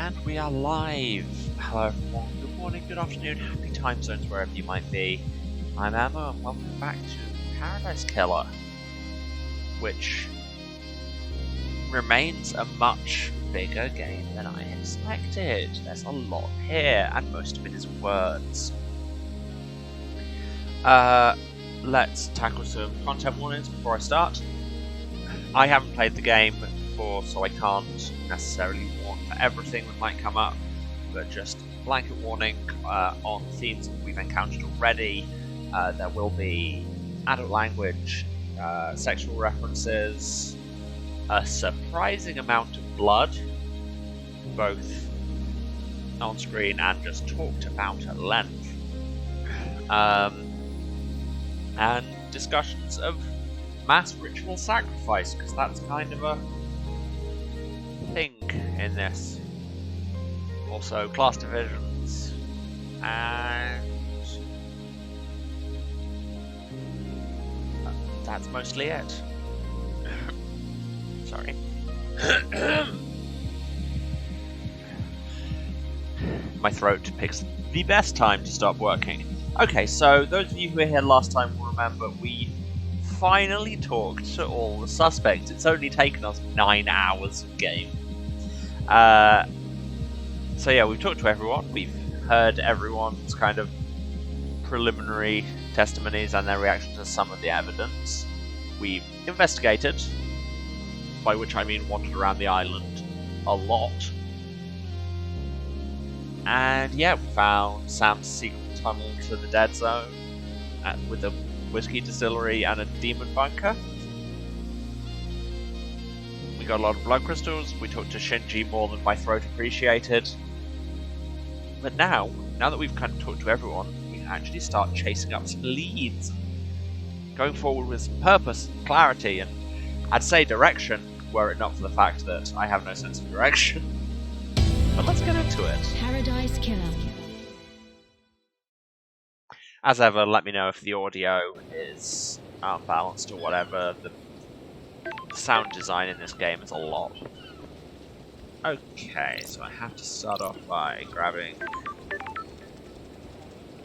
And we are live! Hello everyone, good morning, good afternoon, happy time zones wherever you might be. I'm Emma and welcome back to Paradise Killer, which remains a much bigger game than I expected. There's a lot here, and most of it is words. Let's tackle some content warnings before I start. I haven't played the game before, so I can't necessarily warn for everything that might come up, but just blanket warning on themes that we've encountered already. There will be adult language, sexual references, a surprising amount of blood, both on screen and just talked about at length, and discussions of mass ritual sacrifice, because that's kind of a thing in this. Also class divisions, and that's mostly it. Sorry. My throat picks the best time to stop working. Okay, so those of you who were here last time will remember we finally talked to all the suspects. It's only taken us 9 hours of game. So yeah, we've talked to everyone. We've heard everyone's kind of preliminary testimonies and their reaction to some of the evidence. We've investigated, by which I mean wandered around the island a lot. And yeah, we found Sam's secret tunnel to the dead zone with a whiskey distillery and a demon bunker. We got a lot of blood crystals. We talked to Shinji more than my throat appreciated. But now that we've kind of talked to everyone, we can actually start chasing up some leads, going forward with some purpose and clarity, and I'd say direction, were it not for the fact that I have no sense of direction. But let's get into it. Paradise Killer. As ever, let me know if the audio is unbalanced or whatever. The sound design in this game is a lot. Okay, so I have to start off by grabbing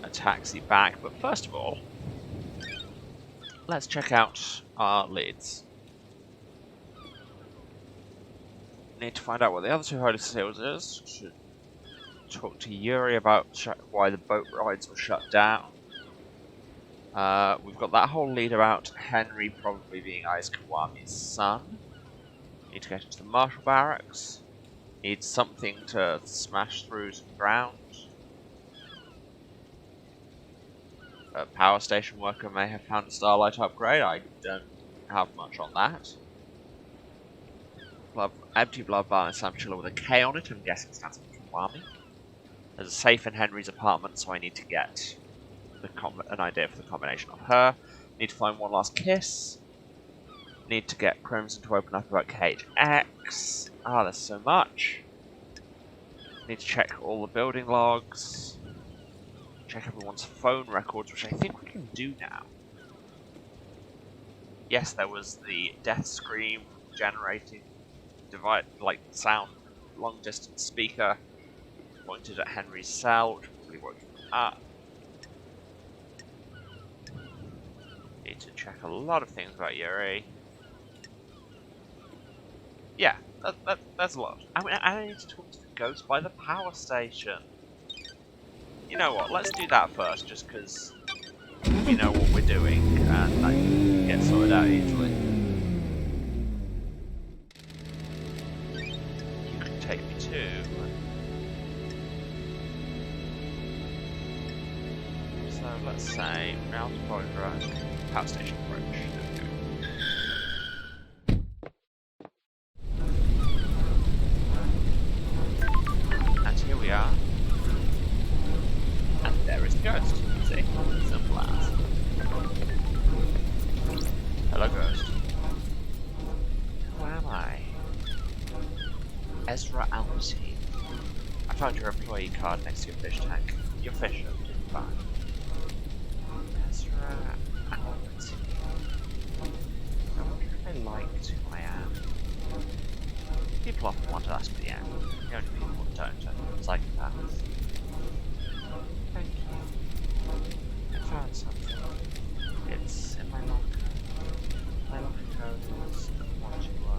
a taxi back, but first of all, let's check out our leads. Need to find out what the other two Holy Seals is. Should talk to Yuri about why the boat rides were shut down. We've got that whole lead about Henry probably being Ais Kiwami's son. Need to get into the Marshal Barracks. Need something to smash through some ground. A power station worker may have found a Starlight upgrade. I don't have much on that. Empty blood bar and Sam Chiller with a K on it. I'm guessing stands for Kiwami. There's a safe in Henry's apartment, so I need to get an idea for the combination of her. Need to find one last kiss. Need to get Crimson to open up about KHX. Ah, there's so much. Need to check all the building logs. Check everyone's phone records, which I think we can do now. Yes, there was the death scream generating sound long distance speaker pointed at Henry's cell, which probably woke him up. Need to check a lot of things about Yuri. Yeah, that's a lot. I need to talk to the ghost by the power station. You know what, let's do that first, just because we know what we're doing, and I can get sorted out easily. You can take me to... So, let's say, Mount Boydra, power station approach. And here we are. And there is the ghost. See? Simple as. Hello, ghost. Who am I? Ezra Almsey. I found your employee card next to your fish tank. Your fish didn't find. Ezra Almsey. I wonder if they liked who I am. People often want to ask me the end. The only people who don't are psychopaths. Thank you. I found something. It's in my locker. My locker code is 121.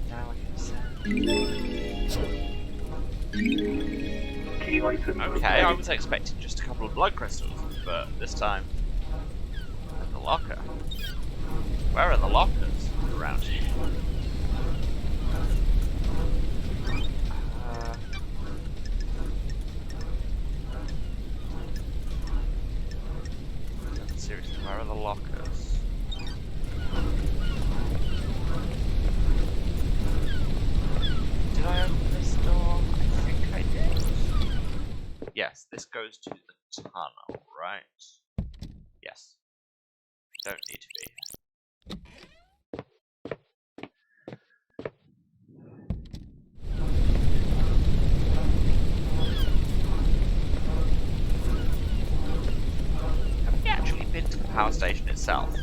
Now I can send. Okay, I was expecting just a couple of blood crystals, but this time in the locker. Where are the lockers around here? Seriously, where are the lockers? Did I open this door? I think I did. Yes, this goes to the tunnel, right? Yes. Don't need to be. Have we actually been to the power station itself?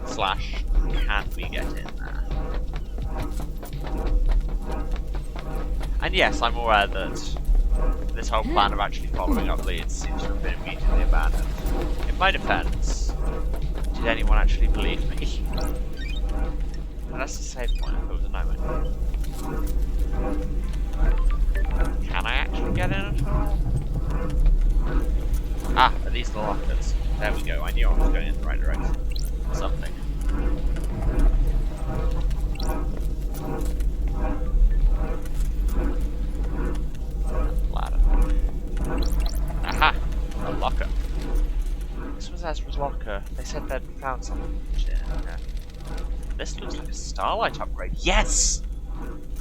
Slash, can we get in there? And yes, I'm aware that this whole plan of actually following up leads seems to have been immediately abandoned. In my defense, did anyone actually believe me? Well, that's the save point if it was a no-win. Can I actually get in at all? Ah, are these the lockers? There we go, I knew I was going in the right direction. Something. Ladder. Aha! A locker. This was Ezra's locker. They said they'd found something. Yeah. This looks like a starlight upgrade. Yes!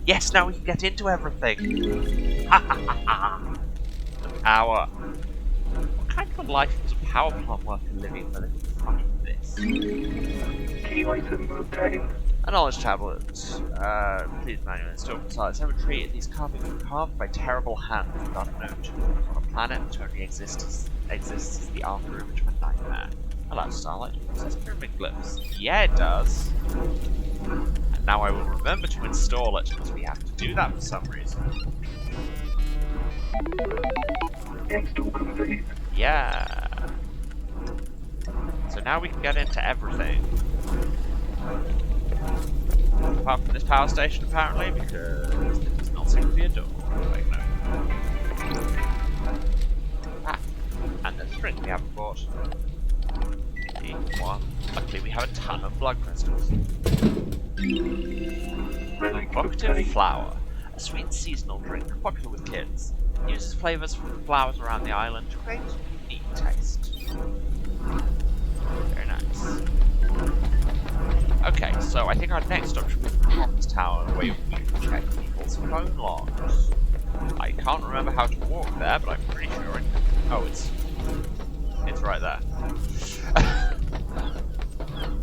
Yes, now we can get into everything! Ha ha ha ha! The power. What kind of a life was a power plant worker living with fucking this? Key item obtained. A knowledge tablet. Please manually install. Besides, I've treated these carvings were carved by terrible hands without a note. On a planet which only exists as the after image of a nightmare. Hello, Starlight. It says pyramid glyphs. Yeah, it does. And now I will remember to install it, because we have to do that for some reason. Install complete. Yeah. So now we can get into everything. Apart from this power station, apparently, because there does not seem to be a door. Wait, no. Ah, and there's a drink we haven't bought. One. Luckily, we have a ton of blood crystals. Evocative flower, a sweet seasonal drink popular with kids. It uses flavors from the flowers around the island to create a unique taste. Very nice. Okay, so I think our next stop should be the comms tower, where we can check people's phone logs. I can't remember how to walk there, but I'm pretty sure I can. Oh, it's right there.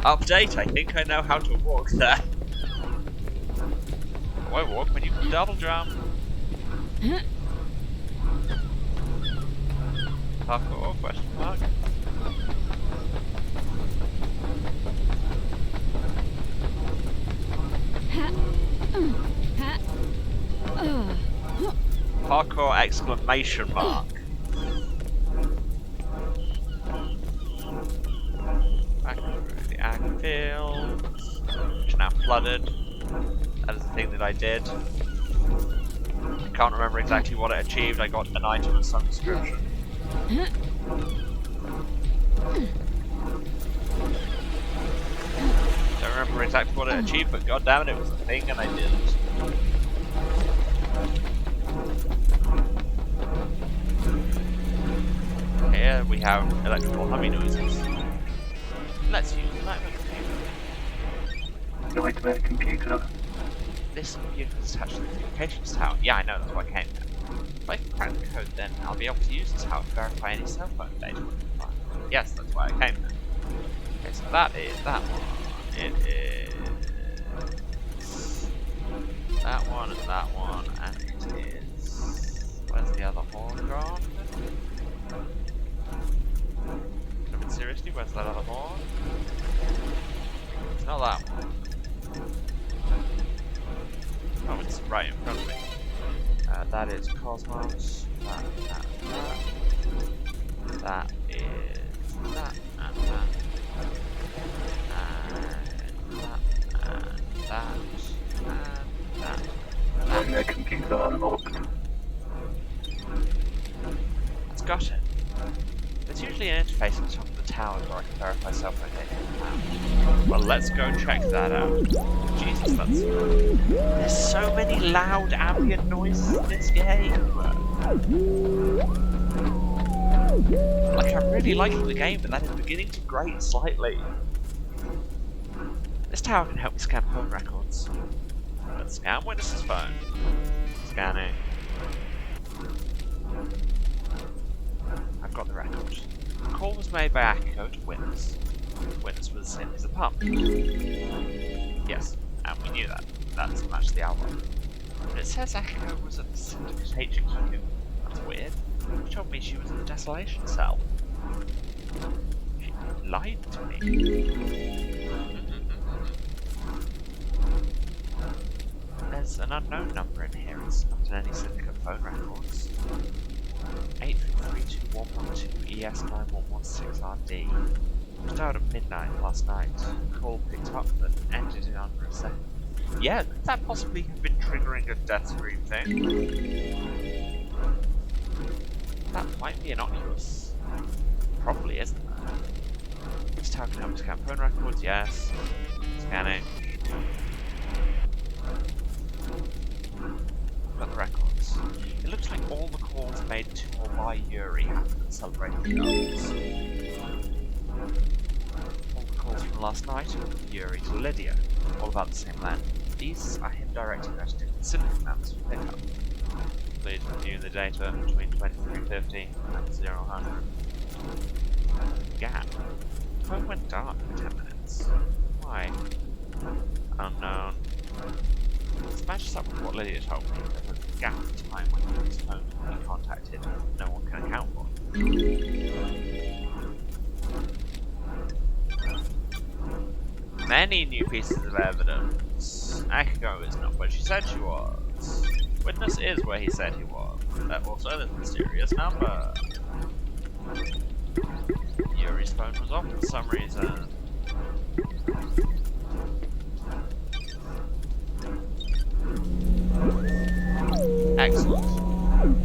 Update, I think I know how to walk there. Why walk when you can double jump? Parkour, question mark? Parkour exclamation mark. Back through the ag fields, which are now flooded. That is the thing that I did. I can't remember exactly what it achieved. I got an item of some description. Don't remember exactly what it achieved, but goddammit, it was a thing and I did it. Here we have electrical humming noises. Let's use the nightmare computer. Nightmare computer. This computer is attached to the communications tower. Yeah, I know, that's why I came here. If I can crack the code, then I'll be able to use this tower to verify any cell phone data. Yes, that's why I came here. Okay, so that is that one. It is that one and that one, and it is. Where's the other horn gone? I mean, seriously, where's that other horn? It's not that one. Oh, it's right in front of me. That is Cosmos. That is that and that. And that. Find their computer unlocked. It's got it. There's usually an interface at the top of the tower where I can verify self-locating. Well, let's go check that out. Jesus, there's so many loud ambient noises in this game. Like, I'm really liking the game, but that is beginning to grate slightly. This tower can help me scan phone records. Let's scan witness's phone. Scanning. I've got the record. The call was made by Akiko to Witness. Witness was in his apartment. Yes, and we knew that. That doesn't match the album. But it says Akiko was at the Syndicate HQ. That's weird. She told me she was in the Desolation cell. She lied to me. There's an unknown number in here. It's not in any Syndicate phone records. 8332112 ES9116RD. It was dialed at midnight last night. The call picked up but ended in under a second. Yeah, could that possibly have been triggering a death screen thing? That might be innocuous. Probably isn't that? This tower can help me scan phone records, yes. Scanning. Got the records. It looks like all the calls made to or by Yuri happened at Celebrating Gardens. All the calls from last night were from Yuri to Lydia, all about the same land. These are him directing her to different Syndicate maps for pickup. Please review the data between 2350 and 0100. Gap. Phone went dark for 10 minutes. Why? Unknown. This matches up with what Lydia told me. There was a gap of time when his phone could be contacted no one can account for. Many new pieces of evidence. Akiko is not where she said she was. Witness is where he said he was. Also, this mysterious number. Yuri's phone was off for some reason. Excellent.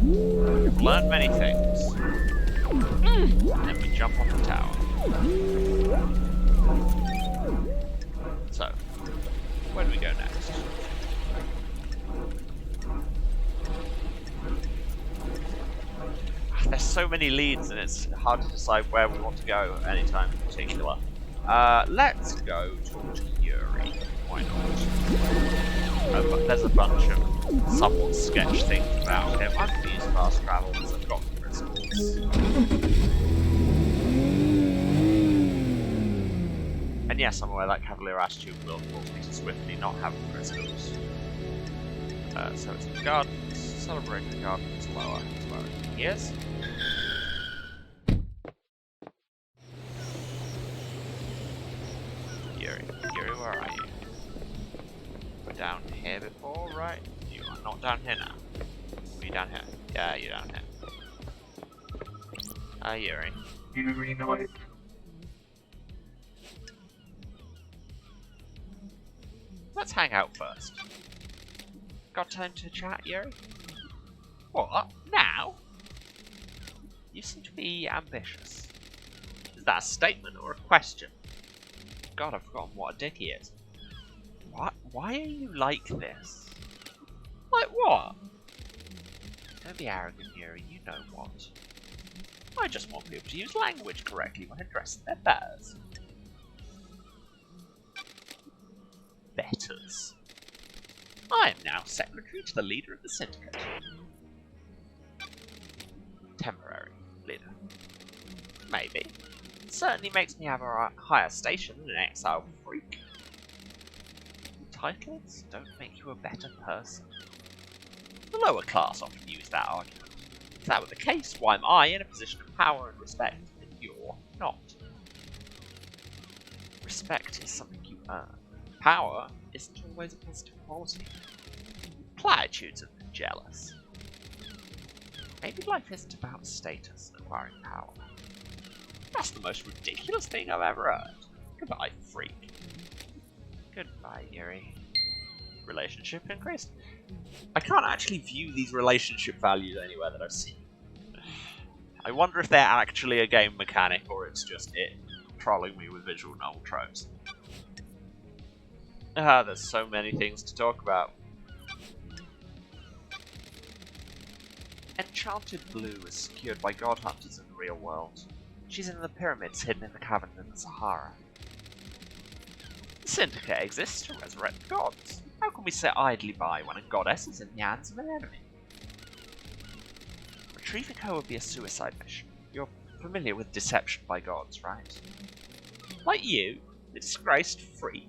We've learned many things. Then we jump off the tower. So, where do we go next? There's so many leads and it's hard to decide where we want to go at any time in particular. Let's go talk to Yuri. Why not? There's a bunch of somewhat sketch things about him. I'm going to use fast travel because I've got the crystals. And yes, I'm aware that cavalier attitude will force me to swiftly not have the crystals. So it's the gardens. Celebrating the gardens lower. It's lower. Yes? Yuri, where are you? We're down here before, right? You are not down here now. Are you down here? Yeah, you're down here. Yuri. Yuri Knight. Let's hang out first. Got time to chat, Yuri? What? Now? You seem to be ambitious. Is that a statement or a question? God, I've forgotten what a dick he is. What? Why are you like this? Like what? Don't be arrogant, Yuri, you know what. I just want people to use language correctly when addressing their betters. Betters? I am now secretary to the leader of the Syndicate. Temporary leader. Maybe. It certainly makes me have a higher station than an exile freak. Titles don't make you a better person. The lower class often use that argument. If that were the case, why am I in a position of power and respect and you're not? Respect is something you earn. Power isn't always a positive quality. platitudes of the jealous. Maybe life isn't about status and acquiring power. That's the most ridiculous thing I've ever heard. Goodbye, freak. Goodbye, Yuri. Relationship increased. I can't actually view these relationship values anywhere that I've seen. I wonder if they're actually a game mechanic or it's just it trolling me with visual novel tropes. There's so many things to talk about. Enchanted Blue is secured by god hunters in the real world. She's in the pyramids hidden in the caverns in the Sahara. The Syndicate exists to resurrect gods. How can we sit idly by when a goddess is in the hands of an enemy? Retrieving her would be a suicide mission. You're familiar with deception by gods, right? Like you, the disgraced freak.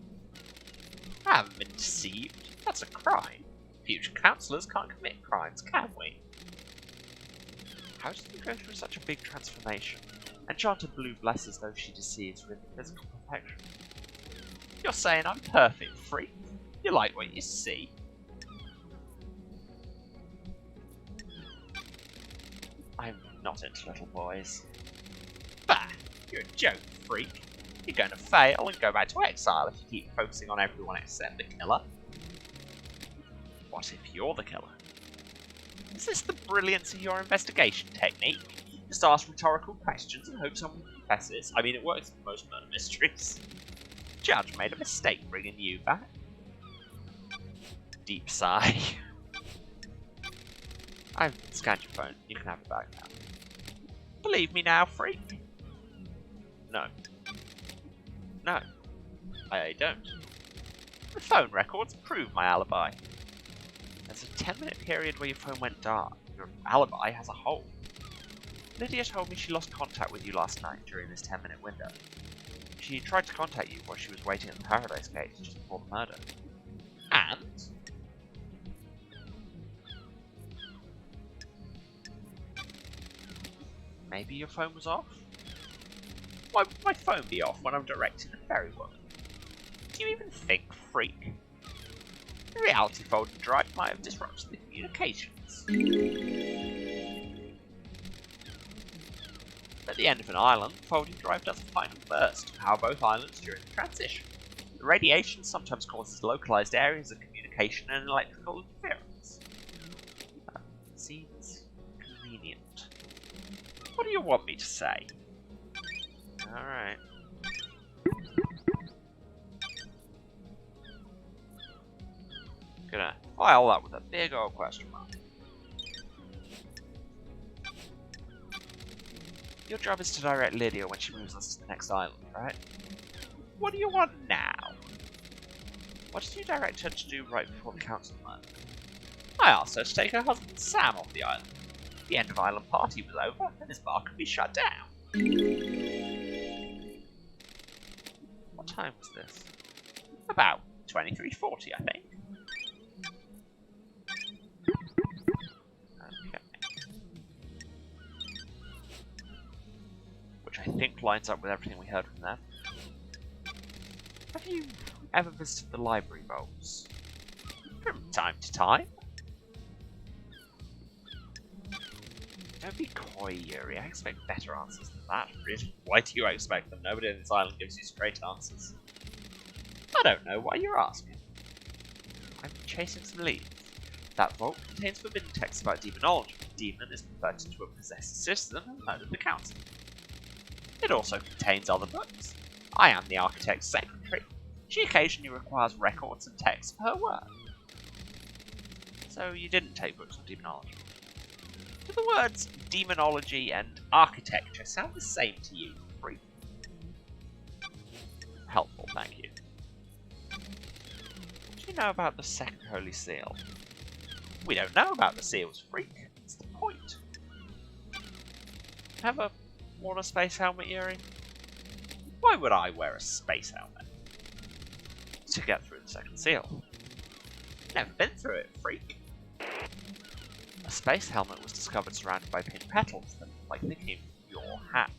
I haven't been deceived. That's a crime. Future counsellors can't commit crimes, can we? How did you go through such a big transformation? Enchanted Blue blesses those she deceives with physical perfection. You're saying I'm perfect, freak? You like what you see. I'm not into little boys. Bah! You're a joke, freak. You're going to fail and go back to exile if you keep focusing on everyone except the killer. What if you're the killer? Is this the brilliance of your investigation technique? Just ask rhetorical questions and hope someone confesses. I mean, it works for most murder mysteries. Judge made a mistake bringing you back. Deep sigh. I've scanned your phone. You can have it back now. Believe me now, freak? No. No. I don't. The phone records prove my alibi. There's a 10-minute period where your phone went dark. Your alibi has a hole. Lydia told me she lost contact with you last night during this 10-minute window. She tried to contact you while she was waiting at the Paradise Gate just before the murder. And maybe your phone was off? Why would my phone be off when I'm directing a ferry work? Do you even think, freak? The reality folder drive might have disrupted the communications. At the end of an island, the folding drive does a final burst to power both islands during the transition. The radiation sometimes causes localized areas of communication and electrical interference. Seems convenient. What do you want me to say? Alright. Gonna file that with a big old question mark. Your job is to direct Lydia when she moves us to the next island, right? What do you want now? What did you direct her to do right before the council murder? I asked her to take her husband Sam off the island. The end of island party was over, and his bar could be shut down. What time was this? About 23:40, I think. Okay. Which I think lines up with everything we heard from them. Have you ever visited the library vaults? From time to time. Don't be coy, Yuri. I expect better answers than that. Really? Why do you expect them? Nobody on this island gives you straight answers. I don't know why you're asking. I'm chasing some leads. That vault contains forbidden texts about demonology. The demon is converted to a possessed citizen and murdered the council. It also contains other books. I am the architect's secretary. She occasionally requires records and texts for her work. So you didn't take books on demonology. Do the words demonology and architecture sound the same to you, freak? Helpful, thank you. What do you know about the Second Holy Seal? We don't know about the seals, freak. That's the point. Ever worn a space helmet, Yuri? Why would I wear a space helmet? To get through the second seal. Never been through it, freak. A space helmet was discovered surrounded by pink petals that look like they came from your hat.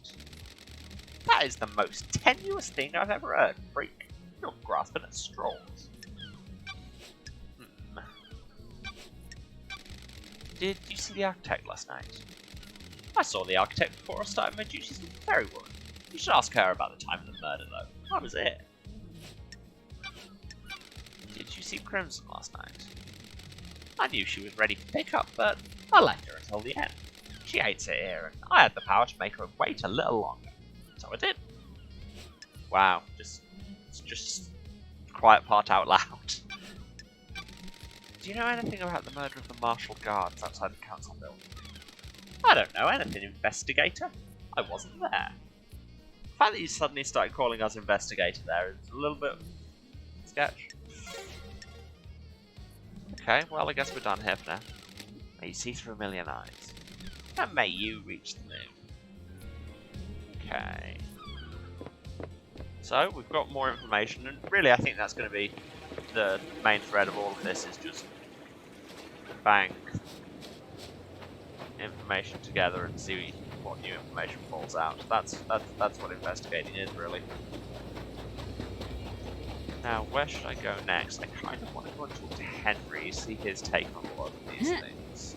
That is the most tenuous thing I've ever heard, freak. You're grasping at straws. Did you see the architect last night? I saw the architect before I started my duties with the Fairy Woman. You should ask her about the time of the murder, though. How was it? Did you see Crimson last night? I knew she was ready for pickup, but I left her until the end. She hates it here, and I had the power to make her wait a little longer. So I did. Wow, just quiet part out loud. Do you know anything about the murder of the Martial Guards outside the council building? I don't know anything, investigator. I wasn't there. The fact that you suddenly started calling us investigator there is a little bit sketch. Okay, well I guess we're done here for now. May you see through a million eyes. And may you reach the moon. Okay. So, we've got more information, and really I think that's going to be the main thread of all of this, is just bang information together and see what new information falls out. That's what investigating is, really. Now, where should I go next? I kind of want to go and talk to Henry, see his take on a lot of these things.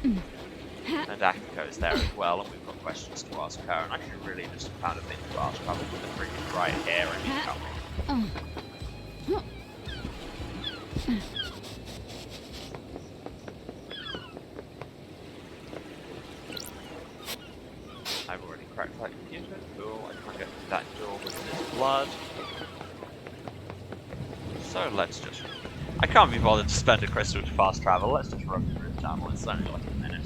And Akiko's there as well, and we've got questions to ask her, and I should really just have found a thing to ask her with the freaking right here and coming. I've already cracked that computer. Cool, I can't get through that door with this blood. So let's just... I can't be bothered to spend a crystal to fast travel, let's just run through the tunnel. It's only like a minute.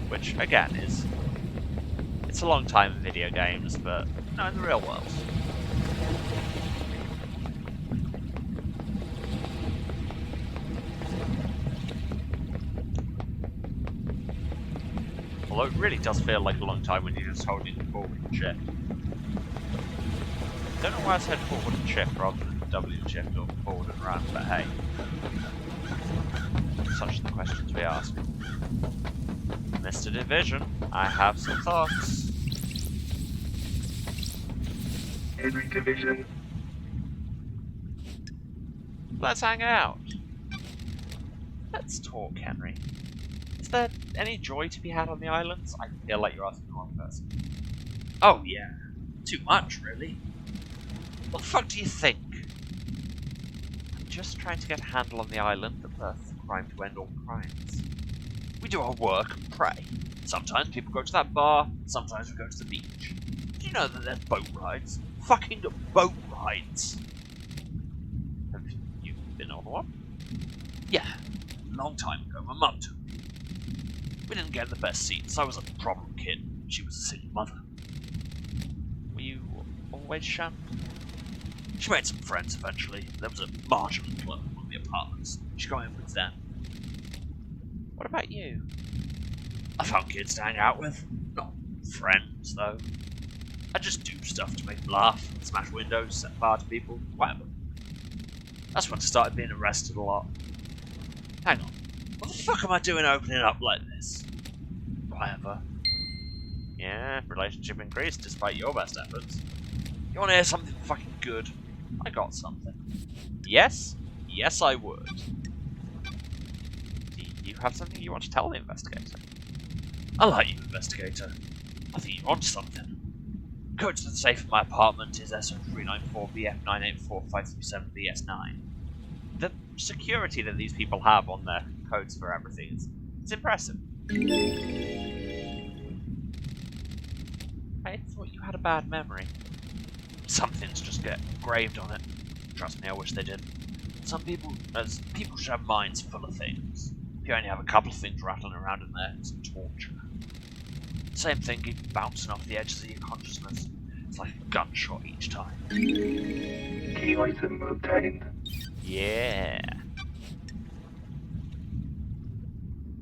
Which, again, is... It's a long time in video games, but no, in the real world. Although it really does feel like a long time when you're just holding the forward and shift. Don't know why I said forward and shift rather than W and shift or forward and run, but hey. Such are the questions we ask. Mr. Division, I have some thoughts. Henry Division. Let's hang out. Let's talk, Henry. Is there any joy to be had on the islands? I feel like you're asking the wrong person. Oh yeah, too much really. What the fuck do you think? I'm just trying to get a handle on the island that births the crime to end all crimes. We do our work and pray. Sometimes people go to that bar, sometimes we go to the beach. Do you know that there's boat rides? Fucking boat rides! Have you been on one? Yeah, a long time ago, my mum took me. We didn't get the best seats, I was a problem kid, she was a single mother. Were you always shunned? She made some friends eventually. There was a marginal club in one of the apartments. She got in with them. What about you? I found kids to hang out with. Not friends, though. I just do stuff to make them laugh, smash windows, set fire to people, whatever. That's when I started being arrested a lot. Hang on. What the fuck am I doing opening up like this? Whatever. Yeah, relationship increased despite your best efforts. You want to hear something fucking good? I got something. Yes? Yes, I would. Do you have something you want to tell the investigator? I like you, investigator. I think you're onto something. Code to the safe in my apartment is SO394BF9845337BS9. The security that these people have on their codes for everything is impressive. I thought you had a bad memory. Some things just get engraved on it. Trust me, I wish they did. Some people should have minds full of things. If you only have a couple of things rattling around in there, it's torture. Same thing keeps bouncing off the edges of your consciousness. It's like a gunshot each time. Key item obtained. Yeah.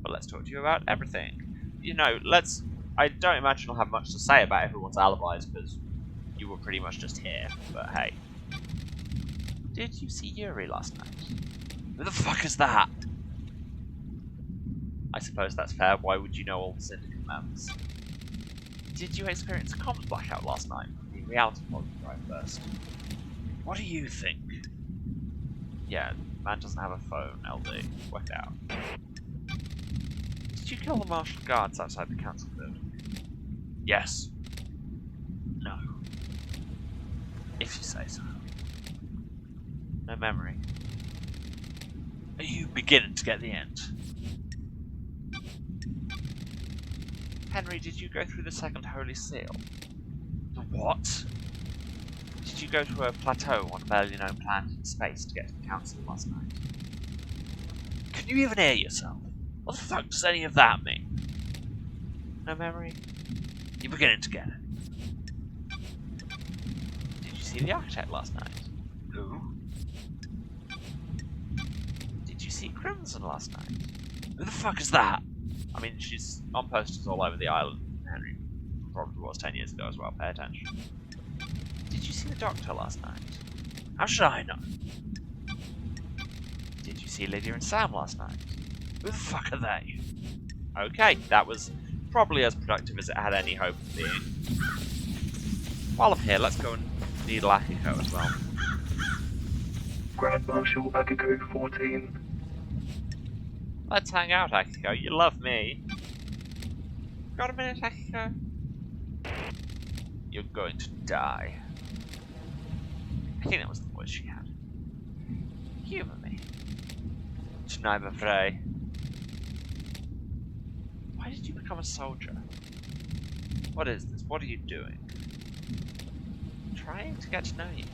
But let's talk to you about everything. You know, I don't imagine I'll have much to say about everyone's alibis, because you were pretty much just here, but hey. Did you see Yuri last night? Who the fuck is that? I suppose that's fair, why would you know all the Syndicate members? Did you experience a comms blackout last night? The reality pod drive burst. What do you think? Yeah, man doesn't have a phone, LD. Work it out. Did you kill the martial guards outside the council building? Yes. No. If you say so. No memory. Are you beginning to get the end? Henry, did you go through the second Holy Seal? The what? Did you go to a plateau on a barely known planet in space to get to the council last night? Can you even hear yourself? What the fuck does any of that mean? No memory? You're beginning to get it. Did you see the architect last night? Who? Did you see Crimson last night? Who the fuck is that? I mean, she's on posters all over the island. Henry probably was 10 years ago as well, pay attention. Did you see the doctor last night? How should I know? Did you see Lydia and Sam last night? Who the fuck are they? Okay, that was probably as productive as it had any hope of being. While I'm here, let's go and needle Akiko as well. Grand Marshal Akiko 14. Let's hang out, Akiko. You love me. Got a minute, Akiko? You're going to die. I think that was the voice she had. Humour me. Tonight, my Frey. Why did you become a soldier? What is this? What are you doing? Trying to get to know you.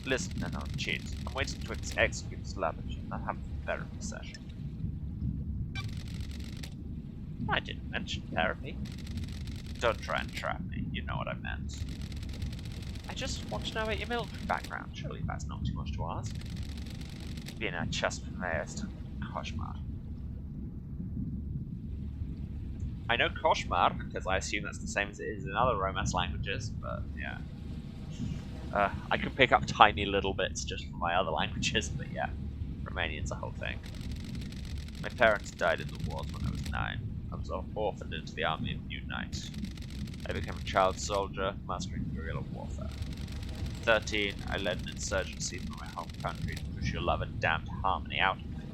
Listen, no, cheat. I'm waiting to execute this lavage and I'll have a therapy session. I didn't mention therapy. Don't try and trap me. You know what I meant. I just want to know about your military background. Surely that's not too much to ask. Being a chest first Koshmar. I know Koshmar, because I assume that's the same as it is in other Romance languages, but yeah. I can pick up tiny little bits just from my other languages, but yeah. Romanian's a whole thing. My parents died in the wars when I was 9. I was orphaned into the army of New Knight. I became a child soldier, mastering guerrilla warfare. 13, I led an insurgency from my home country to push your love and damned harmony out of me.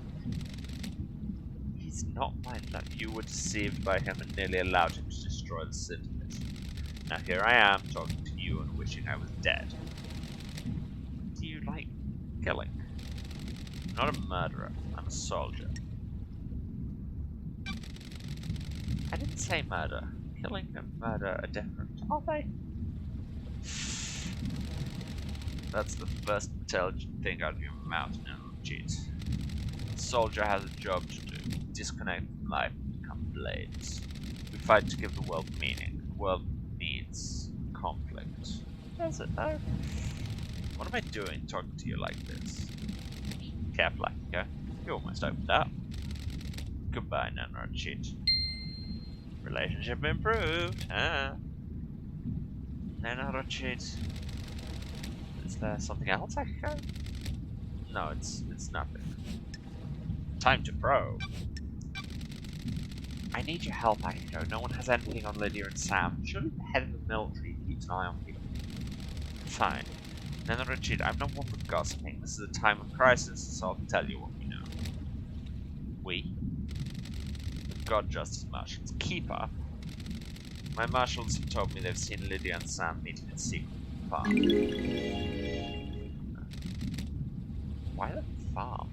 He's not my love. You were deceived by him and nearly allowed him to destroy the Syndicate. Now here I am, talking to you and wishing I was dead. Do you like killing? I'm not a murderer. I'm a soldier. I didn't say murder. Killing and murder are different, are they? That's the first intelligent thing out of your mouth now, cheat. A soldier has a job to do. Disconnect from life and become blades. We fight to give the world meaning. The world needs conflict. Does it though? What am I doing talking to you like this? Careful, Akiko. You almost opened up. Goodbye, Nana, cheat. Relationship improved, huh? Nana, cheat. Is there something else I can go? No, it's nothing. Time to probe. I need your help, Akiko. No one has anything on Lydia and Sam. Surely the head of the military keeps an eye on people. Fine. Nana, cheat. I'm not one for gossiping. This is a time of crisis, so I'll tell you what we know. We? The God Justice Marshals. Keeper. My marshals have told me they've seen Lydia and Sam meeting in secret at the farm. Why the farm?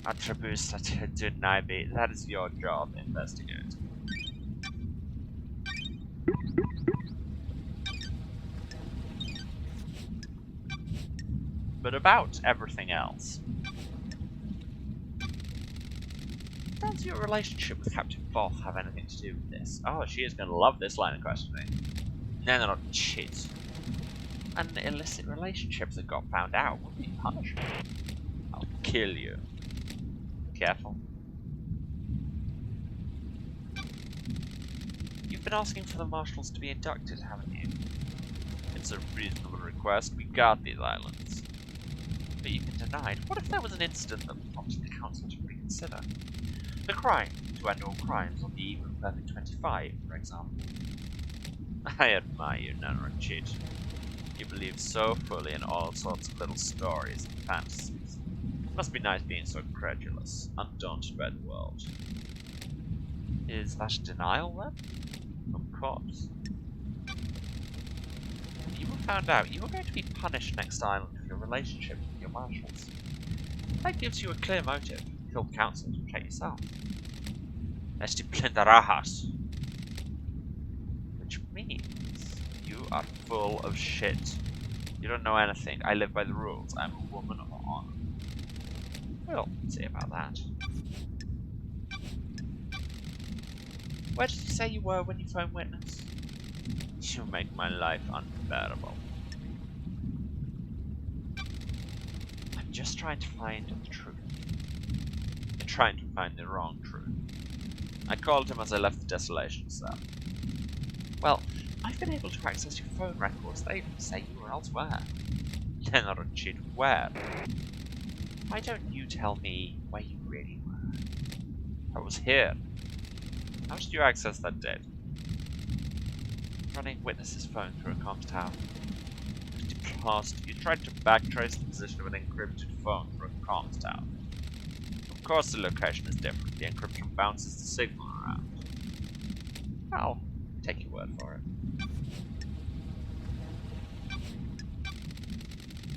Attributes that deny me. That is your job, investigate. But about everything else. Does your relationship with Captain Voth have anything to do with this? Oh, she is going to love this line of questioning. No, they're not shit. An illicit relationship that got found out would be punishable. I'll kill you. Careful. You've been asking for the marshals to be inducted, haven't you? It's a reasonable request. We guard these islands. But you've been denied. What if there was an incident that prompted the council to reconsider? The crime, to end all crimes on the eve of Perfect 25, for example. I admire you, Nana and Cheat. You believe so fully in all sorts of little stories and fantasies. Must be nice being so credulous, undaunted by the world. Is that denial then? Of course. You were found out. You were going to be punished next island for your relationship with your marshals. That gives you a clear motive. Kill the council to protect yourself. Esti plindarajas. Which means you are full of shit. You don't know anything. I live by the rules. I'm a woman of honor. We'll see about that. Where did you say you were when you phoned witness? You make my life unbearable. I'm just trying to find the truth. You're trying to find the wrong truth. I called him as I left the desolation cell. Well, I've been able to access your phone records. They say you were elsewhere. Lenorchid, where? Why don't you tell me where you really were? I was here. How did you access that data? Running witness's phone through a comms tower. You tried to backtrace the position of an encrypted phone through a comms tower. Of course the location is different. The encryption bounces the signal around. I'll take your word for it.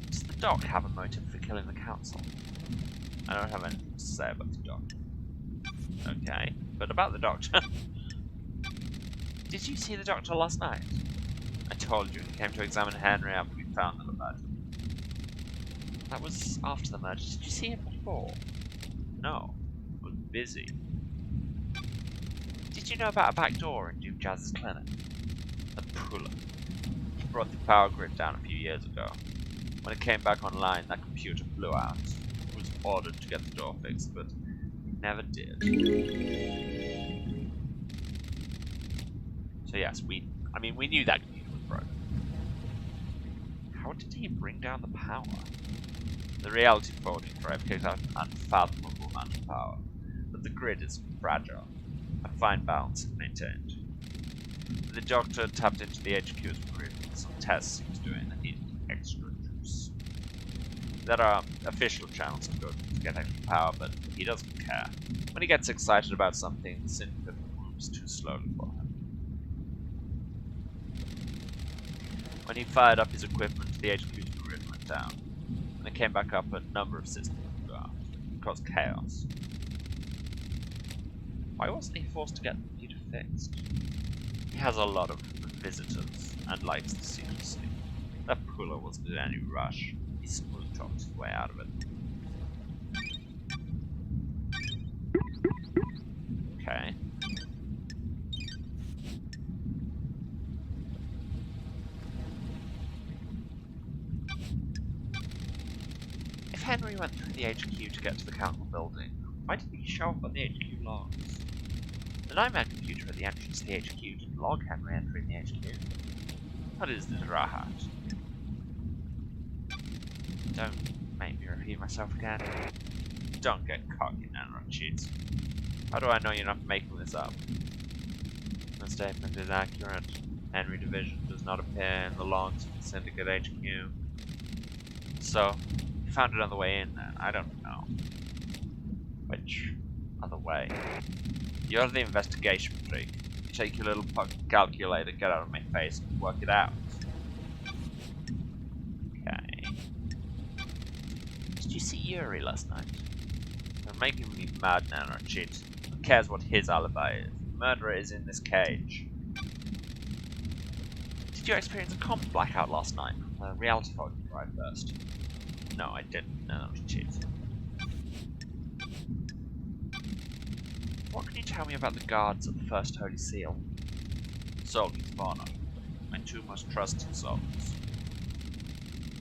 Does the doc have a motive for killing the council? I don't have anything to say about the doctor. Okay, but about the doctor. Did you see the doctor last night? I told you he came to examine Henry after we found the murder. That was after the murder. Did you see him before? No, I was busy. Did you know about a back door in Duke Jazz's clinic? The puller. He brought the power grid down a few years ago. When it came back online, that computer blew out. It was ordered to get the door fixed, but it never did. So yes, we knew that computer was broken. How did he bring down the power? The reality forging drive kicks out an unfathomable amount of power, but the grid is fragile. A fine balance is maintained. The doctor tapped into the HQ's grid with some tests he was doing that needed extra juice. There are official channels to go to get extra power, but he doesn't care. When he gets excited about something, the syndicate moves too slowly for him. When he fired up his equipment, the HQ's grid went down. When it came back up, a number of systems blew out. It caused chaos. Why wasn't he forced to get the computer fixed? He has a lot of visitors and likes the secrecy. That puller wasn't in any rush. He smooth talked his way out of it. Okay. If Henry went through the HQ to get to the council building, why didn't he show up on the HQ logs? The Nightmare computer at the entrance to the HQ didn't log Henry entering the HQ. What is this Rahat? Don't make me repeat myself again. Don't get cocky, Lenorchid. How do I know you're not making this up? The statement is accurate. Henry Division does not appear in the logs of the Syndicate HQ. So, you found it on the way in then. I don't know. Which other way? You're the investigation freak. You take your little calculator, get out of my face, and work it out. Okay. Did you see Yuri last night? You're making me mad now, Lenorchid. Who cares what his alibi is? The murderer is in this cage. Did you experience a common blackout last night? The reality fog arrived first. No, I didn't. Lenorchid. What can you tell me about the guards of the First Holy Seal? Soldiers of honor. My two most trusted soldiers.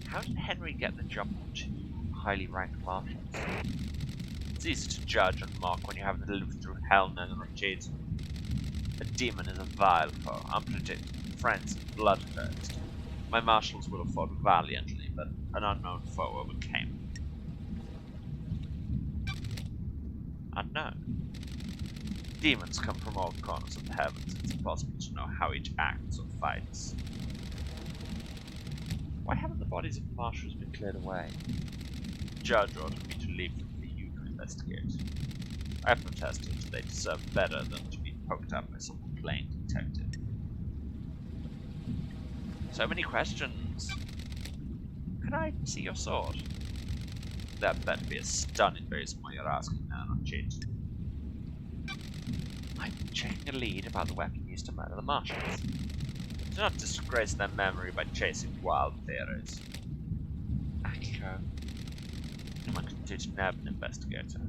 How did Henry get the jump on two highly ranked marshals? It's easy to judge and mock when you haven't lived through hell, Lenorchid. A demon is a vile foe, unpredictable, frenzied, bloodthirst. My marshals would have fought valiantly, but an unknown foe overcame them. Unknown. Demons come from all corners of the heavens. It's impossible to know how each acts or fights. Why haven't the bodies of the marshals been cleared away? The judge ordered me to leave them for you to investigate. I have protested they deserve better than to be poked at by some plain detective. So many questions. Can I see your sword? That better be a stunning reason why you're asking now, not cheat. I'm checking a lead about the weapon used to murder the Martians. Do not disgrace their memory by chasing wild theories. Akiko, you might continue to nab an investigator.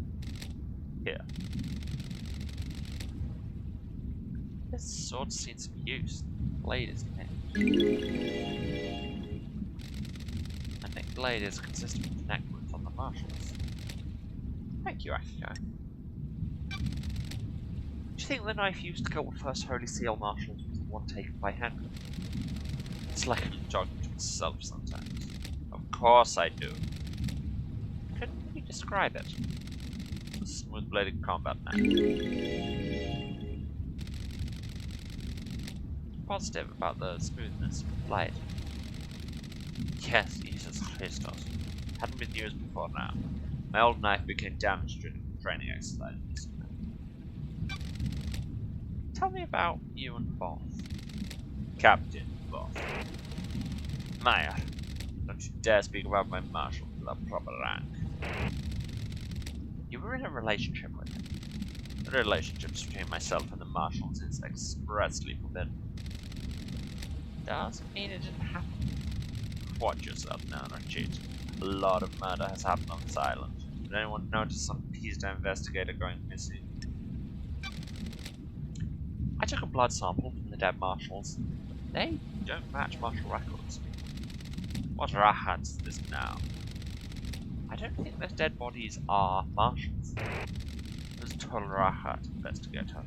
Here. This sword's seen some use. The blade is nicked. A nicked blade is consistent with the neck wounds on the Marshals. Thank you, Akiko. Do you think the knife used to kill the first Holy Seal Marshals was the one taken by Henry? It's like I'm talking to myself sometimes. Of course I do. Can you describe it? It's a smooth-bladed combat knife. Positive about the smoothness of the blade. Yes, Jesus Christos. Hadn't been used before now. My old knife became damaged during the training exercise. Tell me about you and Voth. Captain Voth. Maya, don't you dare speak about my marshal without proper rank. You were in a relationship with him. The relationships between myself and the marshals is expressly forbidden. Doesn't mean it didn't happen. Watch yourself now, don't cheat. A lot of murder has happened on this island. Did anyone notice some Pisa investigator going missing? I took a blood sample from the dead marshals. They don't match marshal records. What rahats is this now? I don't think those dead bodies are marshals. It was a total rahat, investigator.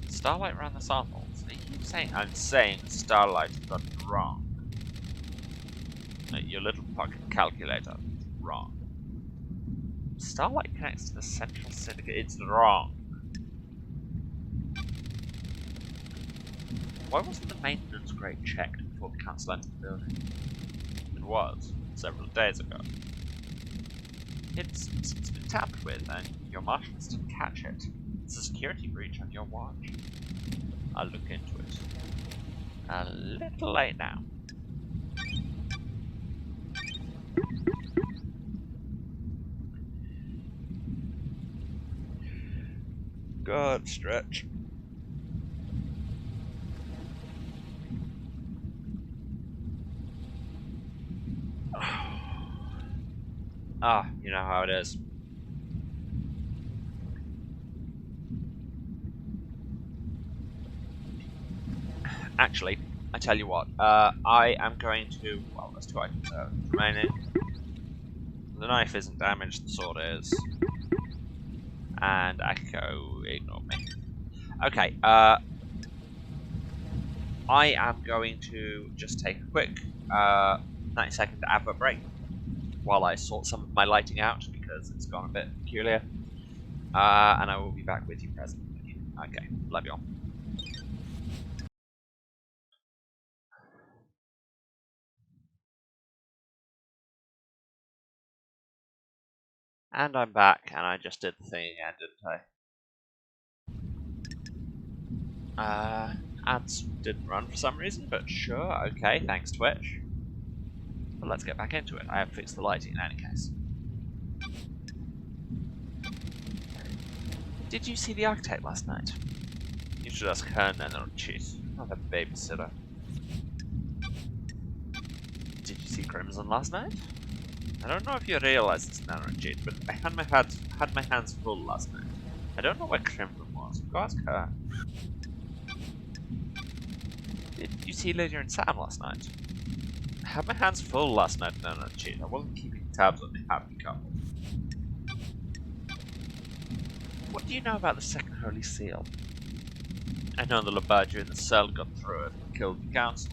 Starlight ran the samples. Are you saying? I'm saying Starlight got it wrong. Your little pocket calculator. Wrong. Starlight connects to the Central Syndicate. It's wrong. Why wasn't the maintenance grate checked before the council entered the building? It was, several days ago. It's been tampered with, and your marshals didn't catch it. It's a security breach on your watch. I'll look into it. A little late now. God, stretch. Ah, you know how it is. Actually, I tell you what, I am going to, well, there's two items remaining. The knife isn't damaged, the sword is. And Akiko, ignore me. Okay, I am going to just take a quick 90-second advert break while I sort some of my lighting out, because it's gone a bit peculiar. And I will be back with you presently. Okay, love you all. And I'm back, and I just did the thing again, didn't I? Ads didn't run for some reason, but sure, okay, thanks Twitch. But let's get back into it. I have fixed the lighting in any case. Did you see the architect last night? You should ask her, no, jeez. Not a babysitter. Did you see Crimson last night? I don't know if you realize this now, Jade, but I had my hands full last night. I don't know where Crimson was. Go ask her. Did you see Lydia and Sam last night? I had my hands full last night, no, Jade. I wasn't keeping tabs on the happy couple. What do you know about the second Holy Seal? I know the Labadia in the cell got through it and killed the council.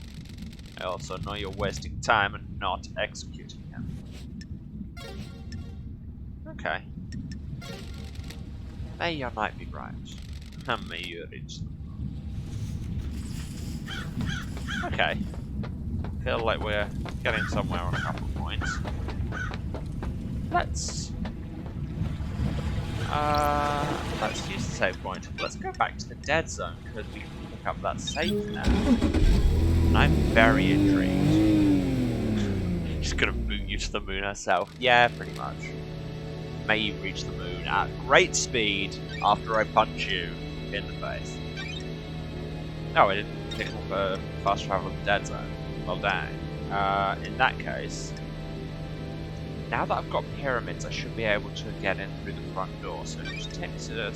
I also know you're wasting time and not executing him. Okay. May your night be bright, and may you reach them. Okay. Feel like we're getting somewhere on a couple of points. let's use the save point. Let's go back to the dead zone because we can pick up that safe now. And I'm very intrigued. She's gonna boot you to the moon herself. Yeah, pretty much. May you reach the moon at great speed after I punch you in the face. Oh, I didn't pick up a fast travel in the dead zone. Well, dang. In that case, now that I've got pyramids, I should be able to get in through the front door. So just take me to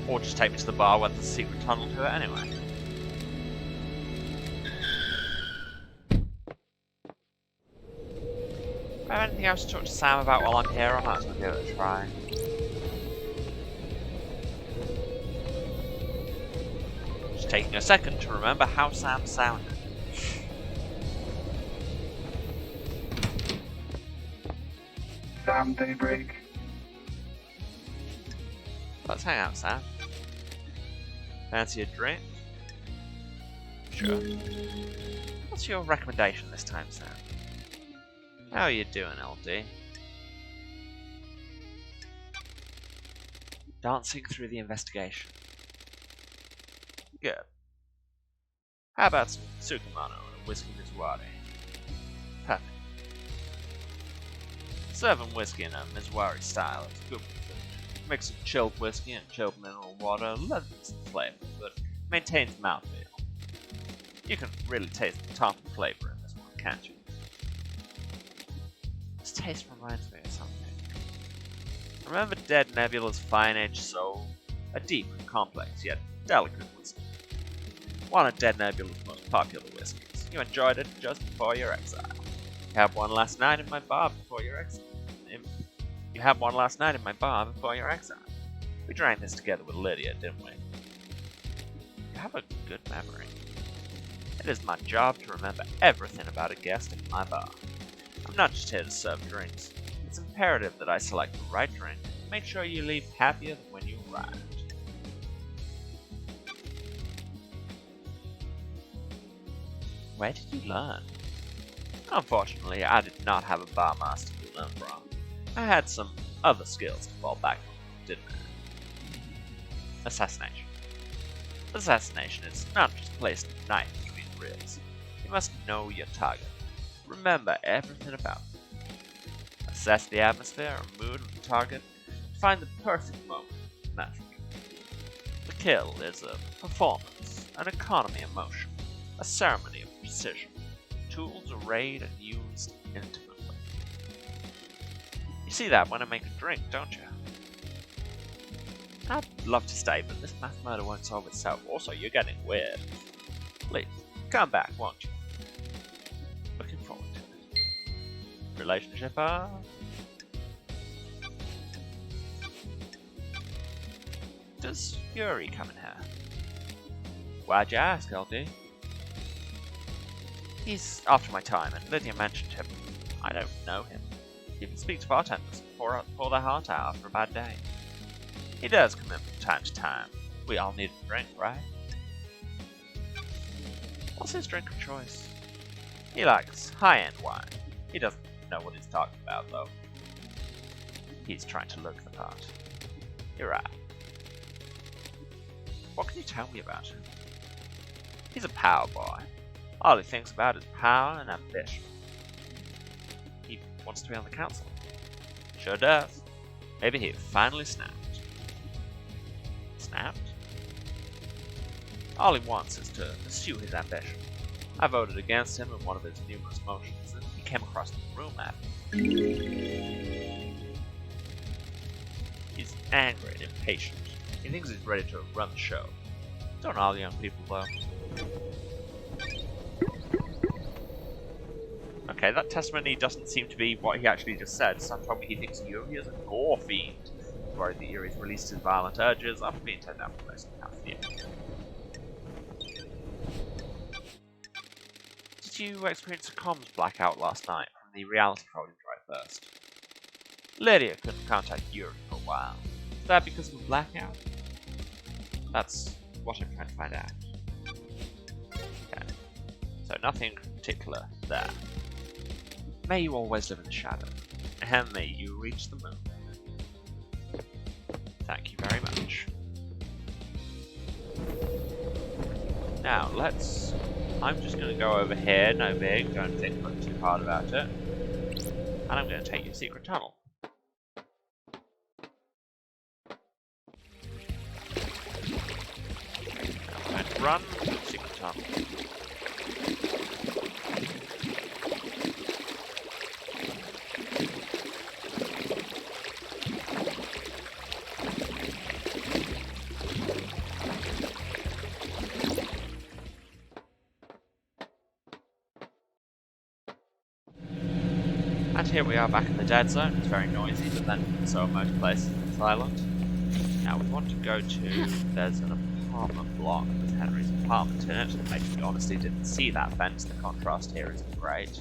or just take me to the bar where the secret tunnel to it anyway. Do I have anything else to talk to Sam about while I'm here? I might as well give it a try. Just taking a second to remember how Sam sounded. Sam Daybreak. Let's hang out, Sam. Fancy a drink? Sure. What's your recommendation this time, Sam? How are you doing, LD? Dancing through the investigation. Good. How about some Sukumano and a whiskey Mizwari? Perfect. Serving whiskey in a Mizwari style is good with food. Mix of chilled whiskey and chilled mineral water lessens the flavor, but maintains mouthfeel. You can really taste the top flavor in this one, can't you? This taste reminds me of something. Remember Dead Nebula's fine-aged soul? A deep and complex, yet delicate whiskey. One of Dead Nebula's most popular whiskeys. You enjoyed it just before your exile. You had one last night in my bar before your exile. We drank this together with Lydia, didn't we? You have a good memory. It is my job to remember everything about a guest in my bar. I'm not just here to serve drinks. It's imperative that I select the right drink and make sure you leave happier than when you arrived. Where did you learn? Unfortunately, I did not have a bar master to learn from. I had some other skills to fall back on, didn't I? Assassination. Assassination is not just placing a knife between ribs. You must know your target. Remember everything about them. Assess the atmosphere and mood of the target to find the perfect moment to match it. The kill is a performance, an economy of motion, a ceremony of precision. Tools arrayed and used intimately. You see that when I make a drink, don't you? I'd love to stay, but this math murder won't solve itself. Also, you're getting weird. Please, come back, won't you? Looking forward to it. Relationship, Does Yuri come in here? Why'd you ask, LD? He's after my time, and Lydia mentioned him. I don't know him. He even speaks to bartenders pour their heart out after a bad day. He does come in from time to time. We all need a drink, right? What's his drink of choice? He likes high-end wine. He doesn't know what he's talking about, though. He's trying to look the part. You're right. What can you tell me about him? He's a power boy. All he thinks about is power and ambition. He wants to be on the council. Sure does. Maybe he finally snapped. Snapped? All he wants is to pursue his ambition. I voted against him in one of his numerous motions, and he came across the room at me. He's angry and impatient. He thinks he's ready to run the show. Don't all young people, though. Okay, that testimony doesn't seem to be what he actually just said. Some told me he thinks Yuri is a gore fiend. He's worried that Yuri's released his violent urges after being turned down for most of the year. Did you experience a comms blackout last night from the reality problem drive first? Lydia couldn't contact Yuri for a while. Is that because of a blackout? That's what I'm trying to find out. Okay. So nothing particular there. May you always live in the shadow. Henley, you reached the moon. Thank you very much. Now, I'm just going to go over here, no big, don't think too hard about it. And I'm going to take your secret tunnel. I'm going to run to the secret tunnel. And here we are back in the dead zone. It's very noisy, but then so are most places in this island. Now we want to go to, there's an apartment block with Henry's apartment in it. I honestly didn't see that fence. The contrast here isn't great.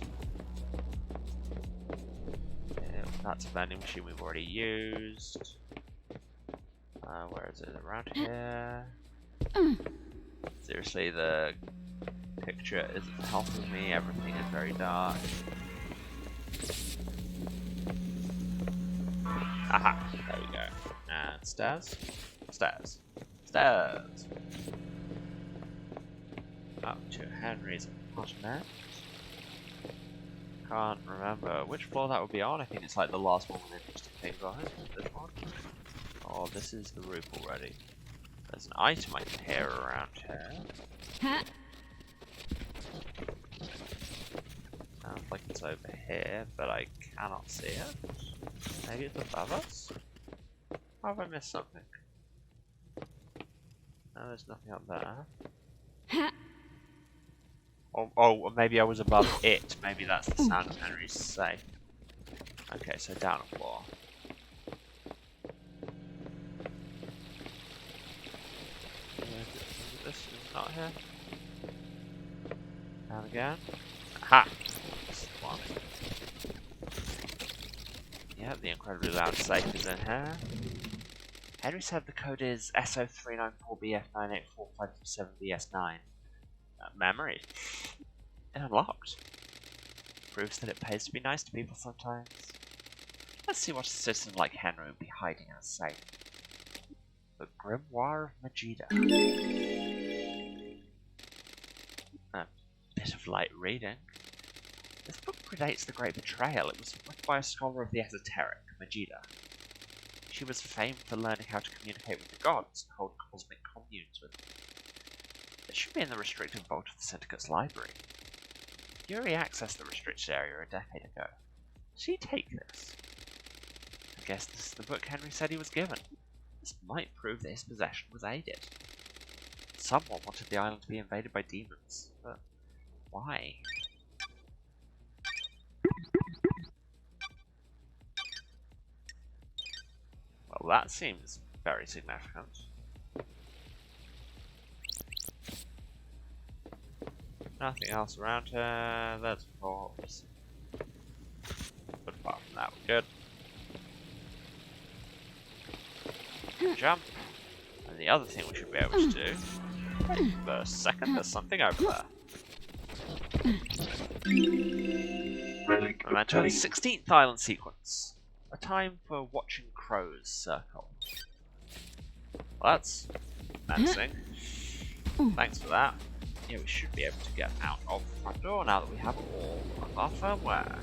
That's a vending machine we've already used. Where is it? Around here? Seriously, the picture isn't helping me. Everything is very dark. Aha! There we go. And stairs? Stairs. Stairs! Up to Henry's apartment. Can't remember which floor that would be on. I think it's like the last one with interesting things on it. This one? Oh, this is the roof already. There's an item I can hear around here. Sounds like it's over here, but I cannot see it. Maybe it's above us? Or have I missed something? No, there's nothing up there. Oh, maybe I was above it. Maybe that's the sound of Henry's safe. Okay, so down a floor. This is not here. Down again. Aha! This is the one. Yeah, the incredibly loud safe is in here. Henry said the code is SO394BF98457BS9. Memory. It unlocked. Proves that it pays to be nice to people sometimes. Let's see what a citizen like Henry would be hiding in a safe. The Grimoire of Megiddo. A bit of light reading. This book predates the Great Betrayal. It was written by a scholar of the esoteric, Megiddo. She was famed for learning how to communicate with the gods and hold cosmic communes with them. It should be in the restricted vault of the Syndicate's library. Yuri accessed the restricted area a decade ago. Did she take this? I guess this is the book Henry said he was given. This might prove that his possession was aided. Someone wanted the island to be invaded by demons, but why? Well, that seems very significant. Nothing else around here. There's a corpse. But apart from that, we're good. Jump. And the other thing we should be able to do. Wait a second, there's something over there. Memento, 16th island sequence. A time for watching crows circle. Well, that's menacing. Thanks for that. Yeah, we should be able to get out of the front door now that we have all of our firmware.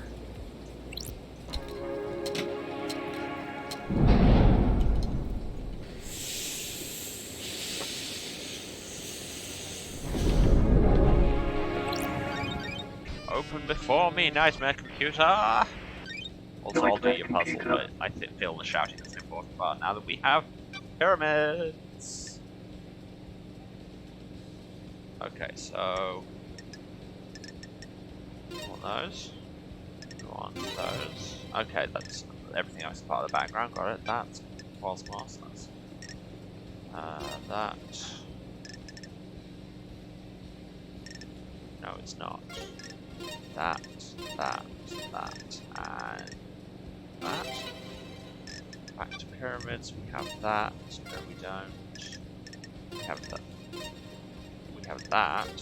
Open before me, nightmare computer! Also, I'll do your puzzle, but I feel the shouting is an important part now that we have pyramids. Okay, so want those. We want those. Okay, that's everything else is part of the background. Got it. That's Cosmos. That's that. No, it's not. That, and that. Back to pyramids. We have that. No, we don't. We have that. We have that.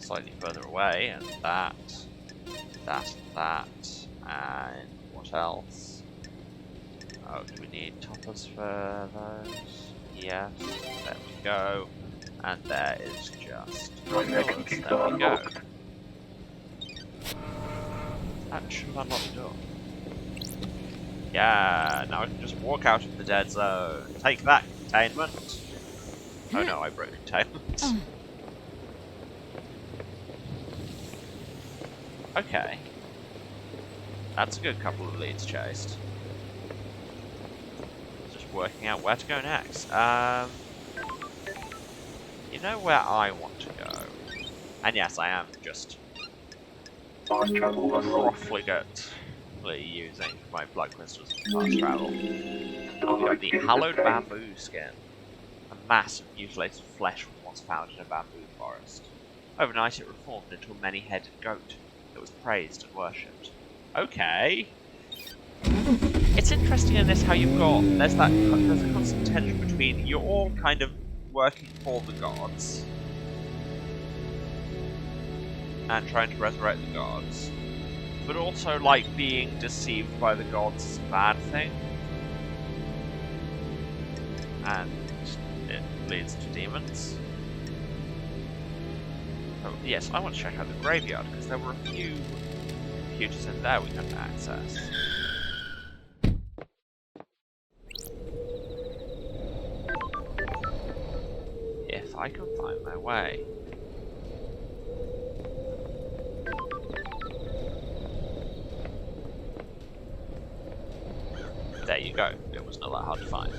Slightly further away, and that, and what What else? Oh, do we need toppers for those? Yes, there we go. And there is just Nightmare pillars. computer There we go. unlocked. That should have unlocked the door. Yeah, now I can just walk out of the dead zone. Take that, containment. Oh no, I broke containment. Okay. That's a good couple of leads chased. Just working out where to go next. You know where I want to go. And yes, I am just Fast travel unlocked. profligately using my blood crystals for fast travel. Starlight The Cube hallowed obtained. bamboo skin. A mass of mutilated flesh was once found in a bamboo forest. Overnight it reformed into a many-headed goat that was praised and worshipped. Okay. It's interesting in this how you've got there's a constant tension between you're all kind of working for the gods and trying to resurrect the gods, but also like being deceived by the gods is a bad thing, and it leads to demons. Oh yes, I want to check out the graveyard because there were a few computers in there we couldn't access. If I can find my way. There you go. It was not that hard to find.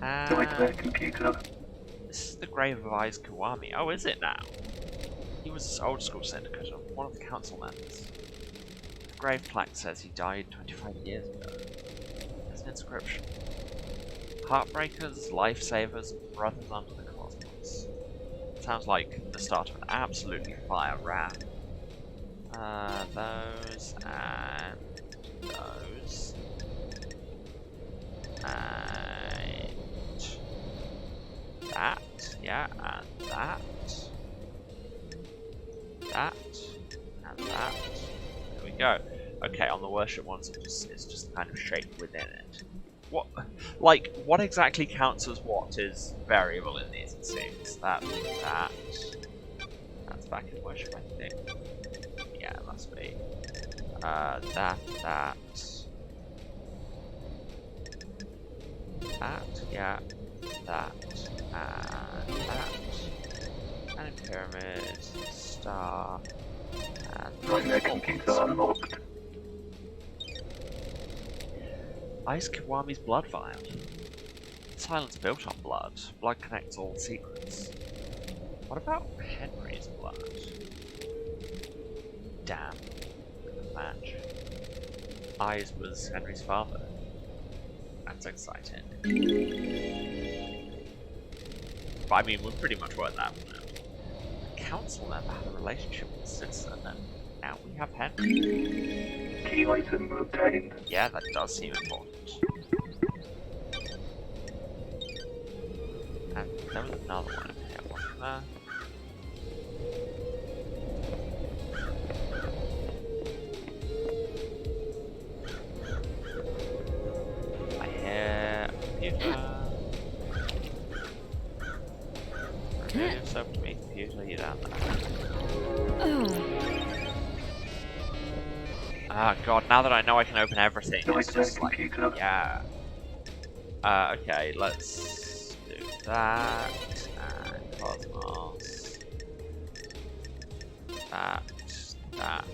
Nightmare computer. This is the grave of Aiz Kiwami. Oh, is it now? He was an old school syndicate of one of the council members. The grave plaque says he died 25 years ago. There's an inscription. Heartbreakers, lifesavers, and brothers under the cosmos. Sounds like the start of an absolutely fire rap. Those and those. And that, yeah, and that. That and that. There we go. Okay, on the worship ones, it's just kind of shaped within it. What exactly counts as what is variable in these? It seems that's back in worship, I think. Yeah, it must be. That, yeah, that, and that. And a pyramid, star, and Nightmare computer unlocked. Aiz Kiwami's blood vial. Silence built on blood. Blood connects all secrets. What about Henry's blood? Damn. Good match. Aiz was Henry's father. That's exciting. But I mean, we pretty much worked that one out. The council member had a relationship with the citizen, and now we have Henry. Key item obtained. Yeah, that does seem important. And there was another one in here, wasn't there? I hear a computer. Remove soap to me, computer, you're down there. Ah, God, now that I know I can open everything, it's Nightmare just like, computer. yeah. Okay, let's do that, and Cosmos. That, and that,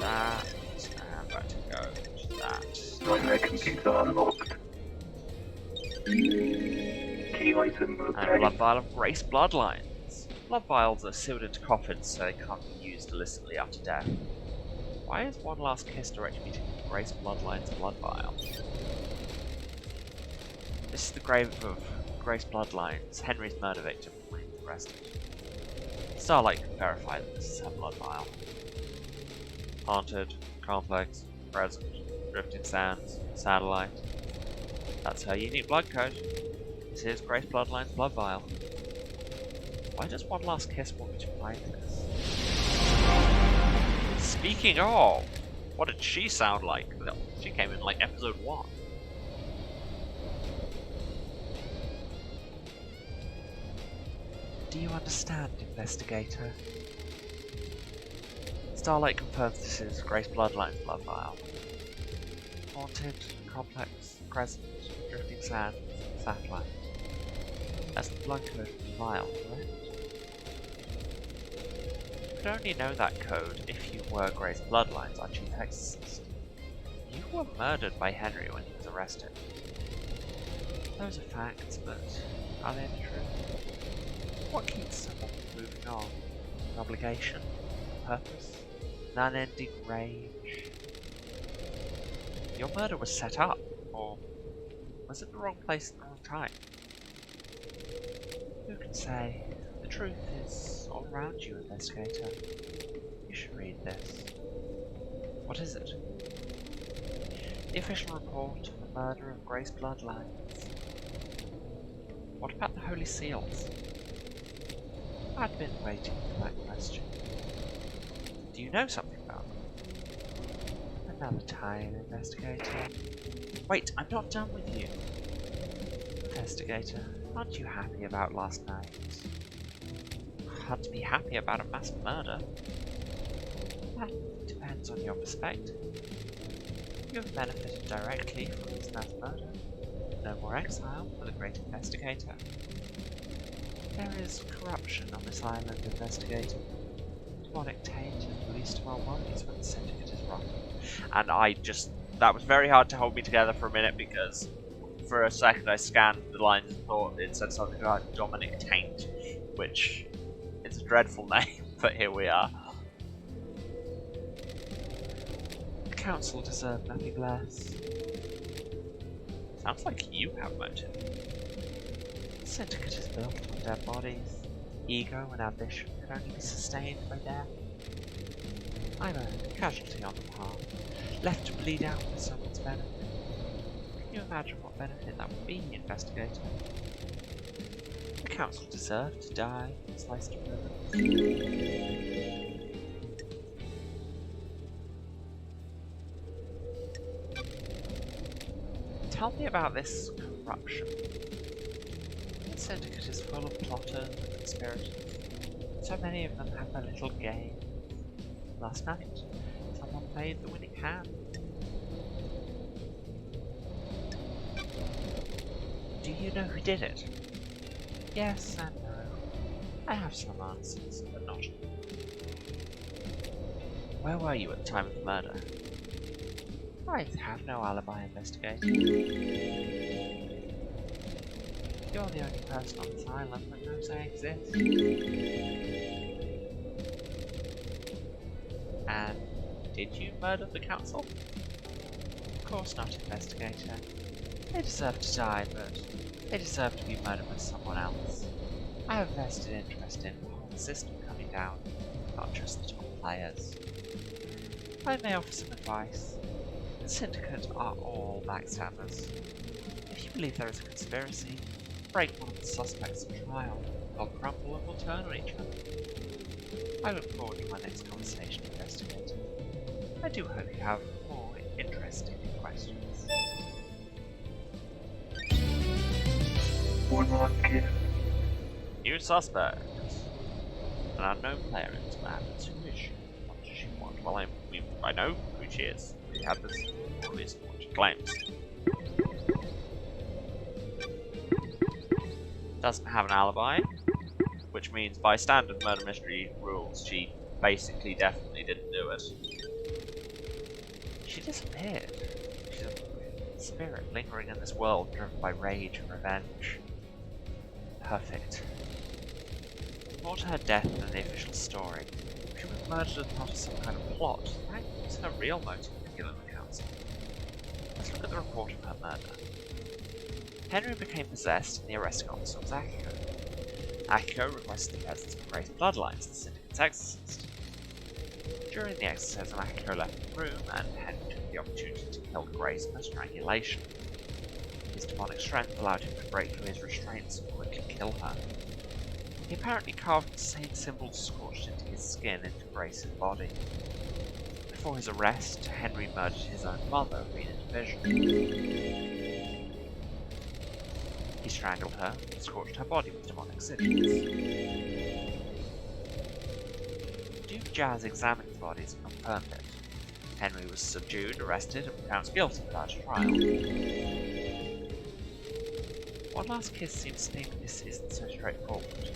and back to go to that. Nightmare computer unlocked. Key item And obtained. blood vial of Grace Bloodlines. Blood vials are sealed into coffins so they can't be used illicitly after death. Why is One Last Kiss directing me to Grace Bloodline's blood vial? This is the grave of Grace Bloodlines, Henry's murder victim, when he was arrested. Starlight can verify that this is her blood vial. Haunted, complex, present, drifting sands, satellite. That's her unique blood code. This is Grace Bloodline's blood vial. Why does One Last Kiss want me to write this? Speaking of, what did she sound like? She came in like episode 1. Do you understand, investigator? Starlight confirms this is Grace Bloodline's blood vial. Haunted, complex, present, drifting sands, satellite. That's the blood code for the vial, correct? You could only know that code if you were Grace Bloodline's our chief exorcist. You were murdered by Henry when he was arrested. Those are facts, but are they the truth? What keeps someone from moving on? An obligation? A purpose? An unending rage? Your murder was set up, or was it the wrong place at the wrong time? Who can say? The truth is all around you, investigator. You should read this. What is it? The official report of the murder of Grace Bloodlines. What about the Holy Seals? I'd been waiting for that question. Do you know something about them? Another time, investigator. Wait, I'm not done with you. Investigator, aren't you happy about last night? Hard to be happy about a mass murder. That depends on your perspective. You have benefited directly from this mass murder. No more exile for the great investigator. There is corruption on this island, investigator. Demonic taint is released to our bodies when the syndicate is rotten. And that was very hard to hold me together for a minute because for a second I scanned the lines and thought it said something about Dominic Taint, which is a dreadful name, but here we are. The council deserve nothing less. Sounds like you have motive. The syndicate is built on dead bodies. Ego and ambition can only be sustained by death. I'm a casualty on the path, left to bleed out for someone's benefit. Can you imagine what benefit that would be, investigator? The council deserved to die, sliced to ribbons. Tell me about this corruption. The syndicate is full of plotters and conspirators. So many of them have their little game. Last night, someone played the winning hand. Do you know who did it? Yes and no. I have some answers, but not all. Where were you at the time of the murder? I have no alibi, investigator. You're the only person on this island that knows I exist. And did you murder the council? Of course not, investigator. They deserve to die, but they deserve to be murdered by someone else. I have a vested interest in the whole system coming down, not just the top players. I may offer some advice. The syndicate are all backstabbers. If you believe there is a conspiracy, break one of the suspects at trial. They'll crumble and will turn on each other. I look forward to my next conversation, investigator. I do hope you have more interesting questions. One Last Kiss. New suspect. An unknown player in this madness. Who is she? What does she want? Well, I know who she is. We have this always what she claims. Doesn't have an alibi, which means by standard murder mystery rules, she basically definitely didn't do it. She disappeared. She's a spirit lingering in this world, driven by rage and revenge. Perfect. More to her death than the official story. She was murdered as part of some kind of plot. Right? What's her real motive for killing the council? Let's look at the report of her murder. Henry became possessed and the arresting officer was Akiko. Akiko requested the presence of Grace Bloodlines, the syndicate's exorcist. During the exorcism, Akiko left the room and Henry took the opportunity to kill Grace by strangulation. His demonic strength allowed him to break through his restraints and quickly kill her. He apparently carved the same symbols scorched into his skin and embraced his body. Before his arrest, Henry murdered his own mother, Rena Division. He strangled her and scorched her body with demonic sigils. Duke Jazz examined the bodies and confirmed it. Henry was subdued, arrested, and pronounced guilty without a trial. One Last Kiss seems to think this isn't so straightforward.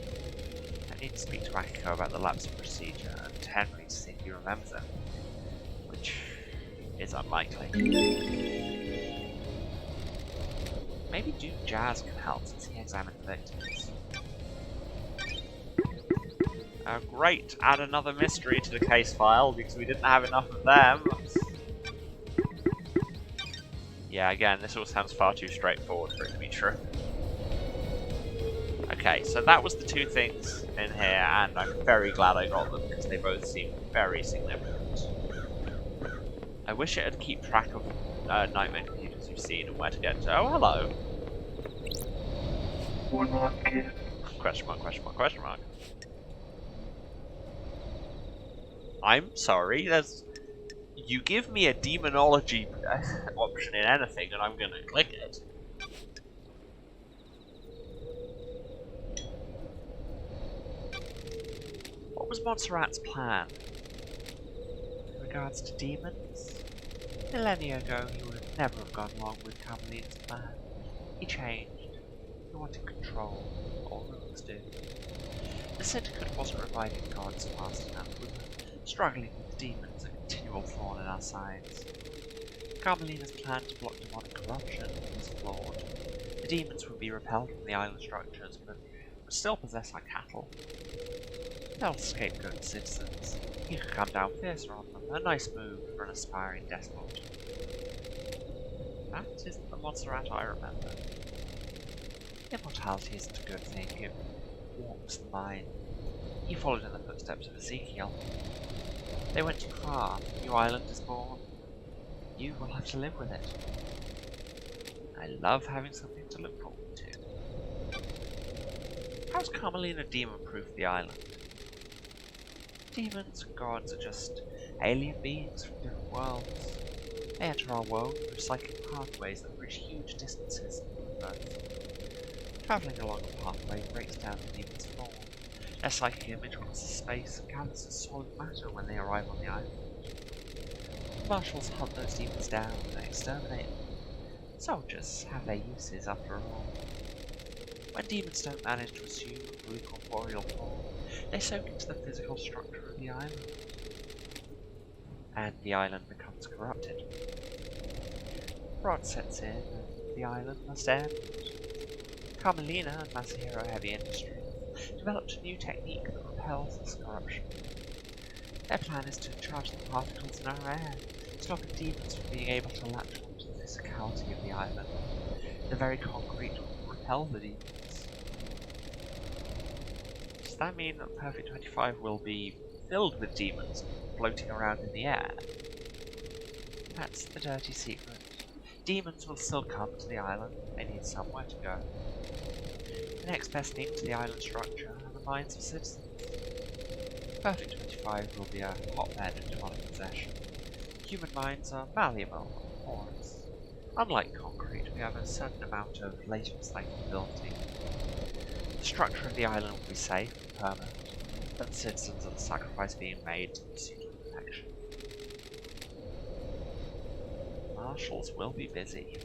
I need to speak to Akiko about the lapse of procedure, and to Henry to see if he remembers it, which is unlikely. Maybe Duke Jazz can help since he examined the victims. Great, add another mystery to the case file because we didn't have enough of them. Yeah, again, this all sounds far too straightforward for it to be true. Okay, so that was the two things in here, and I'm very glad I got them because they both seem very significant. I wish it would keep track of nightmare computers you've seen and where to get to. Oh, hello! One Last Kiss. Question mark, question mark, question mark. I'm sorry, you give me a demonology option in anything and I'm gonna click it. What was Montserrat's plan? In regards to demons? Millennia ago he would never have gone along with Carmeline's plan. He changed. He wanted control. All rulers do. The Syndicate wasn't reviving gods fast enough. We were struggling with demons, a continual thorn in our sides. Carmelina's plan to block demonic corruption was flawed. The demons would be repelled from the island structures, but would still possess our cattle. They'll scapegoat citizens. You could come down fiercer on them. A nice move for an aspiring despot. That isn't the Montserrat I remember. Immortality isn't a good thing. It warps the mind. He followed in the footsteps of Ezekiel. They went too far. New Island is born. You will have to live with it. I love having something to look forward to. How's Carmelina demon-proof the island? Demons and gods are just alien beings from different worlds. They enter our world through psychic pathways that bridge huge distances in the universe. Travelling along a pathway breaks down the demon's form. Their psychic image crosses space and gathers as solid matter when they arrive on the island. The marshals hunt those demons down and exterminate them. Soldiers have their uses after all. When demons don't manage to assume a fully corporeal form, they soak into the physical structure of the island. And the island becomes corrupted. Rot sets in, and the island must end. Carmelina and Masahiro Heavy Industries developed a new technique that repels this corruption. Their plan is to charge the particles in our air, stopping demons from being able to latch onto the physicality of the island. The very concrete will repel the demons. Does that mean that Perfect 25 will be filled with demons floating around in the air? That's the dirty secret. Demons will still come to the island. They need somewhere to go. The next best thing to the island structure are the minds of citizens. Perfect 25 will be a hotbed of demonic possession. Human minds are malleable and porous. Unlike concrete, we have a certain amount of latent recyclability. The structure of the island will be safe and permanent, but the citizens are the sacrifice being made to the pursuit of protection. Marshals will be busy.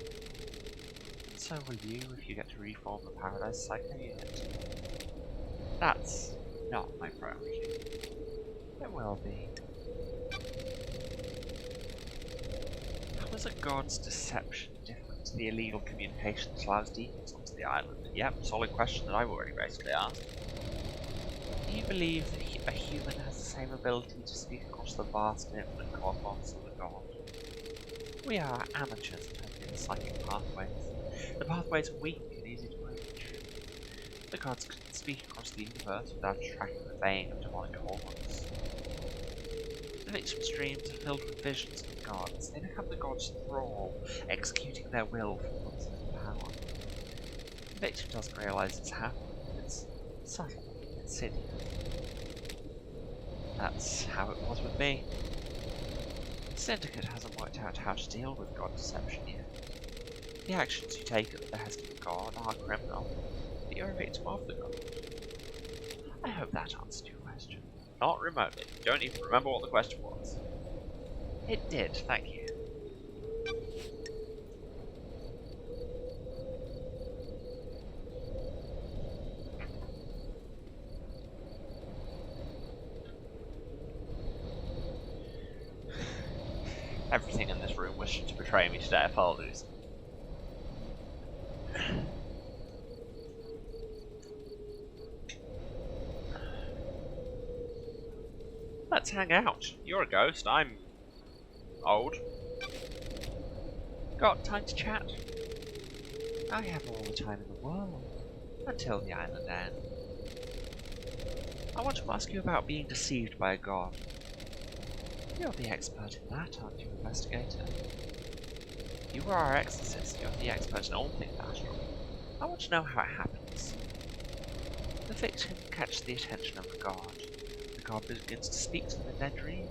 So will you if you get to reform the Paradise Psycho unit. That's not my priority. It will be. How is a god's deception different to the illegal communications allows demons onto the island? Yep, solid question that I've already basically asked. Do you believe that a human has the same ability to speak across the vast and infinite cosmos of the god? We are amateurs in terms of the psychic pathways. The pathways are weak and easy to reach. The gods can speak across the universe without attracting the vein of demonic hormones. The victim's dreams are filled with visions of the gods. They become the gods' thrall, executing their will for ultimate power. The victim doesn't realise it's happening. It's subtle. insidious. That's how it was with me. The Syndicate hasn't worked out how to deal with God deception yet. The actions you take at the behest of God are criminal, but you're a victim of the God. I hope that answered your question. Not remotely. Don't even remember what the question was. It did, thank you. Everything in this room wishes to betray me today, apologies. Let's hang out. You're a ghost, I'm old. Got time to chat? I have all the time in the world, until the island ends. I want to ask you about being deceived by a god. You're the expert in that, aren't you, investigator? You are our exorcist, you're the expert in all things astral. I want to know how it happens. The victim catches the attention of the god. The god begins to speak to them in their dreams.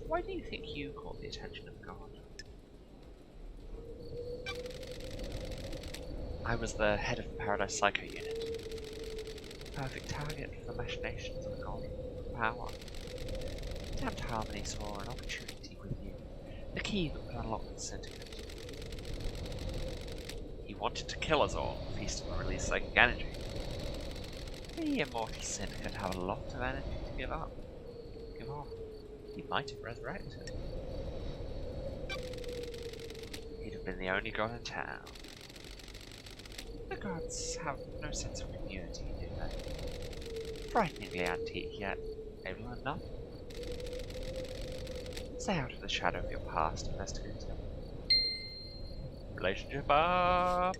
Why do you think you caught the attention of the god? I was the head of the Paradise Psycho unit. Perfect target for the machinations of the god of power. Damned Harmony saw an opportunity with you, the key that would unlock the Syndicate. He wanted to kill us all, feast and release psychic energy. The immortal Syndicate have a lot of energy to give off. He might have resurrected. He'd have been the only god in town. The gods have no sense of community, do they? Frighteningly antique, yet they've learned nothing. Stay out of the shadow of your past, investigator. Relationship up!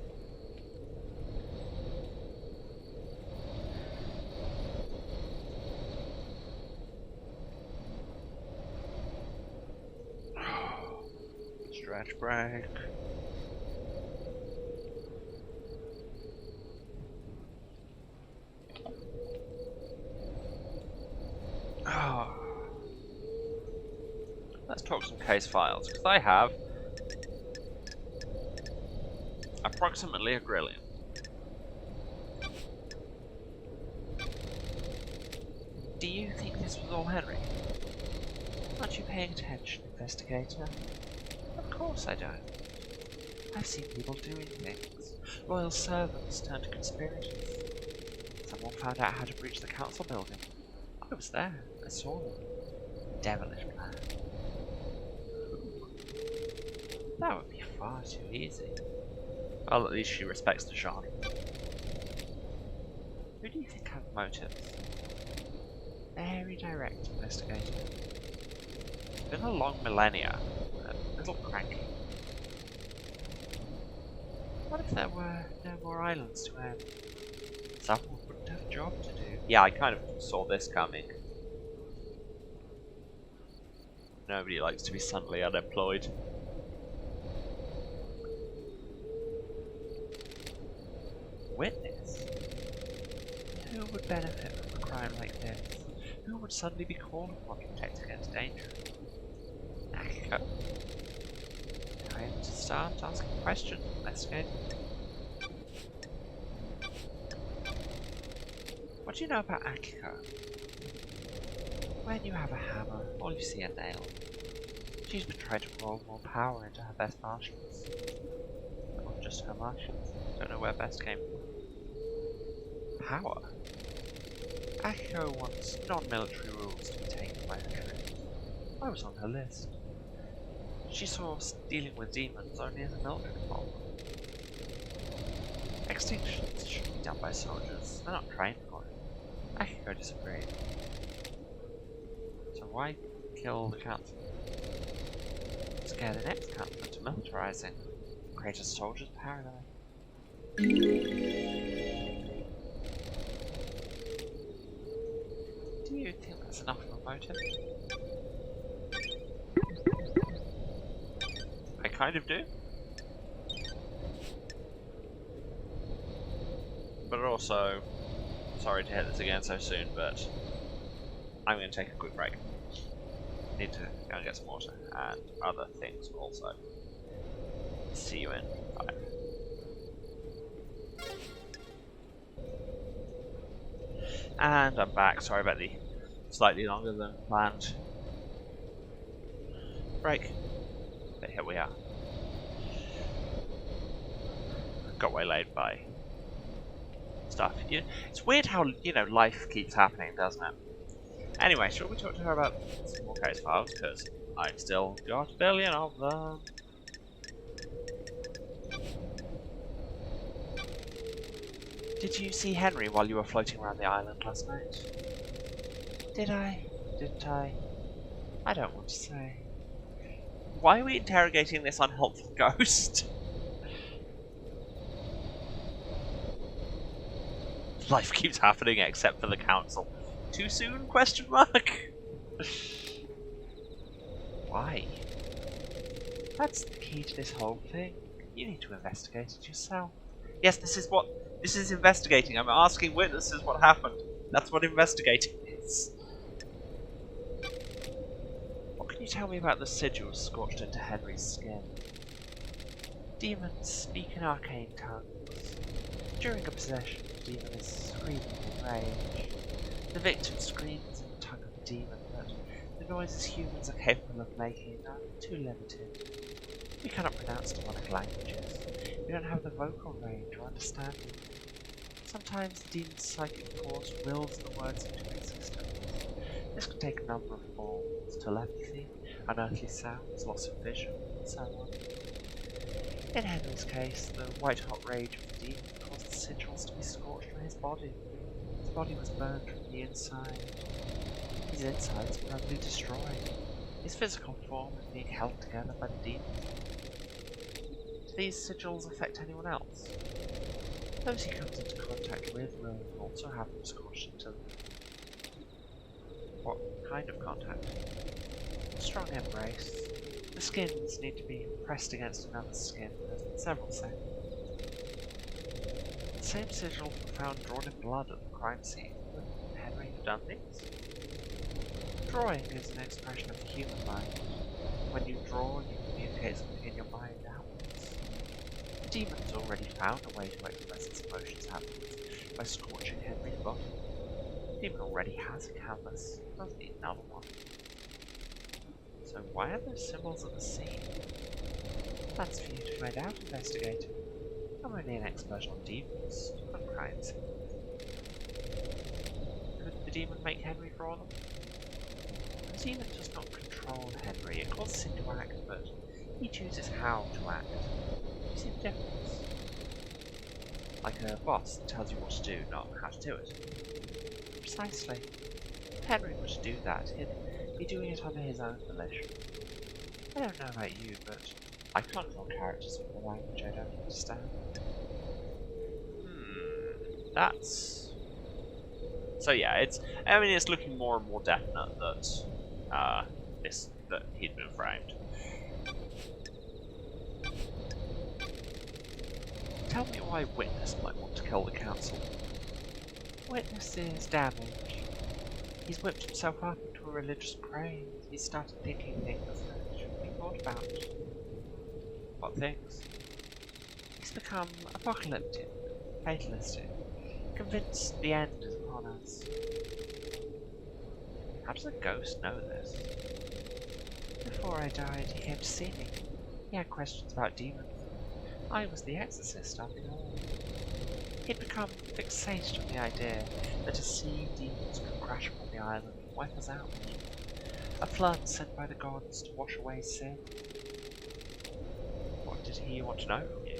Stretch break. Let's talk some case files, because I have approximately a grillion. Do you think this was all Henry? Aren't you paying attention, investigator? Of course I don't. I've seen people doing things. Loyal servants turned conspirators. Someone found out how to breach the council building. I was there. I saw them. Devilish plan. That would be far too easy. Well, at least she respects the genre. Who do you think have motives? Very direct, investigator. It's been a long millennia. A little cranky. What if there were no more islands to end? Someone wouldn't have a job to do. Yeah, I kind of saw this coming. Nobody likes to be suddenly unemployed. Witness? Who would benefit from a crime like this? Who would suddenly be called upon to protect against danger? Akiko? Time to start asking questions, investigator. What do you know about Akiko? When you have a hammer, all you see are nails. She's been trying to roll more power into her best martials. Not just her martials. Don't know where best came from. Power? Akiko wants non-military rules to be taken by her troops. I was on her list. She saw dealing with demons only as a military problem. Extinctions should be done by soldiers. They're not trained for it. Akiko disagreed. So why kill the council? Scare the next council into militarizing. Create a soldier's paradise. Do you think that's enough of a motive? I kind of do. But also, sorry to hit this again so soon, but I'm going to take a quick break. Need to go and get some water and other things also. See you in 5. And I'm back. Sorry about the slightly longer than planned break. But here we are. Got waylaid by stuff. It's weird how, life keeps happening, doesn't it? Anyway, shall we talk to her about some more case files? Because I've still got a billion of them. Did you see Henry while you were floating around the island last night? Did I? Didn't I? I don't want to say. Why are we interrogating this unhelpful ghost? Life keeps happening except for the council. Too soon? Question mark? Why? That's the key to this whole thing. You need to investigate it yourself. Yes, this is investigating. I'm asking witnesses what happened. That's what investigating is. What can you tell me about the sigils scorched into Henry's skin? Demons speak in arcane tongues. During a possession, the demon is screaming in rage. The victim screams in the tongue of the demon, but the noises humans are capable of making are too limited. We cannot pronounce demonic languages. We don't have the vocal range or understanding. Sometimes the demon's psychic force wills the words into existence. This can take a number of forms: telepathy, unearthly sounds, loss of vision, and so on. In Henry's case, the white-hot rage of the demon caused the sigils to be scorched from his body. His body was burned from the inside. His insides were probably destroyed. His physical form was being held together by the demon. Do these sigils affect anyone else? Those he comes into contact with will also have them scorched into them. What kind of contact? A strong embrace. The skins need to be pressed against another's skin for several seconds. The same sigils were found drawn in blood at the crime scene. Would Henry have done these? Drawing is an expression of the human mind. When you draw, you communicate something in your mind outwards. The demon's already found a way to express its emotions outwards by scorching Henry's body. The demon already has a canvas, doesn't need another one. So why are those symbols at the scene? That's for you to find out, investigator. I'm only an expert on demons, not crimes. Could the demon make Henry draw them? The demon does not control Henry. It causes him to act, but he chooses how to act. You see the difference? Like a boss that tells you what to do, not how to do it. Precisely. If Henry were to do that, he'd be doing it under his own volition. I don't know about you, but I can't draw characters with a language I don't understand. That's... So yeah, it's looking more and more definite that that he'd been framed. Tell me why Witness might want to kill the council. Witness is damaged. He's whipped himself up into a religious craze. He started thinking things that shouldn't be thought about. What things? He's become apocalyptic, fatalistic, convinced the end is upon us. How does a ghost know this? Before I died, he came to see me. He had questions about demons. I was the exorcist after all. He'd become fixated on the idea that a sea of demons could crash upon the island and wipe us out. A flood sent by the gods to wash away sin. What did he want to know from you?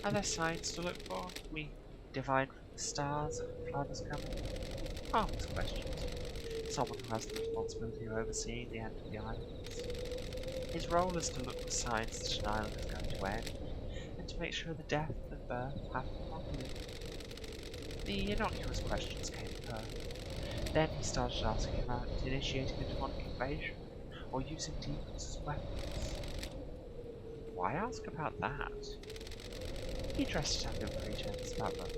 Are there signs to look for? We divine from the stars if a flood is coming? Harmless questions. Someone who has the responsibility of overseeing the end of the islands. His role is to look for signs that an island is going to end, and to make sure the death and birth happen properly. The innocuous questions came first. Then he started asking about initiating a demonic invasion, or using demons as weapons. Why ask about that? He dressed it up in pretense about the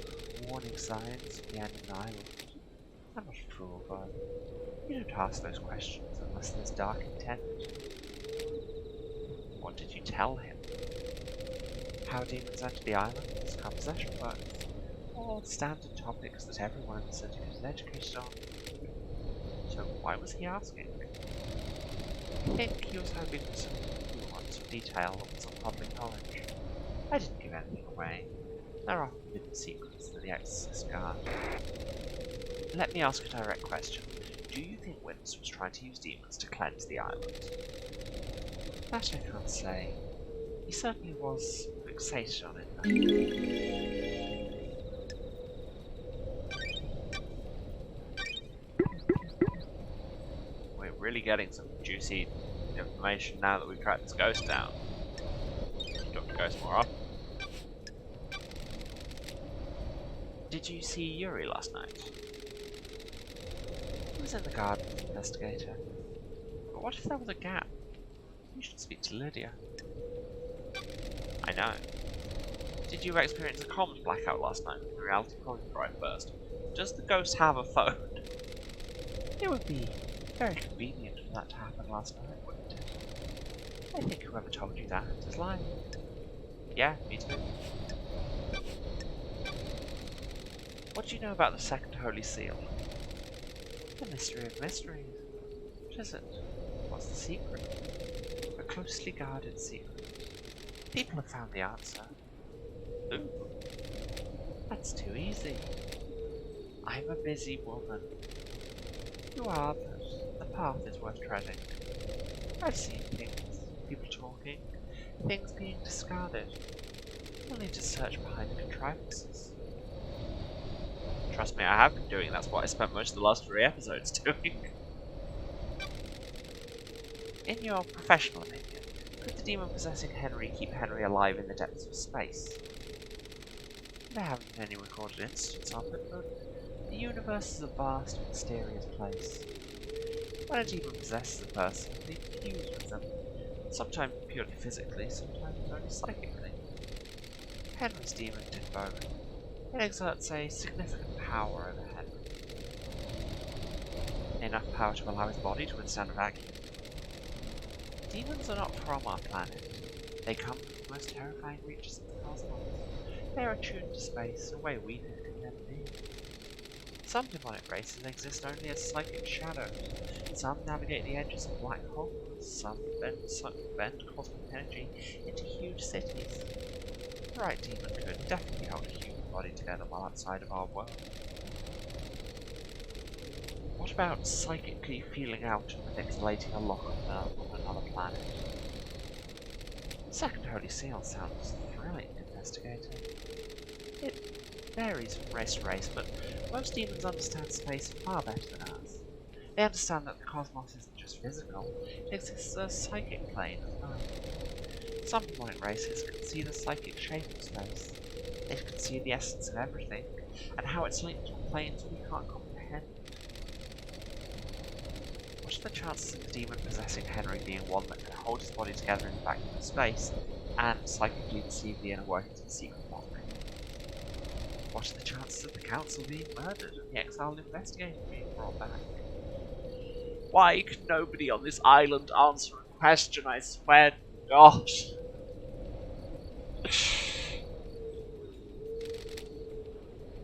warning signs at the end of the island. I'm not a fool, but you don't ask those questions unless there's dark intent. What did you tell him? How demons enter the island, how possession works, all standard topics that everyone in the syndicate is educated on. So why was he asking? I think he was hoping for some nuance of detail on some public knowledge. I didn't give anything away. There are forbidden secrets that the Exorcists guard. Let me ask a direct question. Do you think Wince was trying to use demons to cleanse the island? That I can't say. He certainly was fixated on it, though. We're really getting some juicy information now that we've tracked this ghost down. Talk to ghosts more often. Did you see Yuri last night? He was in the garden with the investigator. But what if there was a gap? You should speak to Lydia. I know. Did you experience a comms blackout last night when the reality recording drive burst? Does the ghost have a phone? It would be very convenient for that to happen last night, wouldn't it? I think whoever told you that is lying. Yeah, me too. What do you know about the second Holy Seal? The mystery of mysteries. What is it? What's the secret? A closely guarded secret. People have found the answer. Ooh. That's too easy. I'm a busy woman. You are, but the path is worth treading. I've seen things, people talking, things being discarded. You'll need to search behind the contrivances. Trust me, I have been doing. That's what I spent most of the last 3 episodes doing. In your professional opinion, could the demon possessing Henry keep Henry alive in the depths of space? There haven't been any recorded instances of it, but the universe is a vast, mysterious place. When a demon possesses a person, they fuse with them, sometimes purely physically, sometimes only psychically. Henry's demon did both. It exerts a significant power over Henry. Enough power to allow his body to withstand a vacuum. Demons are not from our planet. They come from the most terrifying reaches of the cosmos. They are attuned to space in a way we can never be. Some demonic races exist only as psychic shadows. Some navigate the edges of black holes. Some bend cosmic energy into huge cities. The right demon could definitely hold a human body together while outside of our world. What about psychically feeling out and manipulating a lock on another planet? Second Holy Seal sounds thrilling, investigator. It varies from race to race, but most demons understand space far better than us. They understand that the cosmos isn't just physical, it exists as a psychic plane as well. Some demonic races can see the psychic shape of space. They can see the essence of everything, and how it's linked to planes we can't comprehend. What are the chances of the demon possessing Henry being one that can hold his body together in the vacuum of space, and psychically perceive the inner workings of the secret lock? What are the chances of the council being murdered and the exiled investigator being brought back? Why can nobody on this island answer a question, I swear to God?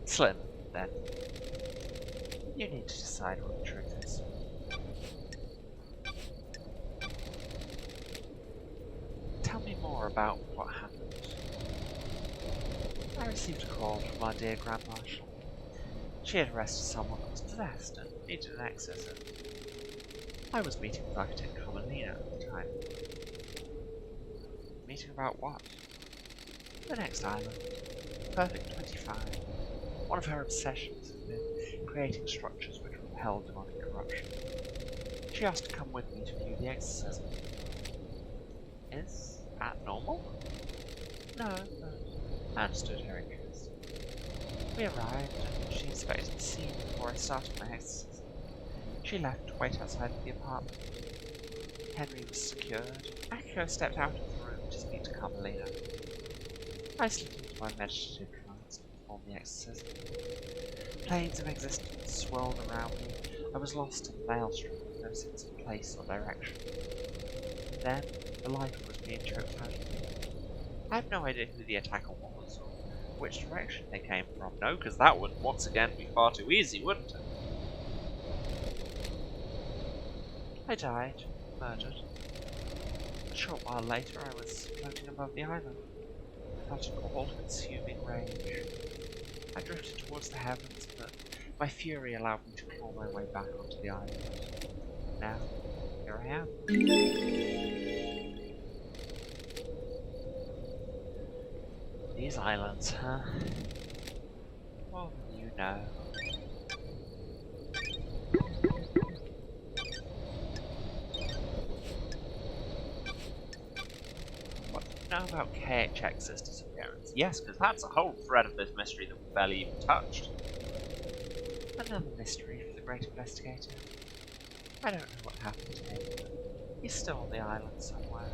Slim, then. You need to decide what the truth is. Tell me more about what happened. I received a call from our dear Grand Marshal. She had arrested someone that was possessed and needed an exorcism. I was meeting with architect Carmelina at the time. Meeting about what? The next island. Perfect 25. One of her obsessions had been creating structures which repel demonic corruption. She asked to come with me to view the exorcism. Is that normal? No, but I understood her interest. We arrived, and she expected to see me before I started my exorcism. She left to wait outside of the apartment. Henry was secured. Akiko stepped out of the room to speak to Carmelina. I slipped into my meditative trance and perform the exorcism. Planes of existence swirled around me. I was lost in the maelstrom with no sense of place or direction. And then, the life was being choked out of me. I have no idea who the attacker was, or which direction they came from. No, because that would, once again, be far too easy, wouldn't it? I died, murdered. A short while later, I was floating above the island. I felt an all-consuming rage. I drifted towards the heavens, but my fury allowed me to claw my way back onto the island. Now, here I am. These islands, huh? Well, you know. What do you know about KHX's disappearance? Yes, because that's a whole thread of this mystery that we barely even touched. Another mystery for the great investigator. I don't know what happened to him. He's still on the island somewhere.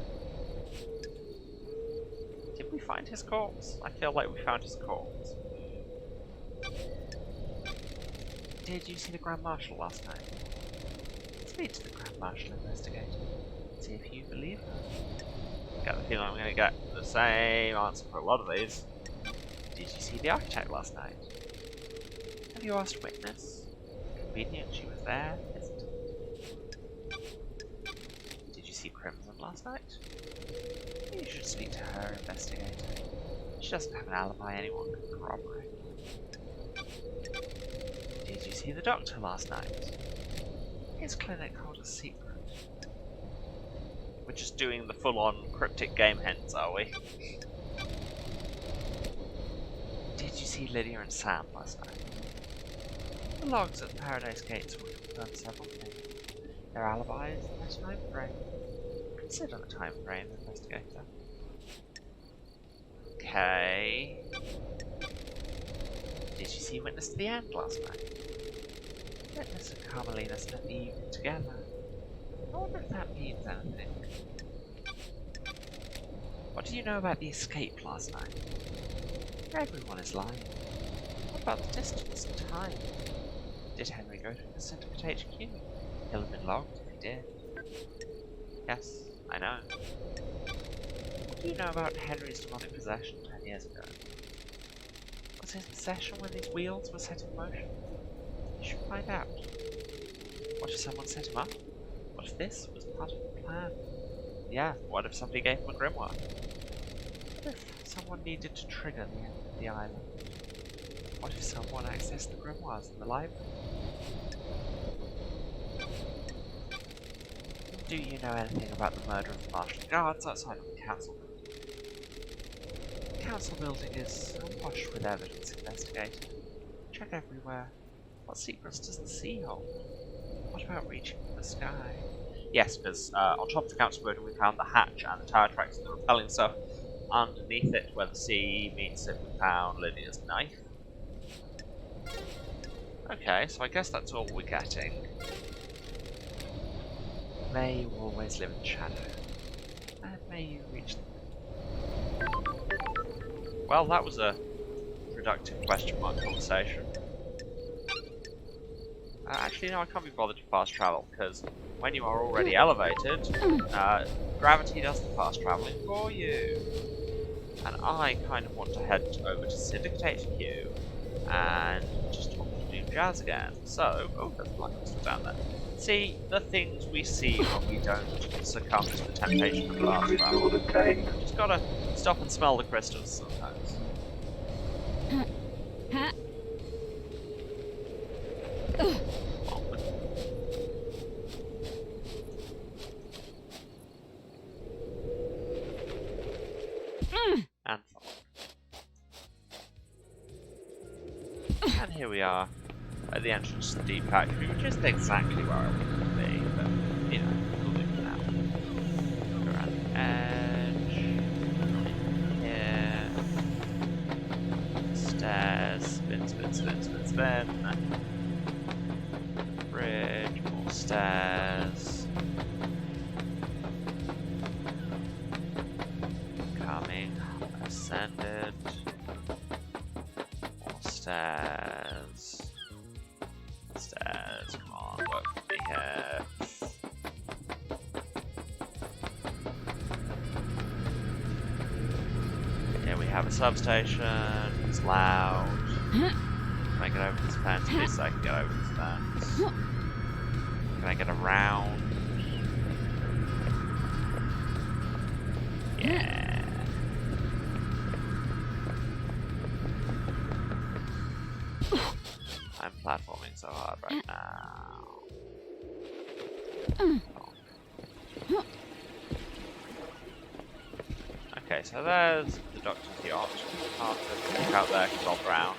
Did we find his corpse? I feel like we found his corpse. Did you see the Grand Marshal last night? Speak to the Grand Marshal investigator. See if you believe her. Got the feeling I'm going to get the same answer for a lot of these. Did you see the architect last night? Have you asked witness? Convenient she was there, isn't it? Did you see Crimson last night? You should speak to her, investigator. She doesn't have an alibi anyone can corroborate. Did you see the doctor last night? His clinic holds a secret. We're just doing the full-on cryptic game hints, are we? Did you see Lydia and Sam last night? The logs at the Paradise Gates will confirm several things. Their alibis and their time frame. Consider the time frame, investigator. Okay. Did you see Witness to the End last night? Witness and Carmelina spent the evening together. I wonder if that means anything. What do you know about the escape last night? Everyone is lying. What about the distance and time? Did Henry go to the Syndicate HQ? He'll have been logged if he did. Yes, I know. What do you know about Henry's demonic possession 10 years ago? Was his possession when these wheels were set in motion? You should find out. What if someone set him up? What if this was part of the plan? Yeah, what if somebody gave him a grimoire? What if someone needed to trigger the end of the island? What if someone accessed the grimoires in the library? Do you know anything about the murder of the martial guards outside of the council building? The council building is awash with evidence, investigator. Check everywhere. What secrets does the sea hold? What about reaching for the sky? Yes, because on top of the council building we found the hatch and the tower tracks and the repelling stuff. Underneath it, where the sea meets it, we found Lydia's knife. Okay, so I guess that's all we're getting. May you always live in the shadow, and may you reach them. Well, that was a productive question mark conversation. Actually, no, I can't be bothered to fast travel, because when you are already elevated, gravity does the fast travelling for you. And I kind of want to head over to Syndicate HQ and just talk to Doom Jazz again. So, oh, there's a black crystal down there. See, the things we see when we don't succumb to the temptation of fast travel. Just gotta stop and smell the crystals sometimes. And fall. And here we are at the entrance to the Deep Factory, which isn't exactly where I wanted to be, but you know, we'll do for now. Go around the edge. Here. Stairs. Spin, spin, spin, spin, spin. Bridge. More stairs. Coming. Ascended. More Stairs. Stairs. Come on, work with me here. Here we have a substation. It's loud. Can I get over this fence? Please, I can get over this fence. Can I get around? Yeah. I'm platforming so hard right now. Okay, so there's the doctor's yacht. Hard to walk out there because I'll drown.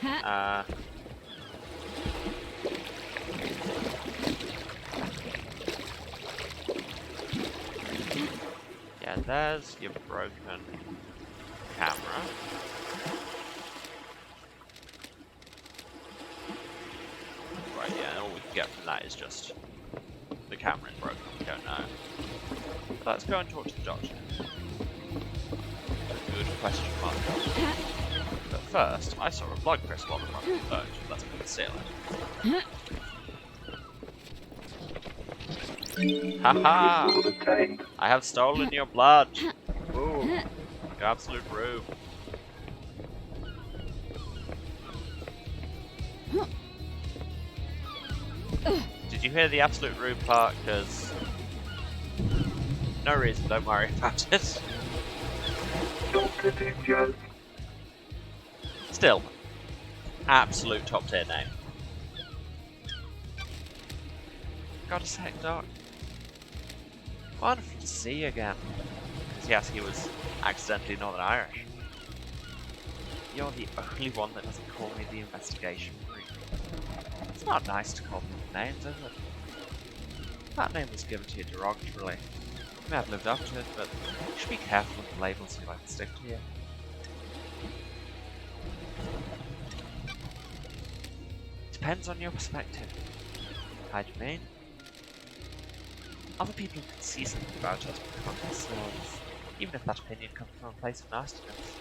Yeah, there's your broken camera. Right, yeah, all we can get from that is just the camera is broken, we don't know. But let's go and talk to the doctor. Good question mark. But first, I saw a blood crystal on the front of the boat. Let's go and steal it. Haha! Obtained. I have stolen your blood! Ooh, you absolute rube. Did you hear the absolute rube part? Because no reason, don't worry about it. Dr. Ninjas. Still, absolute top tier name. Gotta say, Doc. Wonderful to see you again. Because yes, he was accidentally Northern Irish. You're the only one that doesn't call me the investigation freak. It's not nice to call people names, is it? That name was given to you derogatorily. You may have lived up to it, but you should be careful with the labels you like to stick to you. Depends on your perspective. How do you mean? Other people can see something about us beyond themselves, even if that opinion comes from a place of nastiness.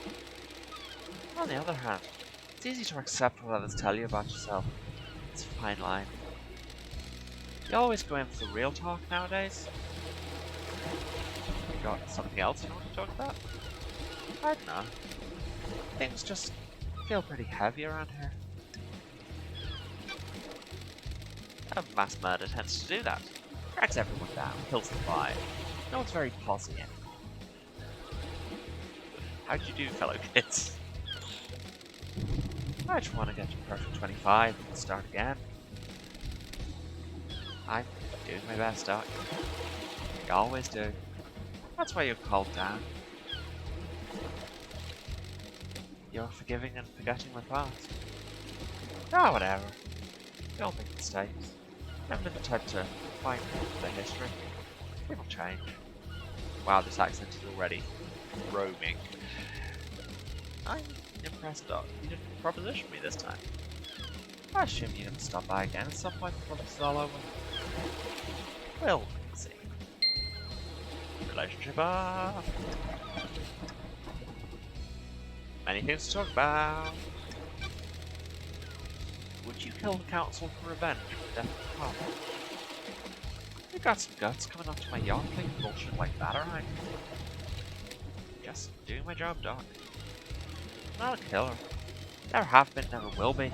On the other hand, it's easy to accept what others tell you about yourself. It's a fine line. You always go in for the real talk nowadays. You got something else you want to talk about? I don't know. Things just feel pretty heavy around here. Mass murder tends to do that. Drags everyone down, kills the vibe. No one's very posse anymore. How'd you do, fellow kids? I just want to get to perfect 25 and start again. I'm doing my best, Doc. You always do. That's why you're called down. You're forgiving and forgetting my past. Ah, whatever. We all make mistakes. Never been the type to find their history. People change. Wow, this accent is already roaming. I'm impressed, Doc. You didn't proposition me this time. I assume you're going to stop by again at some point before this is all over. We'll see. Relationship up. Many things to talk about. Would you kill the council for revenge for the death of Tom? You got some guts coming onto my yacht thinking bullshit like that, alright? Just doing my job, Doc. I'm not a killer. Never have been, never will be.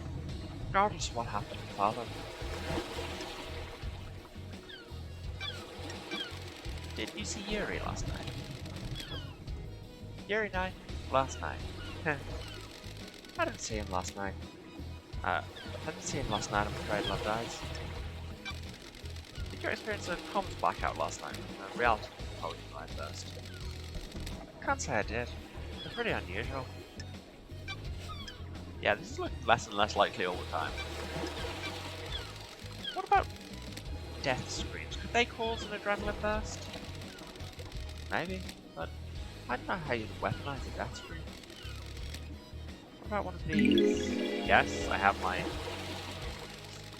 Regardless of what happened to my father. Did you see Yuri last night? Yuri night? Last night. I didn't see him last night. I didn't see him last night, I'm afraid, Love Dies. Did you experience a comms blackout last night? A reality told you right first. Can't say I did. It's pretty unusual. Yeah, this is looking less and less likely all the time. What about death screams? Could they cause an adrenaline burst? Maybe, but I don't know how you'd weaponize a death scream. What about one of these? Yes, I have my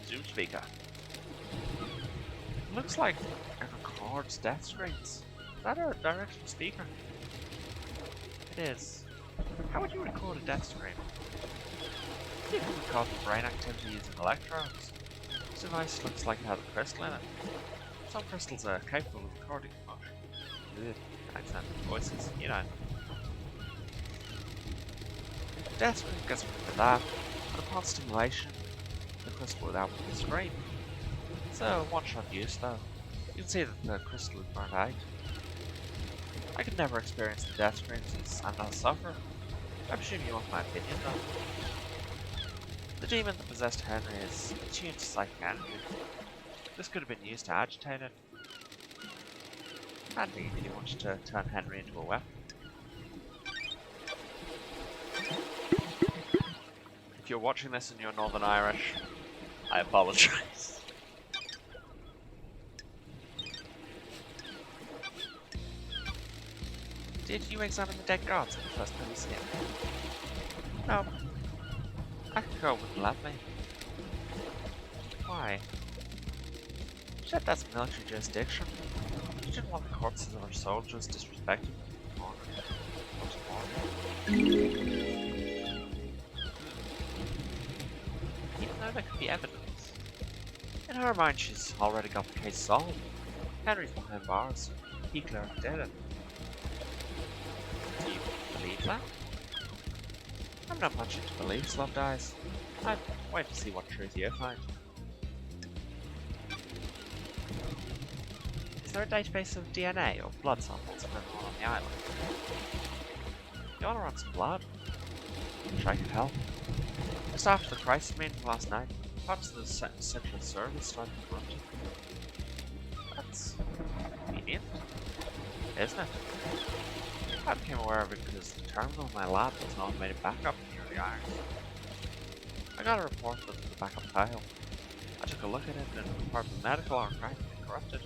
Zoom speaker. It looks like it records death screams. Is that a directional speaker? It is. How would you record a death scream? You can record the brain activity using electrodes. This device looks like it has a crystal in it. Some crystals are capable of recording emotion. Accent, voices, you know. The death screen gets rid of that, and upon stimulation, the crystal would output the screen. So, one-shot use though. You can see that the crystal is burnt out. I could never experience the death screen since I'm not a sufferer. I presume you want my opinion though. The demon that possessed Henry is attuned to psychic energy. This could have been used to agitate it. Handy if you wanted to turn Henry into a weapon. If you're watching this and you're Northern Irish, I apologise. Did you examine the dead guards in the first time you see it? No. Akiko wouldn't let me. Why? She said that's military jurisdiction. She didn't want the corpses of her soldiers disrespected. Even though there could be evidence. In her mind, she's already got the case solved. Henry's behind bars. He clearly did it. Do you believe that? I'm not much into beliefs, Love Dies. I'd wait to see what truth you find. Is there a database of DNA or blood samples of everyone on the island? You wanna run some blood? I'm sure I could help. Just after the crisis meeting last night, parts of the central service started corrupting. That's convenient, isn't it? I became aware of it because the terminal in my lab was an automated backup near the irons. I got a report with the backup file. I took a look at it and part of the medical archive had been corrupted.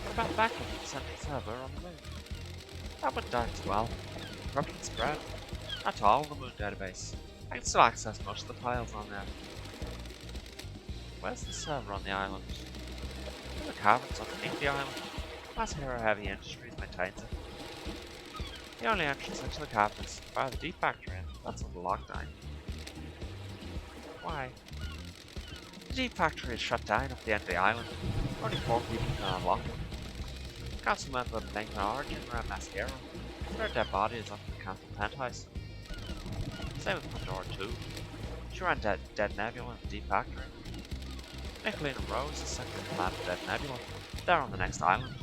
What about the backup of the central server on the moon? That went down as well. Corruption spread. Not to all of the moon database. I can still access most of the files on there. Where's the server on the island? In the caverns underneath the island. Masahiro Heavy Industries maintains it. The only entrance into the cavern is by the deep factory, and that's on the lockdown. Why? The deep factory is shut down off the end of the island. Only 4 people can unlock it. Council member Magna Origin around Masahiro. Her dead body is up in the council penthouse. Same with Pandora 2. She ran Dead Nebula in the deep factory. Nicolina Rose is second in command of Dead Nebula. They're on the next island.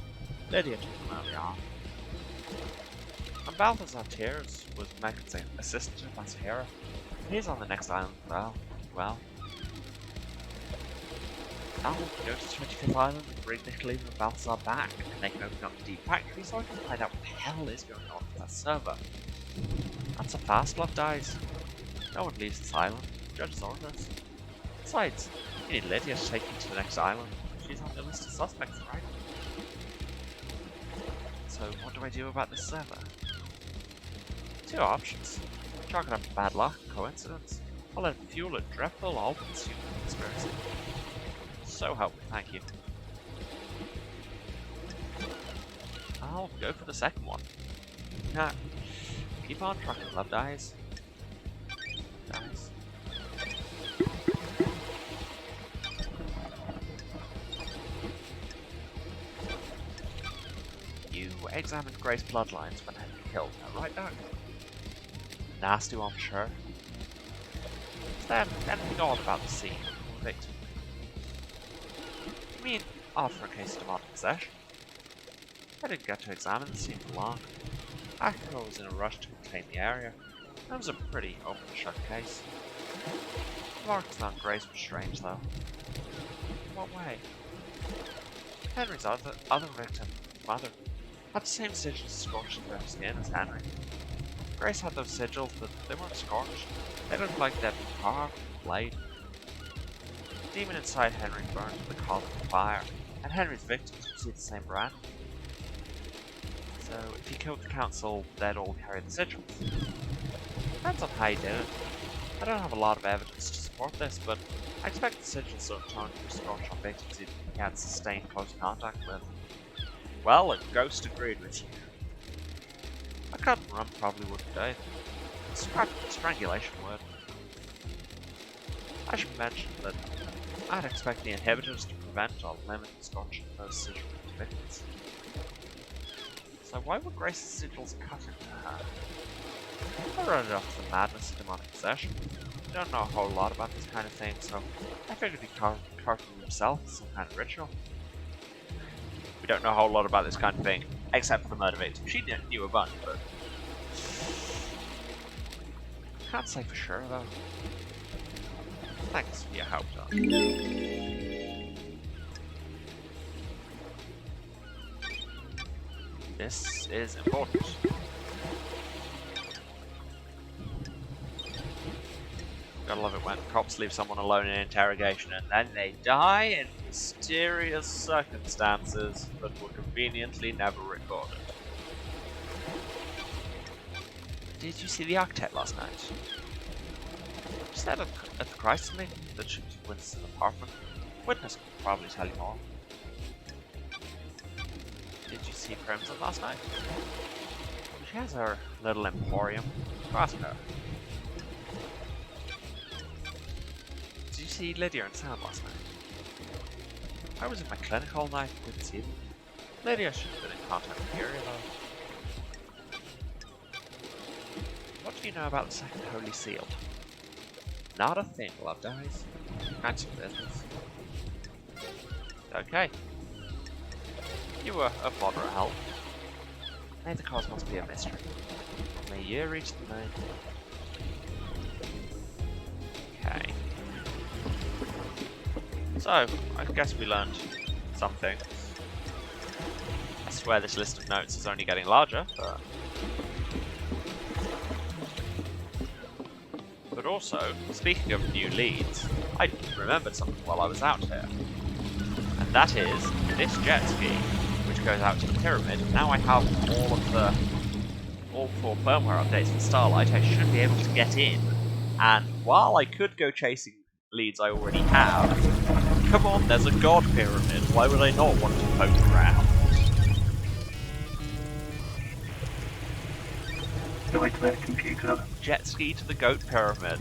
Lydia took them early on. And Balthazar Tears was Megan's assistant at Masahiro. He's on the next island as well. Now we'll go to 25th Island and bring Nicolina and Balthazar back, and they can open up the deep factory so I can find out what the hell is going on with that server. That's a fast Love Dies. No one leaves this island. Judge's orders. Besides, you need Lydia to take you to the next island. She's on the list of suspects, right? So, what do I do about this server? 2 options. Chalk it up to bad luck, coincidence, or let it fuel a dreadful, all-consuming conspiracy. So help me, thank you. I'll go for the second one. Nah, keep on trucking, Love Dies. Dies. You examined Gray's bloodlines when Henry killed her, right now? Nasty one for sure. Is there anything odd about the scene of the victim? You mean, after a case of demonic possession? I didn't get to examine the scene for long. Akiko was in a rush to contain the area. That was a pretty open and shut case. The marks on Grace were strange though. In what way? Henry's other victim, mother, had the same sigils scorched in their skin as Henry. Grace had those sigils, but they weren't scorched. They looked like they'd been carved and blade. The demon inside Henry burned with the cauldron of fire, and Henry's victims received the same brand. So, if he killed the council, they'd all carry the sigils. Depends on how he did it. I don't have a lot of evidence to support this, but I expect the sigils don't turn to scorch on victims he had sustained close contact with. Well, a ghost agreed with you. A cut and run probably wouldn't do it. Strangulation word. I should mention that I'd expect the inhibitors to prevent or limit the scorching of those sigil victims. So why would Grace's sigils cut into her? I wrote it off as the madness of demonic possession. We don't know a whole lot about this kind of thing, so I figured he'd carved them himself as some kind of ritual. We don't know a whole lot about this kind of thing, except for the murder victim. She knew a bunch, but can't say for sure though. Thanks for your help, Tom. This is important. Gotta love it when cops leave someone alone in interrogation and then they die in mysterious circumstances that were conveniently never recorded. Did you see the architect last night? She said at the crisis meeting that she was in Winston's apartment. Witness could probably tell you more. Did you see Crimson last night? She has her little emporium. Ask her. Did you see Lydia and Sam last night? I was in my clinic all night and didn't see them. Lydia should have been in contact with Fury though. What do you know about the second Holy Seal? Not a thing, Love Dies. That's your business. Okay. You were of moderate help. May the cause must be a mystery. May you reach the moon. Okay. So, I guess we learned something. I swear this list of notes is only getting larger, but also, speaking of new leads, I remembered something while I was out here. And that is, this jet ski, which goes out to the pyramid, now I have all 4 firmware updates for Starlight, I should be able to get in. And while I could go chasing leads I already have, come on, there's a god pyramid, why would I not want to poke around? Nightmare computer. Jet ski to the goat pyramid.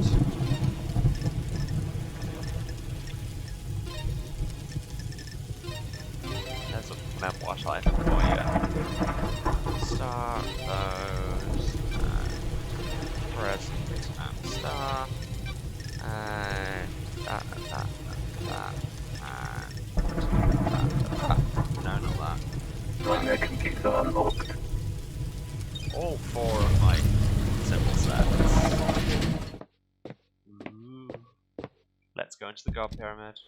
There's a memoir title for you. Start those and present and star and that and that and that and that. No, not that. Nightmare computer unlocked. All 4 of my symbol sets. Ooh. Let's go into the god pyramid.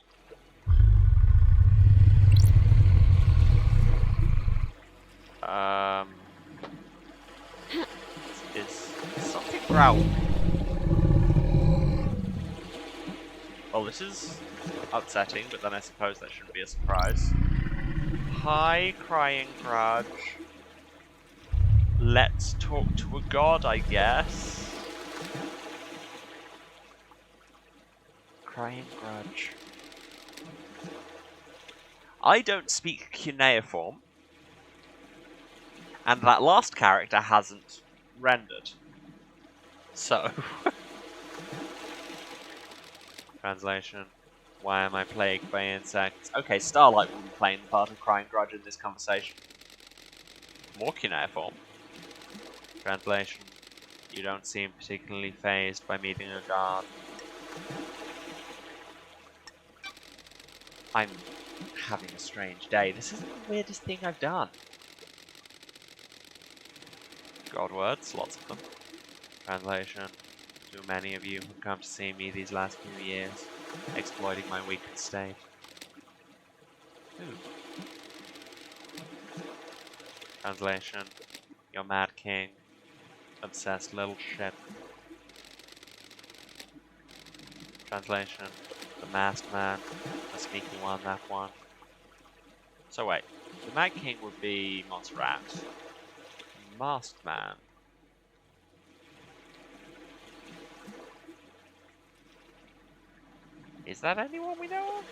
Is something growling? Well, this is upsetting, but then I suppose that shouldn't be a surprise. Hi, crying grudge. Let's talk to a god, I guess. Crying grudge. I don't speak cuneiform. And that last character hasn't rendered. So. Translation. Why am I plagued by insects? Okay, Starlight will be playing the part of Crying Grudge in this conversation. More cuneiform. Translation. You don't seem particularly fazed by meeting a god. I'm having a strange day. This isn't the weirdest thing I've done. God words, lots of them. Translation. Too many of you have come to see me these last few years, exploiting my weakened state. Ooh. Translation. You're mad king. Obsessed little shit. Translation. The masked man. A sneaky one, that one. So wait. The Mad King would be Montserrat. Masked man. Is that anyone we know of?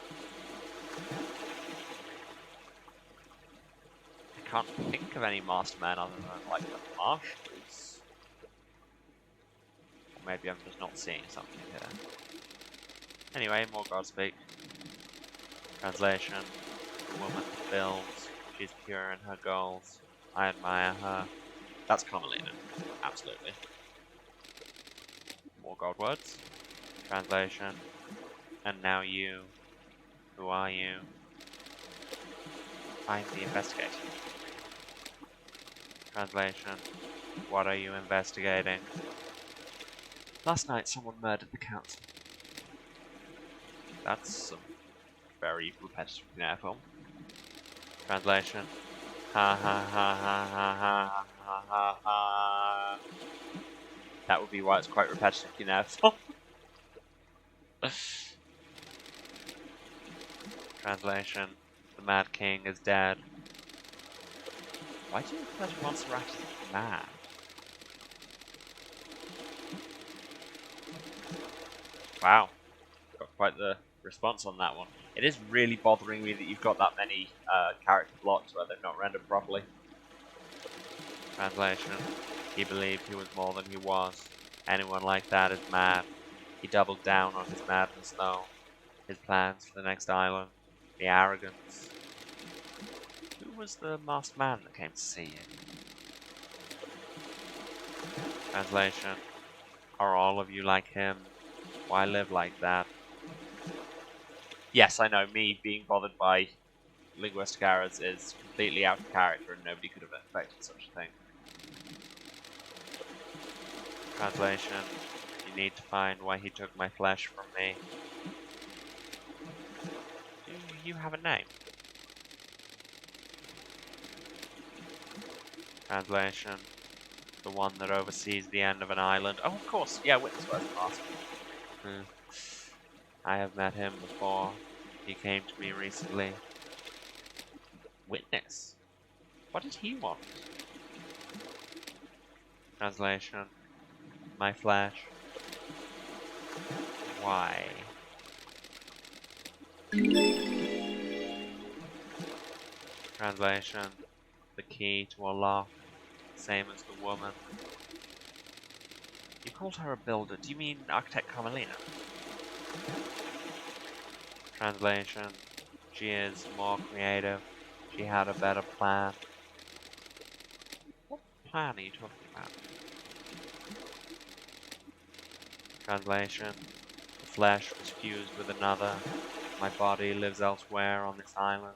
I can't think of any masked men other than like the Marshals. maybe I'm just not seeing something here. Anyway, more Godspeak. Translation. The woman builds. She's pure in her goals. I admire her. That's Carmelina. Absolutely. More God words. Translation. And now you. Who are you? I'm the investigator. Translation. What are you investigating? Last night someone murdered the council. That's some very repetitive film. Translation. Ha ha ha ha ha ha ha ha ha. That would be why it's quite repetitive film. Translation. The Mad King is dead. Why do you think that Montserrat is mad? Wow. Got quite the response on that one. It is really bothering me that you've got that many character blocks where they're not rendered properly. Translation. He believed he was more than he was. Anyone like that is mad. He doubled down on his madness though. His plans for the next island. The arrogance. Who was the masked man that came to see you? Translation. Are all of you like him? Why live like that? Yes, I know, me being bothered by linguistic errors is completely out of character and nobody could have expected such a thing. Translation. You need to find why he took my flesh from me. Do you have a name? Translation. The one that oversees the end of an island. Oh, of course. Yeah, Witnessworth Mask. I have met him before. He came to me recently. Witness? What did he want? Translation. My flesh. Why? Translation. The key to a lock. Same as the woman. You called her a builder. Do you mean Architect Carmelina? Translation. She is more creative. She had a better plan. What plan are you talking about? Translation. The flesh was fused with another. My body lives elsewhere on this island.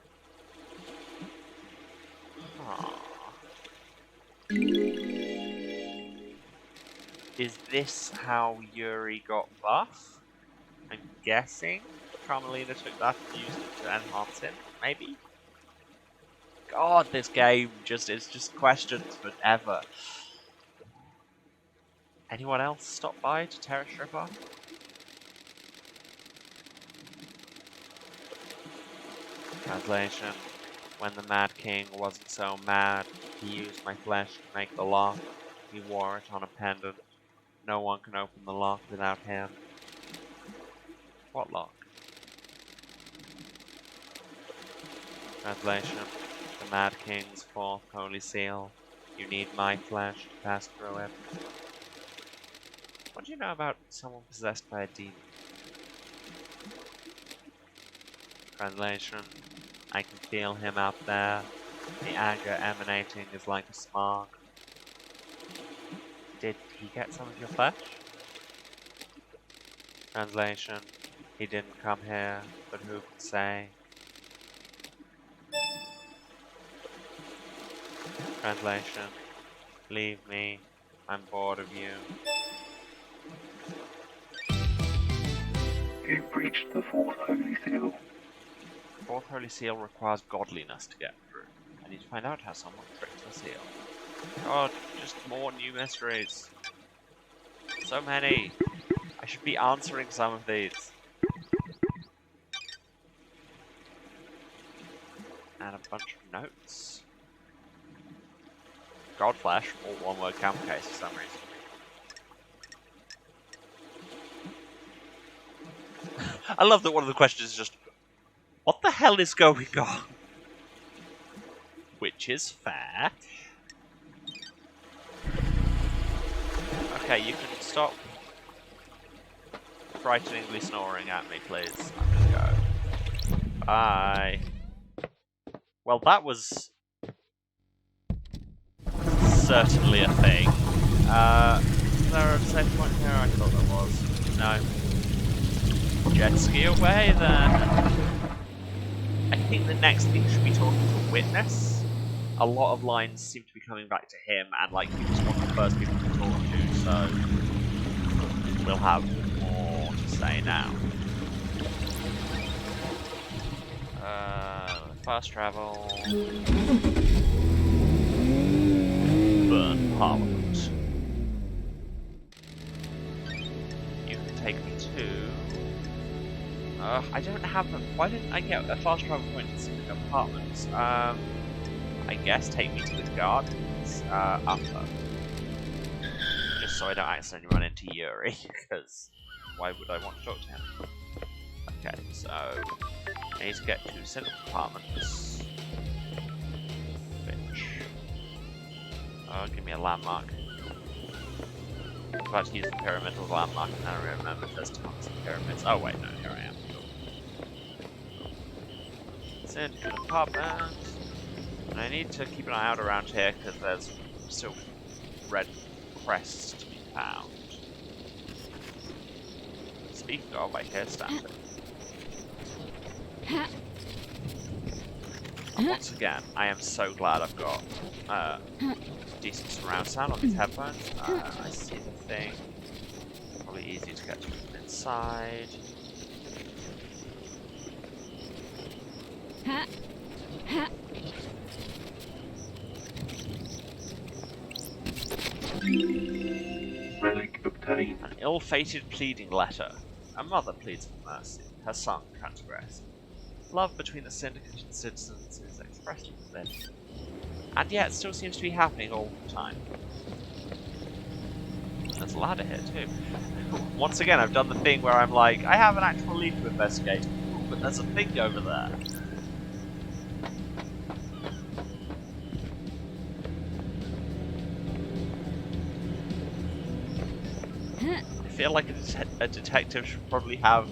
Is this how Yuri got buff? I'm guessing Carmelina took that and used it to enhance him, maybe? God, this game is just questions forever. Anyone else stop by to Terra Stripper? Translation. When the Mad King wasn't so mad, he used my flesh to make the lock. He wore it on a pendant. No one can open the lock without him. What lock? Translation. The Mad King's fourth holy seal. You need my flesh to pass through it. What do you know about someone possessed by a demon? Translation. I can feel him out there. The anger emanating is like a smog. Did he get some of your flesh? Translation. He didn't come here, but who can say? Translation. Leave me. I'm bored of you. You breached the fourth holy seal. Fourth holy seal requires godliness to get through. I need to find out how someone tricked the seal. God, just more new mysteries. So many. I should be answering some of these. And a bunch of notes. Godflesh, all one word camel case for some reason. I love that one of the questions is just, what the hell is going on? Which is fair. Okay, you can stop frighteningly snoring at me, please. I'm gonna go. Bye. Well, that was certainly a thing. Is there a safe point here? I thought there was. No. Jet ski away then. I think the next thing should be talking to Witness. A lot of lines seem to be coming back to him, and like he was one of the first people to talk to, so we'll have more to say now. Fast travel. Burn Parliament. You can take me to. I don't have a. Why didn't I get a fast travel point in Civic Apartments? I guess take me to the gardens upper. Just so I don't accidentally run into Yuri, because why would I want to talk to him? Okay, so I need to get to Civic Apartments. Which. Oh, give me a landmark. I'm about to use the pyramid as a landmark, and then I remember there's tons of pyramids. Oh, wait, no, here I am. Civic Apartments. And I need to keep an eye out around here because there's still red crests to be found. Speaking of, I hear stamping. And once again, I am so glad I've got decent surround sound on these headphones. I see the thing. Probably easy to get to from inside. Relic obtained. An ill-fated pleading letter. A mother pleads for mercy. Her son transgressed. Love between the syndicate and citizens is expressed within. And yet it still seems to be happening all the time. There's a ladder here too. Once again, I've done the thing where I'm like, I have an actual lead to investigate, but there's a thing over there. I feel like a detective should probably have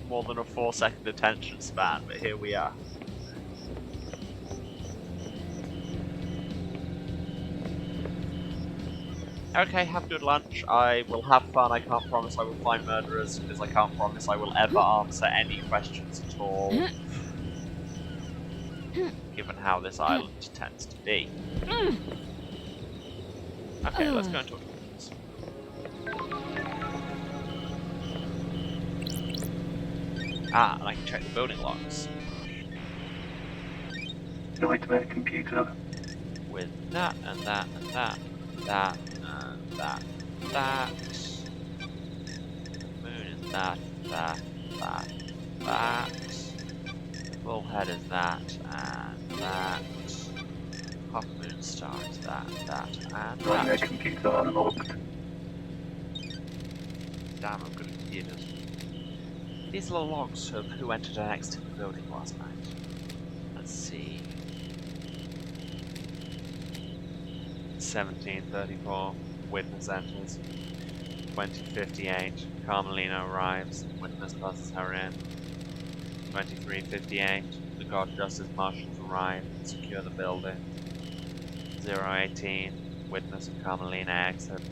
more than a 4-second attention span, but here we are. Okay, have a good lunch. I will have fun. I can't promise I will find murderers, because I can't promise I will ever answer any questions at all. Given how this island tends to be. Okay, let's go and talk to them. Ah, and I can check the building logs. Nightmare computer. With that, and that, and that, that, and that, that. Moon is that, that, that, that. Bullhead is that, and that. Half moon star is that, that, and Nightmare that. computer unlocked. Damn, I'm good at computers. These little logs show who entered and exited the building last night. Let's see. 1734, witness enters. 2058, Carmelina arrives, witness buzzes her in. 2358, the God Justice Marshals arrive and secure the building. 018, witness and Carmelina exit.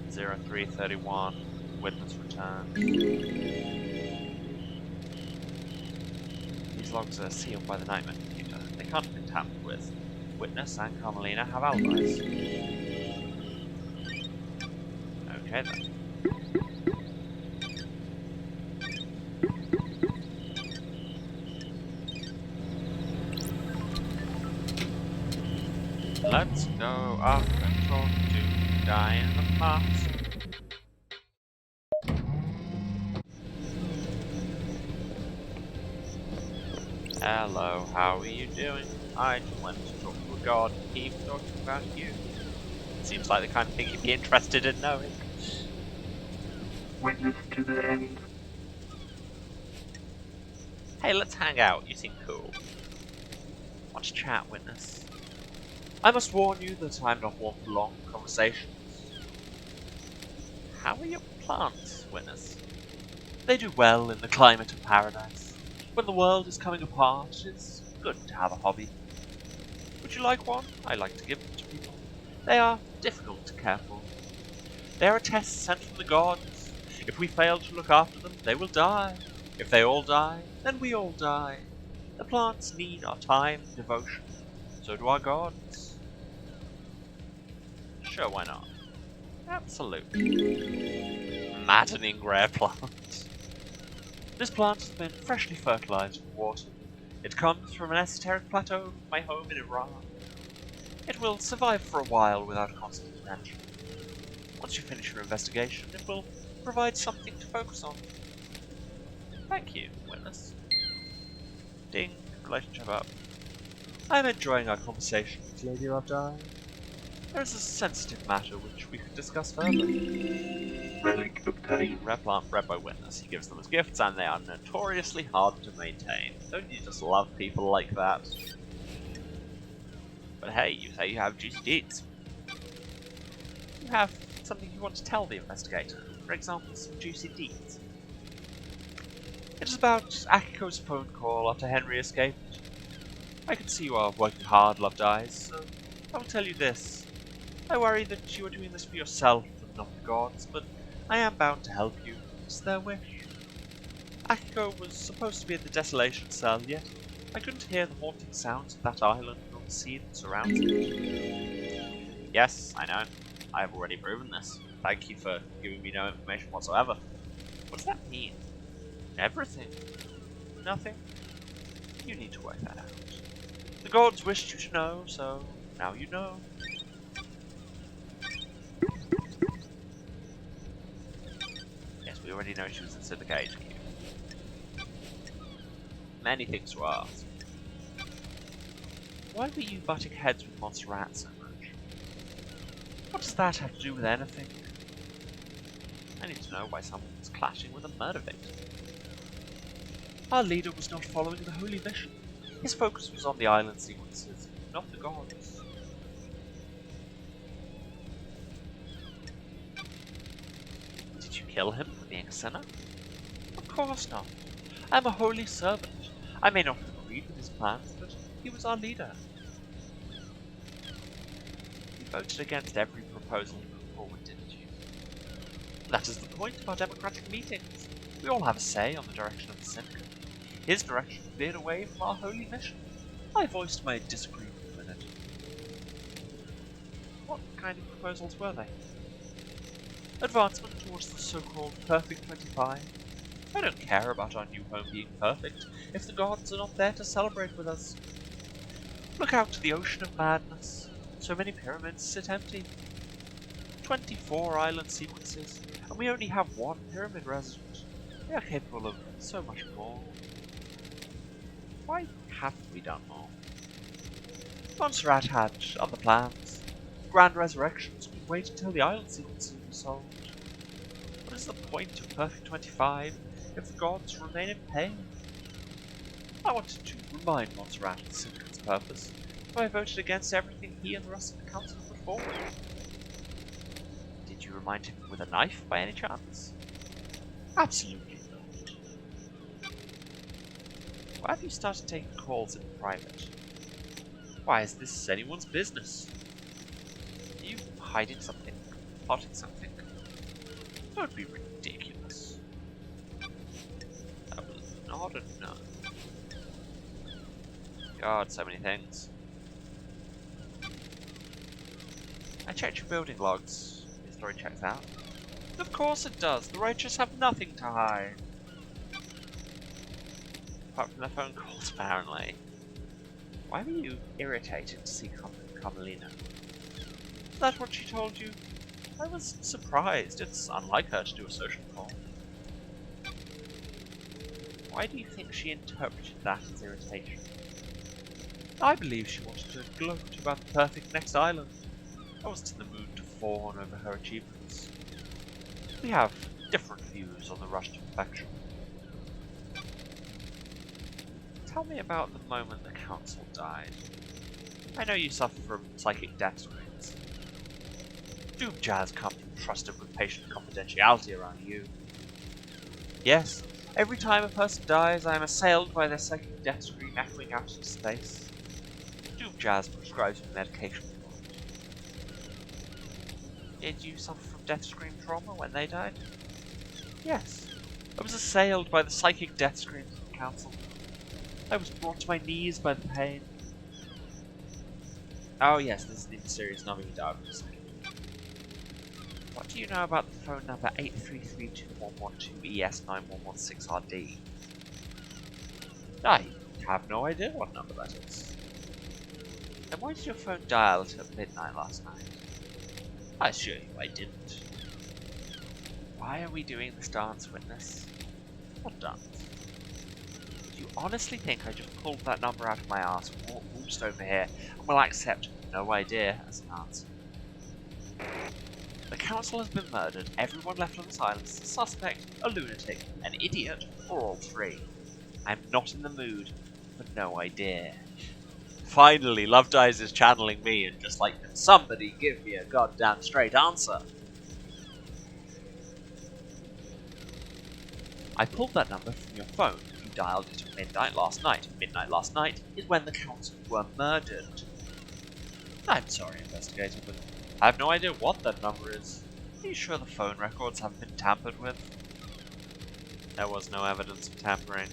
0331, witness returns. These logs are sealed by the Nightmare computer. They can't have been tampered with. Witness and Carmelina have alibis. Okay then. Let's go up and talk to Guy in the Mask. Hello, how are you doing? I just went to talk to a god and keep talking about you. Seems like the kind of thing you'd be interested in knowing. Witness to the end. Hey, let's hang out, you seem cool. Want to chat, witness? I must warn you that I'm not one for long conversations. How are your plants, witness. They do well in the climate of paradise. When the world is coming apart, it's good to have a hobby. Would you like one? I like to give them to people. They are difficult to care for. They are a test sent from the gods. If we fail to look after them, they will die. If they all die, then we all die. The plants need our time and devotion. So do our gods. Sure, why not? Absolutely. Maddening rare plant. This plant has been freshly fertilized and watered. It comes from an esoteric plateau, my home in Iran. It will survive for a while without constant attention. Once you finish your investigation, it will provide something to focus on. Thank you, witness. Ding, relationship up. I'm enjoying our conversation with Lady Lovedeye. There is a sensitive matter which we could discuss further. Relic obtained. Rare plant bred by witness. He gives them as gifts and they are notoriously hard to maintain. Don't you just love people like that? But hey, you say you have juicy deeds. You have something you want to tell the investigator. For example, some juicy deeds. It is about Akiko's phone call after Henry escaped. I can see you are working hard, Lovedeye, so I will tell you this. I worry that you are doing this for yourself and not the gods, but I am bound to help you. It's their wish. Akiko was supposed to be in the desolation cell, yet I couldn't hear the haunting sounds of that island or the sea that surrounds it. Yes, I know. I have already proven this. Thank you for giving me no information whatsoever. What does that mean? Everything? Nothing? You need to work that out. The gods wished you to know, so now you know. Yes, we already know she was in Syndicate HQ. Many things to ask. Why were you butting heads with Montserrat so much? What does that have to do with anything? I need to know why someone was clashing with a murder victim. Our leader was not following the holy mission. His focus was on the island sequences, not the gods. Did you kill him for being a sinner? Of course not. I am a holy servant. I may not have agreed with his plans, but he was our leader. You voted against every proposal he put forward, didn't you? That is the point of our democratic meetings. We all have a say on the direction of the Syndicate. His direction veered away from our holy mission. I voiced my disagreement with it. What kind of proposals were they? Advancement towards the so-called Perfect 25. I don't care about our new home being perfect if the gods are not there to celebrate with us. Look out to the ocean of madness. So many pyramids sit empty. 24 island sequences, and we only have one pyramid resident. They are capable of so much more. Why haven't we done more? Montserrat had other plans. Grand resurrections would wait until the island sequences were solved. What is the point of Perfect 25 if the gods remain in pain? I wanted to remind Montserrat of the Syndicate's purpose, so I voted against everything he and the rest of the council put forward. Did you remind him with a knife by any chance? Absolutely not. Why have you started taking calls in private? Why is this anyone's business? Are you hiding something? Plotting something? Don't be ridiculous. That was not a no. God, so many things. I checked your building logs. Your story checks out. Of course it does. The righteous have nothing to hide. Apart from their phone calls, apparently. Why were you irritated to see Carmelina? Is that what she told you? I was surprised. It's unlike her to do a social call. Why do you think she interpreted that as irritation? I believe she wanted to gloat about the perfect next island. I wasn't in the mood to fawn over her achievements. We have different views on the rush to perfection. Tell me about the moment the council died. I know you suffer from psychic death screens. Doom Jazz can't be trusted with patient confidentiality around you. Yes, every time a person dies, I am assailed by their psychic death scream echoing out into space. Doom Jazz prescribes me medication. Did you suffer from death scream trauma when they died? Yes. I was assailed by the psychic death screams of the council. I was brought to my knees by the pain. Oh yes, this is the mysterious number you dialed for a second. What do you know about the phone number 8332112ES9116RD? I have no idea what number that is. Then why did your phone dial at midnight last night? I assure you I didn't. Why are we doing this dance, witness? What dance? Do you honestly think I just pulled that number out of my ass, waltzed over here, and will accept no idea as an answer? The council has been murdered, everyone left on this island is a suspect, a lunatic, an idiot, or all three. I'm not in the mood for no idea. Finally, Love Dies is channeling me and just like, can somebody give me a goddamn straight answer? I pulled that number from your phone. You dialed it at midnight last night. Midnight last night is when the council were murdered. I'm sorry, investigator, but I have no idea what that number is. Are you sure the phone records haven't been tampered with? There was no evidence of tampering.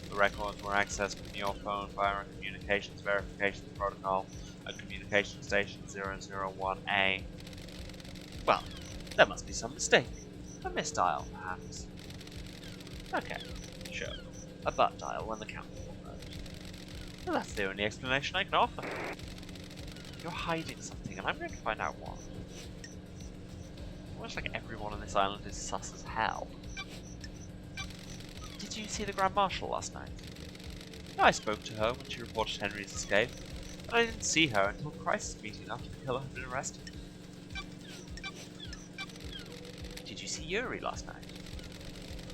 The records were accessed from your phone via a communications verification protocol at communication station 001A. Well, there must be some mistake. A misdial, perhaps. Okay, sure. A butt dial when the council was murdered. Well, that's the only explanation I can offer. You're hiding something, and I'm going to find out what. Looks like everyone on this island is sus as hell. Did you see the Grand Marshal last night? I spoke to her when she reported Henry's escape, but I didn't see her until the crisis meeting after the killer had been arrested. Did you see Yuri last night?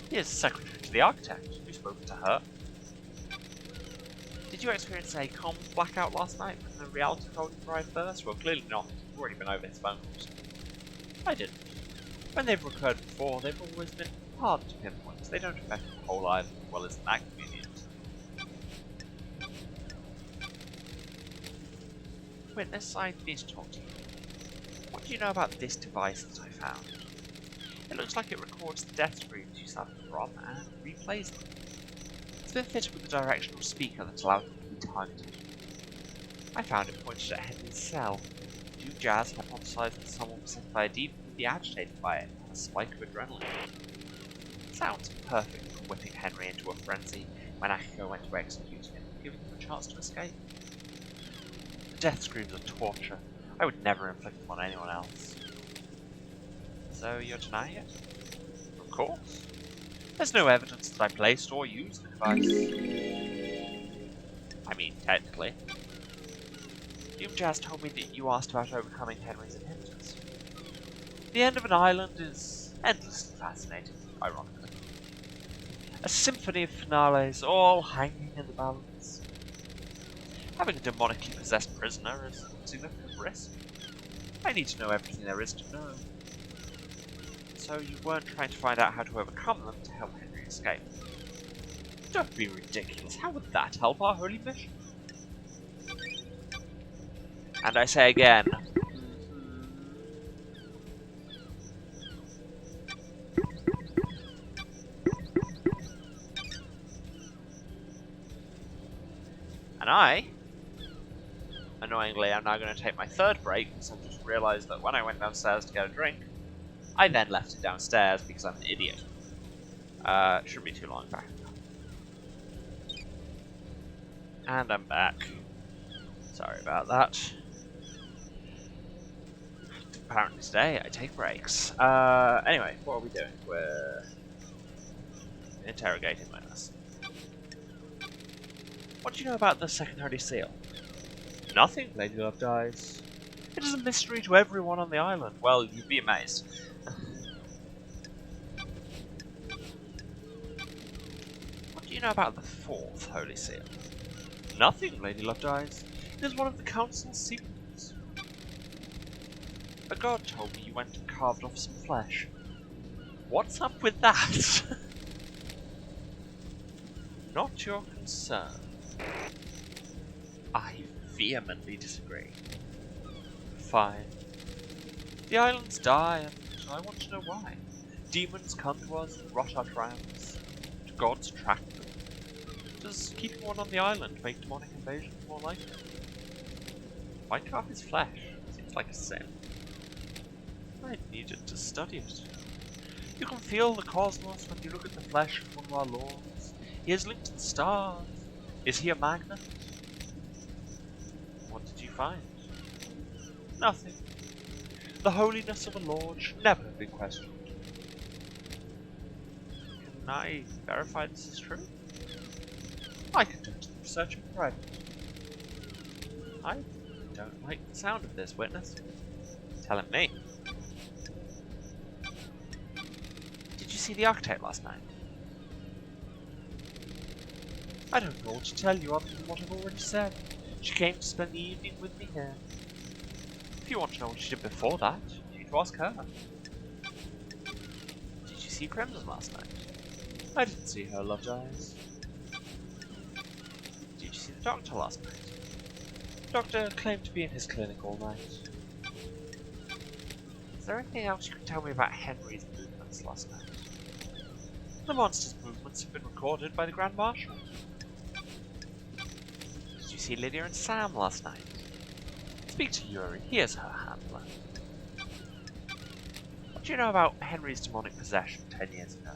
He is secretary to the architect. You spoke to her. Did you experience a comms blackout last night when the reality coding arrived first? Well, clearly not. You've already been over his phone calls. I didn't. When they've recurred before, they've always been hard to pinpoint. They don't affect the whole island as well as that convenient. Witness, I need to talk to you. What do you know about this device that I found? It looks like it records the death screams you suffer from and replays them. It's been fitted with a directional speaker that allows it to be targeted. I found it pointed at Henry's cell. Doom Jazz hypothesized that someone possessed by a demon would be agitated by it and a spike of adrenaline. Sounds perfect for whipping Henry into a frenzy when Akiko went to execute him, giving him a chance to escape. The death screams are torture. I would never inflict them on anyone else. So you're denying it? Of course. There's no evidence that I placed or used the device. I mean, technically. Doom Jazz told me that you asked about overcoming Henry's inhibitors. The end of an island is endlessly fascinating, ironically. A symphony of finales, all hanging in the balance. Having a demonically possessed prisoner is a significant risk. I need to know everything there is to know. So you weren't trying to find out how to overcome them to help Henry escape. Don't be ridiculous. How would that help our holy mission? And I say again, and annoyingly, I'm now going to take my third break because I've just realised that when I went downstairs to get a drink, I then left it downstairs because I'm an idiot. Shouldn't be too long back. And I'm back. Sorry about that. Apparently today I take breaks. Anyway, what are we doing? We're interrogating Witness. What do you know about the second Holy Seal? Nothing, Lady Love Dies. It is a mystery to everyone on the island. Well, you'd be amazed. What do you know about the fourth Holy Seal? Nothing, Lady Love Dies. It is one of the Council's secrets. A god told me you went and carved off some flesh. What's up with that? Not your concern. I vehemently disagree. Fine. The islands die, and I want to know why. Demons come to us and rot our trams. Do gods track them? Does keeping one on the island make demonic invasions more likely? Why carve his flesh? Seems like a sin. I needed to study it. You can feel the cosmos when you look at the flesh of one of our lords. He is linked to the stars. Is he a magnet? What did you find? Nothing. The holiness of a lord should never have been questioned. Can I verify this is true? I conducted the research in private. I don't like the sound of this, witness. Telling me. Did you see the architect last night? I don't know what to tell you other than what I've already said. She came to spend the evening with me here. If you want to know what she did before that, you need to ask her. Did you see Crimson last night? I didn't see her loved eyes. Did you see the doctor last night? The doctor claimed to be in his clinic all night. Is there anything else you can tell me about Henry's movements last night? The monster's movements have been recorded by the Grand Marshal. Did you see Lydia and Sam last night? Speak to Yuri, he is her handler. What do you know about Henry's demonic possession 10 years ago?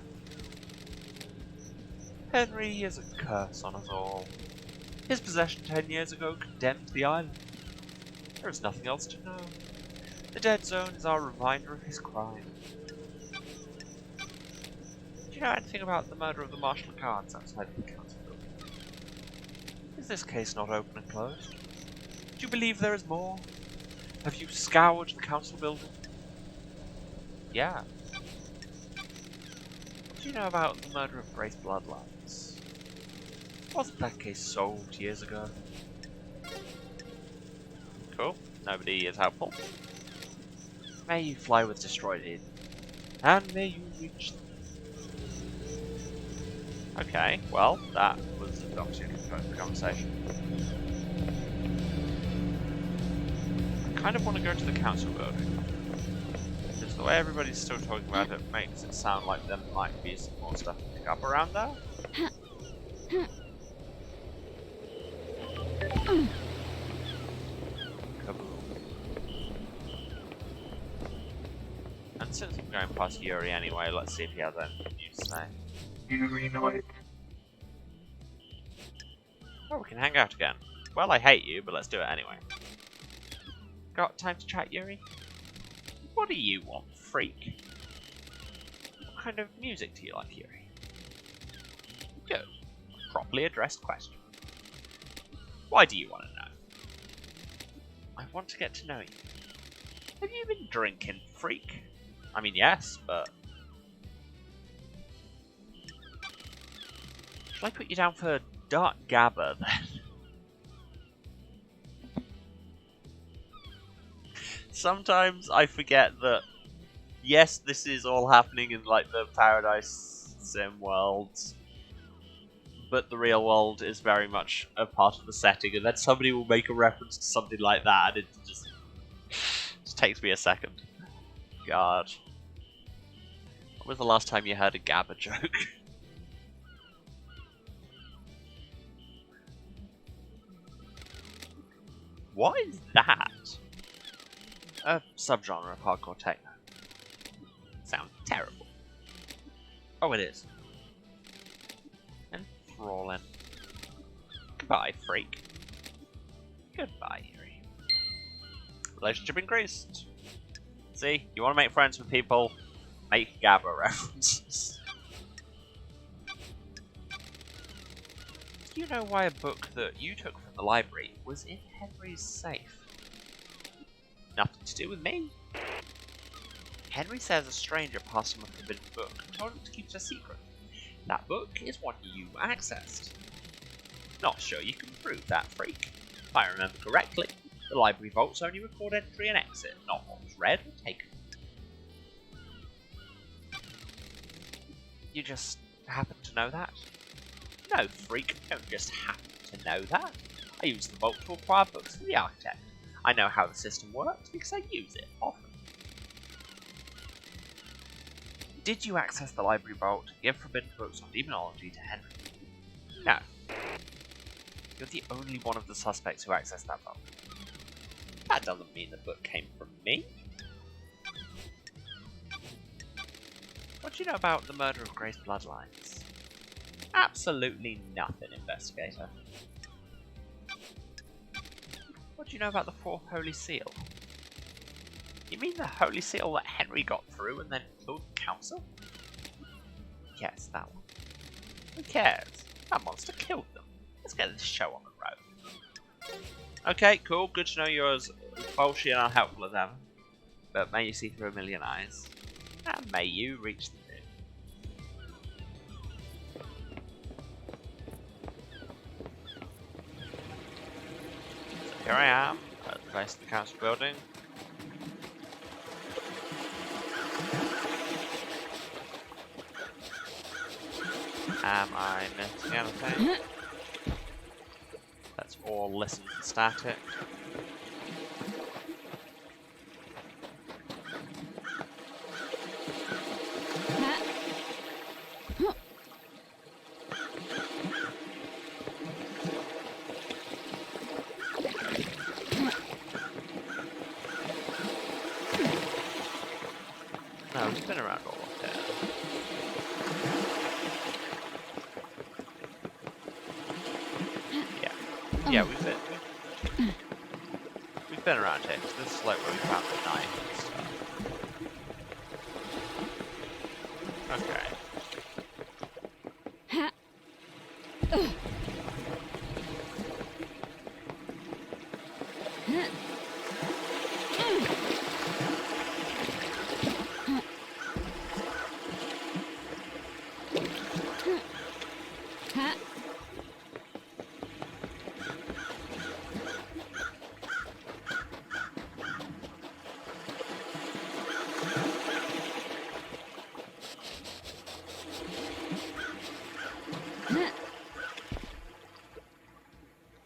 Henry is a curse on us all. His possession 10 years ago condemned the island. There is nothing else to know. The Dead Zone is our reminder of his crime. Do you know anything about the murder of the Marshal of Guards outside of the council building? Is this case not open and closed? Do you believe there is more? Have you scoured the council building? Yeah. What do you know about the murder of Grace Bloodlines? Wasn't that case solved years ago? Cool. Nobody is helpful. May you fly with destroyed Eden, and may you reach them. Okay, well, that was an opportunity for the conversation. I kind of want to go to the council building, because the way everybody's still talking about it makes it sound like there might be some more stuff to pick up around there. And since I'm going past Yuri anyway, let's see if he has anything new to say. Yuri Knight. Oh, we can hang out again. Well, I hate you, but let's do it anyway. Got time to chat, Yuri? What do you want, freak? What kind of music do you like, Yuri? Good. Properly addressed question. Why do you want to know? I want to get to know you. Have you been drinking, freak? I mean, yes, but... Should I put you down for Dark Gabba, then? Sometimes I forget that, yes, this is all happening in, like, the Paradise Sim world, but the real world is very much a part of the setting, and then somebody will make a reference to something like that, and it just takes me a second. God. When was the last time you heard a Gabba joke? What is that? A subgenre of hardcore techno. Sounds terrible. Oh, it is. Enthralling. Goodbye, freak. Goodbye, Yuri. Relationship increased. See, you want to make friends with people, make Gabba references. Do you know why a book that you took from the library was in Henry's safe? Nothing to do with me. Henry says a stranger passed him a forbidden book and told him to keep it a secret. That book is one you accessed. Not sure you can prove that, freak. If I remember correctly, The library vaults only record entry and exit, not what was read or taken. You just happen to know that? No, freak, I don't just happen to know that. I use the vault to acquire books for the architect. I know how the system works because I use it often. Did you access the library vault to give forbidden books on demonology to Henry? No. You're the only one of the suspects who accessed that vault. That doesn't mean the book came from me. What do you know about the murder of Grace Bloodlines? Absolutely nothing, investigator. What do you know about the Fourth Holy Seal? You mean the Holy Seal that Henry got through and then killed the council? Yes, that one. Who cares? That monster killed them. Let's get this show on the road. Okay, cool. Good to know you're as bullshit and unhelpful as ever. But may you see through a million eyes. And may you reach the moon. So here I am, at the base of the council building. Am I missing anything? Let's all listen to static. No, we've been around all of it. Yeah, we've been around here. So this is like where we found the knife and stuff. Okay.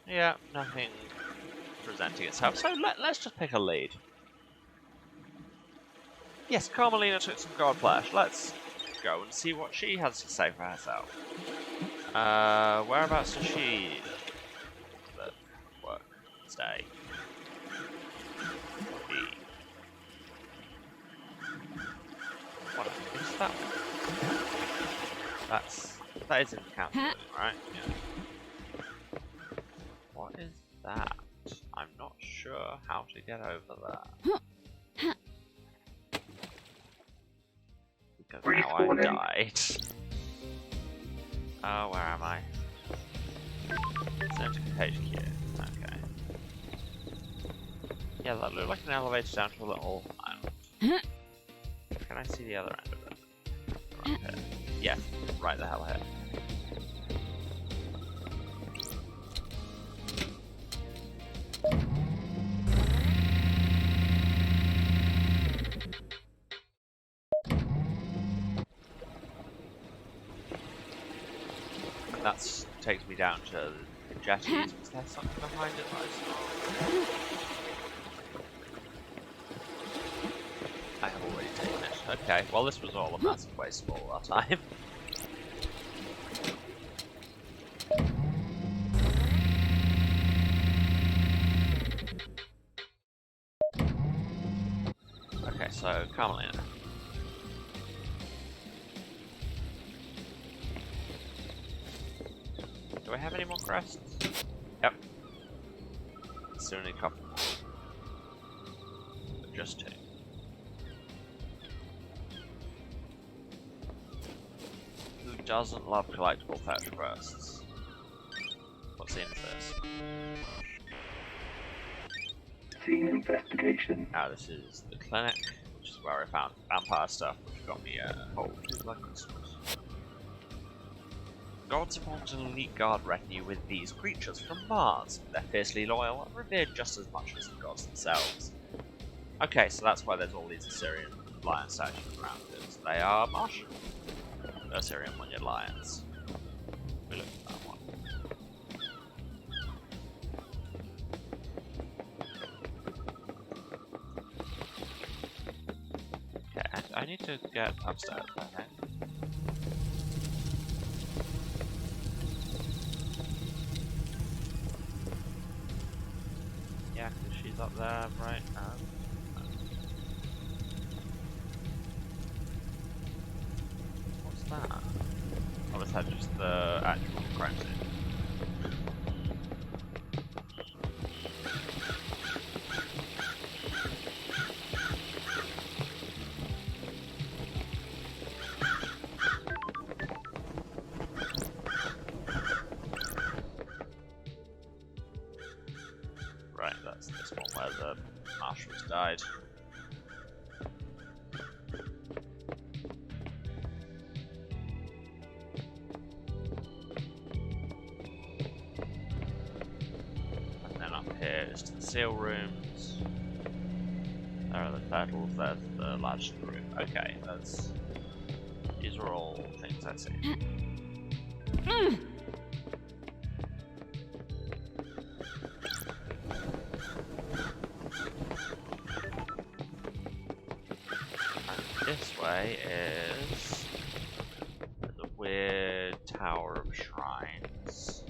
Yeah, nothing presenting itself, so let's just pick a lead. Yes, Carmelina took some god flesh. Let's go and see what she has to say for herself. Whereabouts does she live, work, stay? What is that one? That is in the council, right? Yeah. What is that? I'm not sure how to get over there. Because now I died. Oh, where am I? Scientific HQ. Okay. Yeah, that looked like an elevator down to a little island. Can I see the other end of it? Right here. Yeah, right the hell here. That takes me down to the jetties. Was there something behind it that I have already taken it. Okay, well this was all a massive waste of all our time. Okay, so Carmelina. Do I have any more crests? Yep. Still need a couple more. But just 2. Who doesn't love collectible fetch quests? What scene is this? Scene investigation. Now this is the clinic, which is where I found vampire stuff, which got me a whole 2 blood crystals. gods formed an elite guard retinue with these creatures from Mars. They're fiercely loyal and revered just as much as the gods themselves. Okay, so that's why there's all these Assyrian lion statues around it. They are Martian. Assyrian one-eared lions. We look at that one. Okay, I need to get upstairs, okay? Yeah, because she's up there right now. What's that? Oh, is that just the actual crime scene? Right, that's this one where the marshals died. And then up here is to the seal rooms. There are the turtles, there's the large room. Okay, these are all things I see. This way is the weird Tower of Shrines.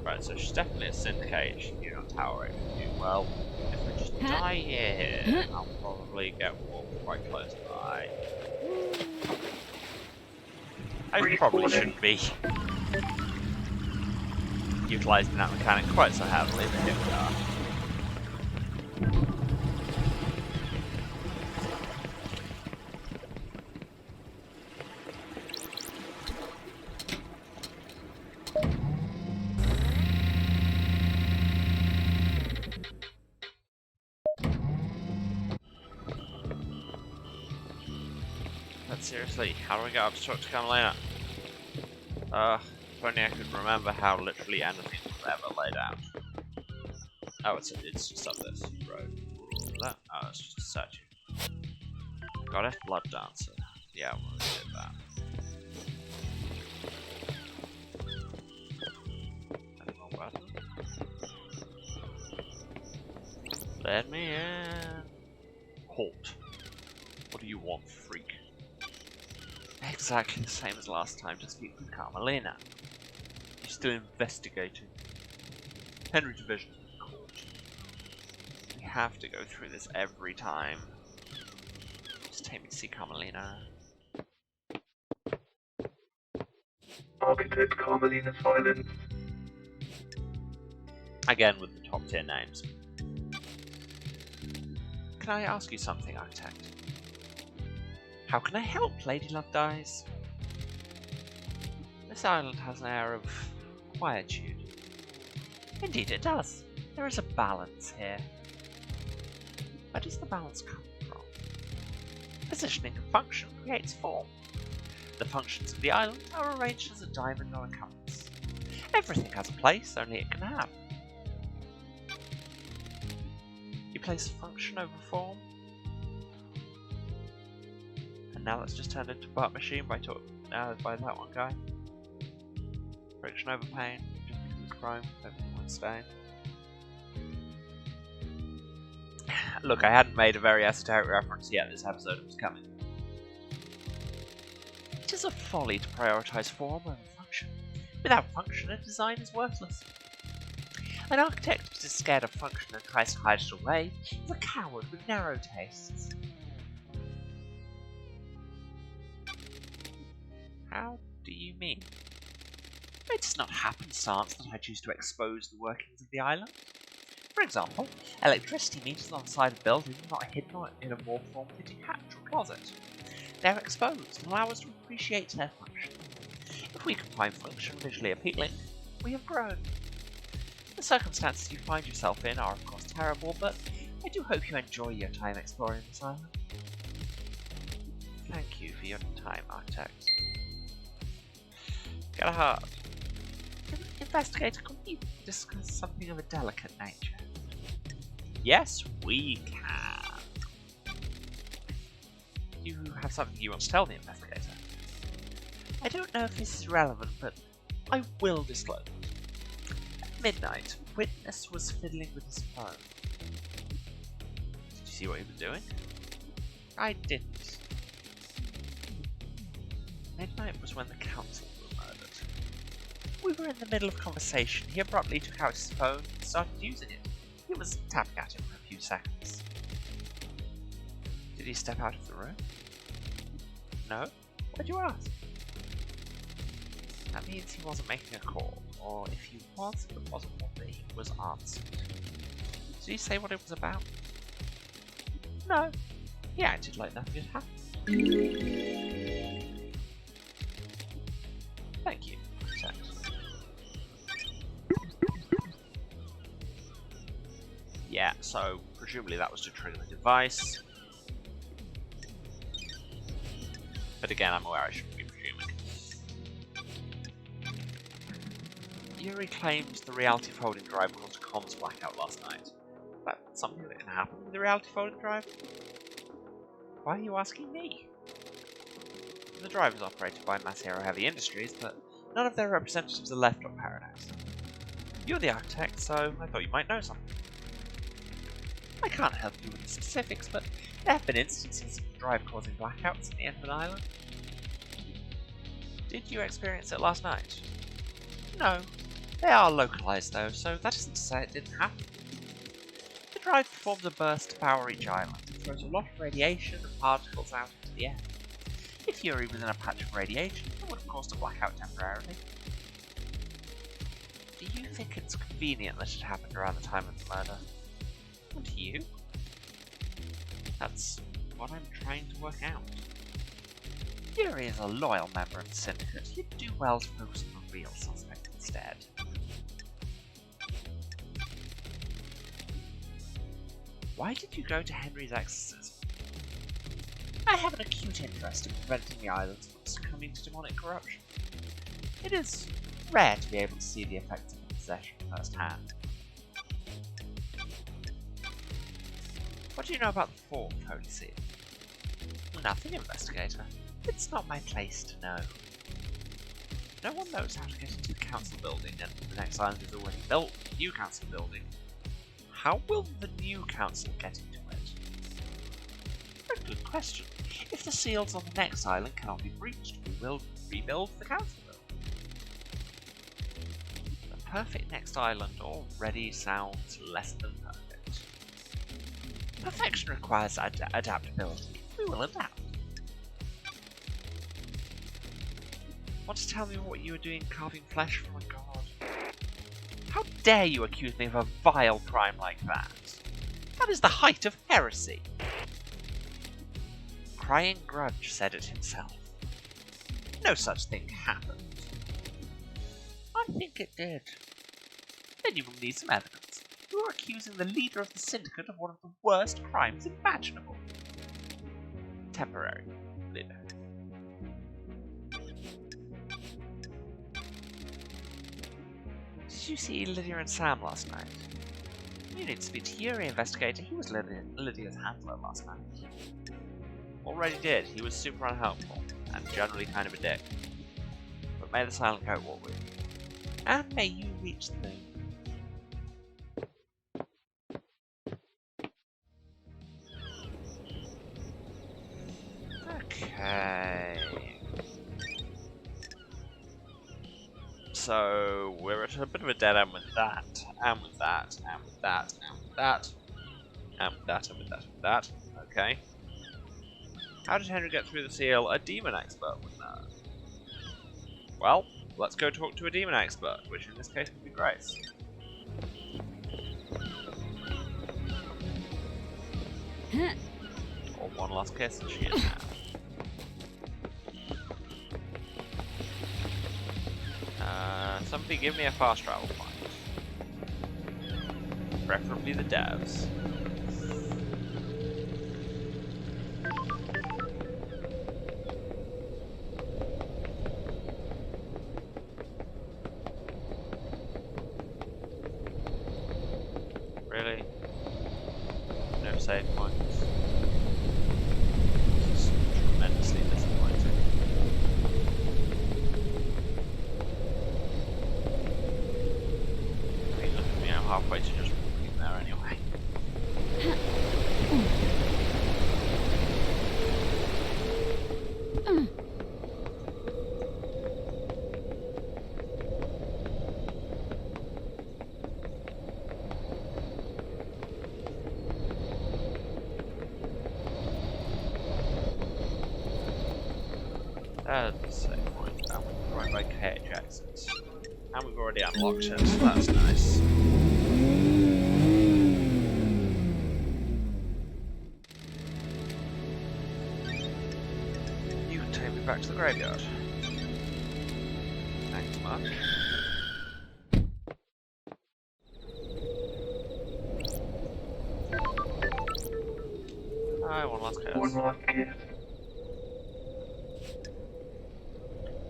Right, so she's definitely a syndicate. She knew not Tower HQ. Well, if we just die here, I'll probably get walked quite close by. I probably shouldn't be utilising that mechanic quite so heavily, but here we are. But seriously, how do we get up to talk to Camelina? If only I could remember how literally anything was ever laid out. Oh, it's just up this road. That? Oh, it's just a statue. Got it? Blood Dancer. Yeah, well, we did that. Any more weapons? Let me in. Halt. What do you want, freak? Exactly the same as last time, just keep with Camelina. You're still investigating. Henry Division called. We have to go through this every time. Just take me to see Camelina. Architect Carmelina Silence. Again with the top tier names. Can I ask you something, Architect? How can I help, Lady Love Dies? This island has an air of quietude. Indeed it does. There is a balance here. Where does the balance come from? Positioning and function creates form. The functions of the island are arranged as a diamond on a compass. Everything has a place, only it can have. You place a function over form, and now that's just turned into Bart Machine by that one guy. Friction over pain, just because it's chrome, everything went stain. Look, I hadn't made a very esoteric reference yet this episode was coming. It is a folly to prioritise form over function. Without function, a design is worthless. An architect who is scared of function and tries to hide it away is a coward with narrow tastes. How do you mean? It is not happenstance that I choose to expose the workings of the island. For example, electricity meters on the side of buildings are not hidden in a more form-fitting hatch or closet. They are exposed and allow us to appreciate their function. If we can find function visually appealing, we have grown. The circumstances you find yourself in are of course terrible, but I do hope you enjoy your time exploring this island. Thank you for your time, Architect. Gerhard. Investigator, could we discuss something of a delicate nature? Yes, we can. You have something you want to tell the investigator? I don't know if this is relevant, but I will disclose. At midnight, witness was fiddling with his phone. Did you see what he was doing? I didn't. Midnight was when the council were murdered. We were in the middle of conversation. He abruptly took out his phone and started using it. He was tapping at it for a few seconds. Did he step out of the room? No? Why'd you ask? That means he wasn't making a call, or if he was, it wasn't one that he was answered. Did he say what it was about? No. He acted like nothing had happened. Thank you. Yeah, so presumably that was to trigger the device. But again, I'm aware I shouldn't be presuming. Yuri claims the reality folding drive caused a comms blackout last night. That's something that can happen with the reality folding drive? Why are you asking me? The drive is operated by Mass Hero Heavy Industries, but none of their representatives are left on Paradox. You're the architect, so I thought you might know something. I can't help you with the specifics, but there have been instances of the drive causing blackouts at the end of an island. Did you experience it last night? No. They are localized though, so that isn't to say it didn't happen. The drive performs a burst to power each island and throws a lot of radiation and particles out into the air. If Yuri was in a patch of radiation, it would have caused a blackout temporarily. Do you think it's convenient that it happened around the time of the murder? And to you? That's what I'm trying to work out. Yuri is a loyal member of the Syndicate. You'd do well to focus on the real suspect instead. Why did you go to Henry's exorcism? I have an acute interest in preventing the islands from succumbing to demonic corruption. It is rare to be able to see the effects of the possession firsthand. What do you know about the fourth Holy Seal? Nothing, Investigator. It's not my place to know. No one knows how to get into the council building, and the next island is already built, the new council building. How will the new council get into it? A good question. If the seals on the next island cannot be breached, we will rebuild the council building. The perfect next island already sounds less than perfect. Perfection requires adaptability. We will adapt. Want to tell me what you were doing carving flesh from a god? How dare you accuse me of a vile crime like that? That is the height of heresy. Crying Grudge said it himself. No such thing happened. I think it did. Then you will need some evidence. You are accusing the leader of the Syndicate of one of the worst crimes imaginable. Temporary. Leader. Did you see Lydia and Sam last night? You need to speak to Yuri, Investigator. He was Lydia's handler last night. Already did. He was super unhelpful, and generally kind of a dick. But may the Silent Goat walk with you. And may you reach the moon. Okay. So we're at a bit of a dead end with that, and with that, and with that, and with that, and with that, and with that, and with that. Okay. How did Henry get through the seal? A demon expert would know. Well, let's go talk to a demon expert, which in this case would be Grace. Or one last kiss and she is now. Somebody give me a fast travel point. Preferably the devs. Really? No save points. This is tremendously disappointing. I mean, look at me, I'm halfway to just walking there anyway. There's the save point, and we're right by cage exits. And we've already unlocked it, so that's nice. You can take me back to the graveyard. Thanks much. One last kiss. One last kiss.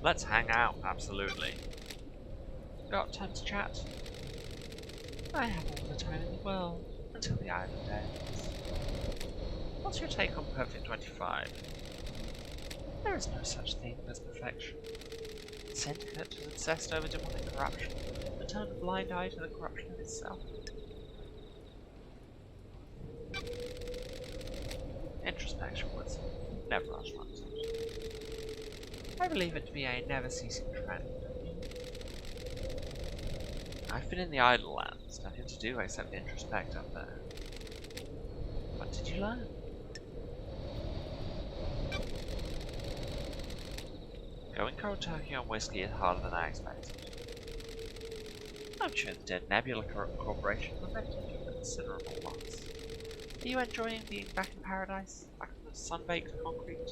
Let's hang out, absolutely. Got time to chat? I have all the time in the world, until the island ends. What's your take on Perfect 25? There is no such thing as perfection. The Syndicate is obsessed over demonic corruption, and turned a blind eye to the corruption of itself. Introspection was never us runs out. I believe it to be a never-ceasing trend. I've been in the Idle Lands, nothing to do except introspect up there. What did you learn? Going cold turkey on whiskey is harder than I expected. I'm sure the Dead Nebula Corporation lamented a considerable loss. Are you enjoying being back in paradise? Back on the sun-baked concrete?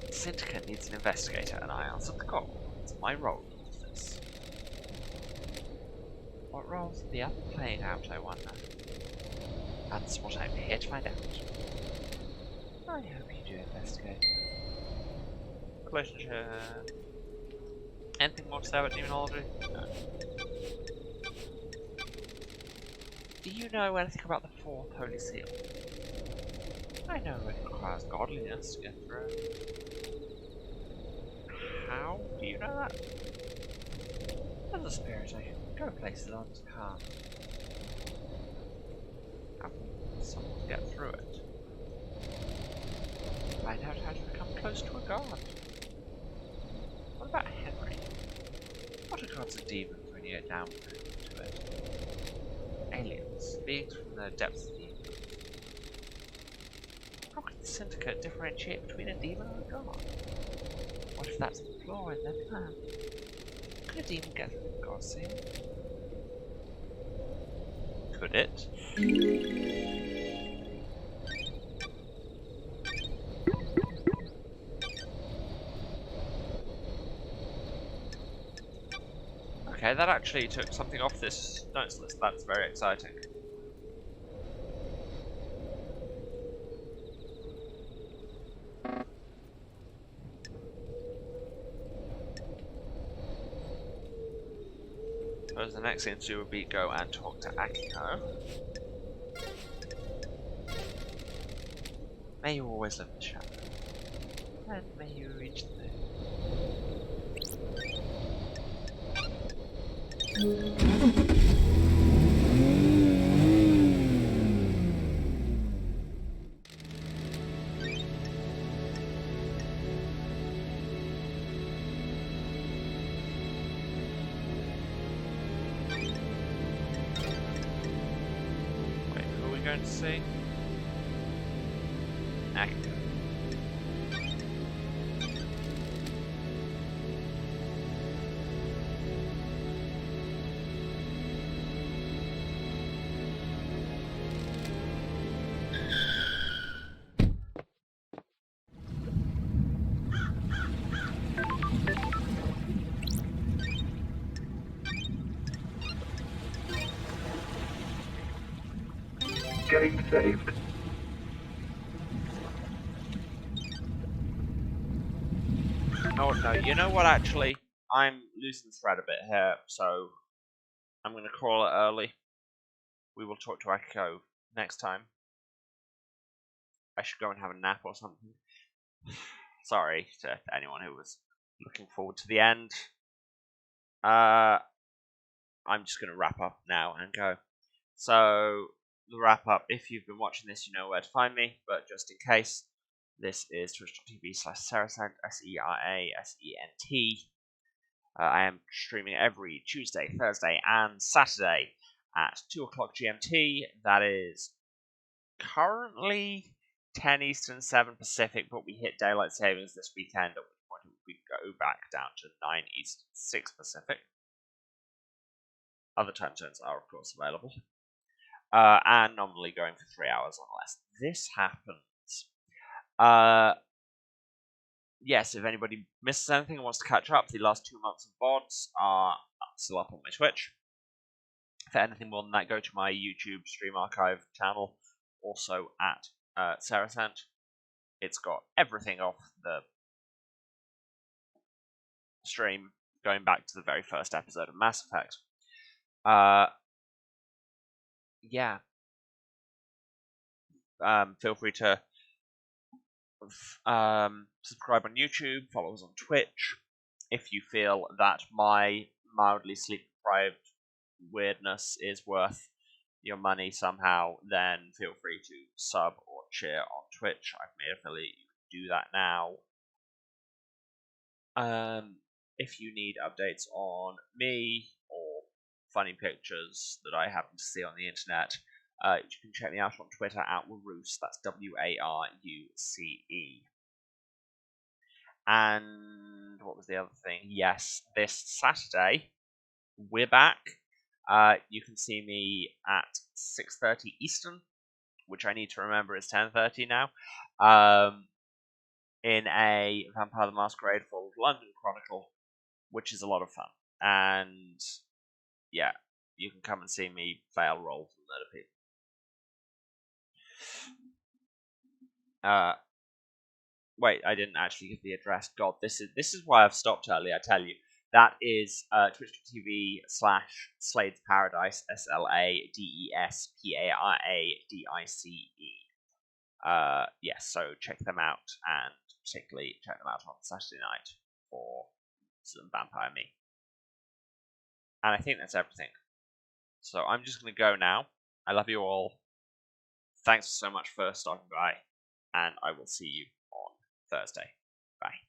The Syndicate needs an investigator, and I answered the call. It's my role in all this. What roles are the others playing out, I wonder? That's what I'm here to find out. I hope you do investigate. Relationship. Anything more to say about demonology? No. Do you know anything about the fourth holy seal? I know it requires godliness to get through. How do you know that? As a spirit, I can go places others can't. How can someone get through it? Find out how to become close to a god. What about Henry? What are gods and demons when you get down to it? Aliens, beings from the depths of the universe. How can the Syndicate differentiate between a demon and a god? What if that's a flaw in their plan? Could a demon get through the god seal? Could it? Okay, that actually took something off this notes list. That's very exciting. So the next thing to do would be go and talk to Akiko. May you always live in the shadow, and may you reach the moon. Wait, who are we going to see? Akiko. Game saved. Oh no, you know what actually? I'm losing the thread a bit here, so I'm going to call it early. We will talk to Akiko next time. I should go and have a nap or something. Sorry to anyone who was looking forward to the end. I'm just going to wrap up now and go. So, the wrap up, if you've been watching this, you know where to find me, but just in case, this is twitch.tv/Serasent, SERASENT. I am streaming every Tuesday, Thursday, and Saturday at 2 o'clock GMT. That is currently 10 Eastern, 7 Pacific, but we hit daylight savings this weekend, at which point we go back down to 9 Eastern, 6 Pacific. Other time zones are, of course, available. And normally going for 3 hours unless this happens. Yes, if anybody misses anything and wants to catch up, the last 2 months of VODs are still up on my Twitch. For anything more than that, go to my YouTube Stream Archive channel, also at Serasent. It's got everything off the stream, going back to the very first episode of Mass Effect. Yeah. Feel free to subscribe on YouTube, follow us on Twitch. If you feel that my mildly sleep-deprived weirdness is worth your money somehow, then feel free to sub or cheer on Twitch. I've made affiliate. You can do that now. If you need updates on me or funny pictures that I happen to see on the internet, you can check me out on Twitter at Waruce. That's WARUCE. And what was the other thing? Yes, this Saturday we're back. You can see me at 6:30 Eastern, which I need to remember is 10:30 now. In a Vampire the Masquerade Fall of London Chronicle, which is a lot of fun. And yeah, you can come and see me fail rolls and murder people. Wait, I didn't actually give the address. God, this is why I've stopped early. I tell you, that is twitch.tv/Slades Paradise, SLADESPARADICE. Yes, so check them out, and particularly check them out on Saturday night for some Vampire Me. And I think that's everything. So I'm just going to go now. I love you all. Thanks so much for stopping by, and I will see you on Thursday. Bye.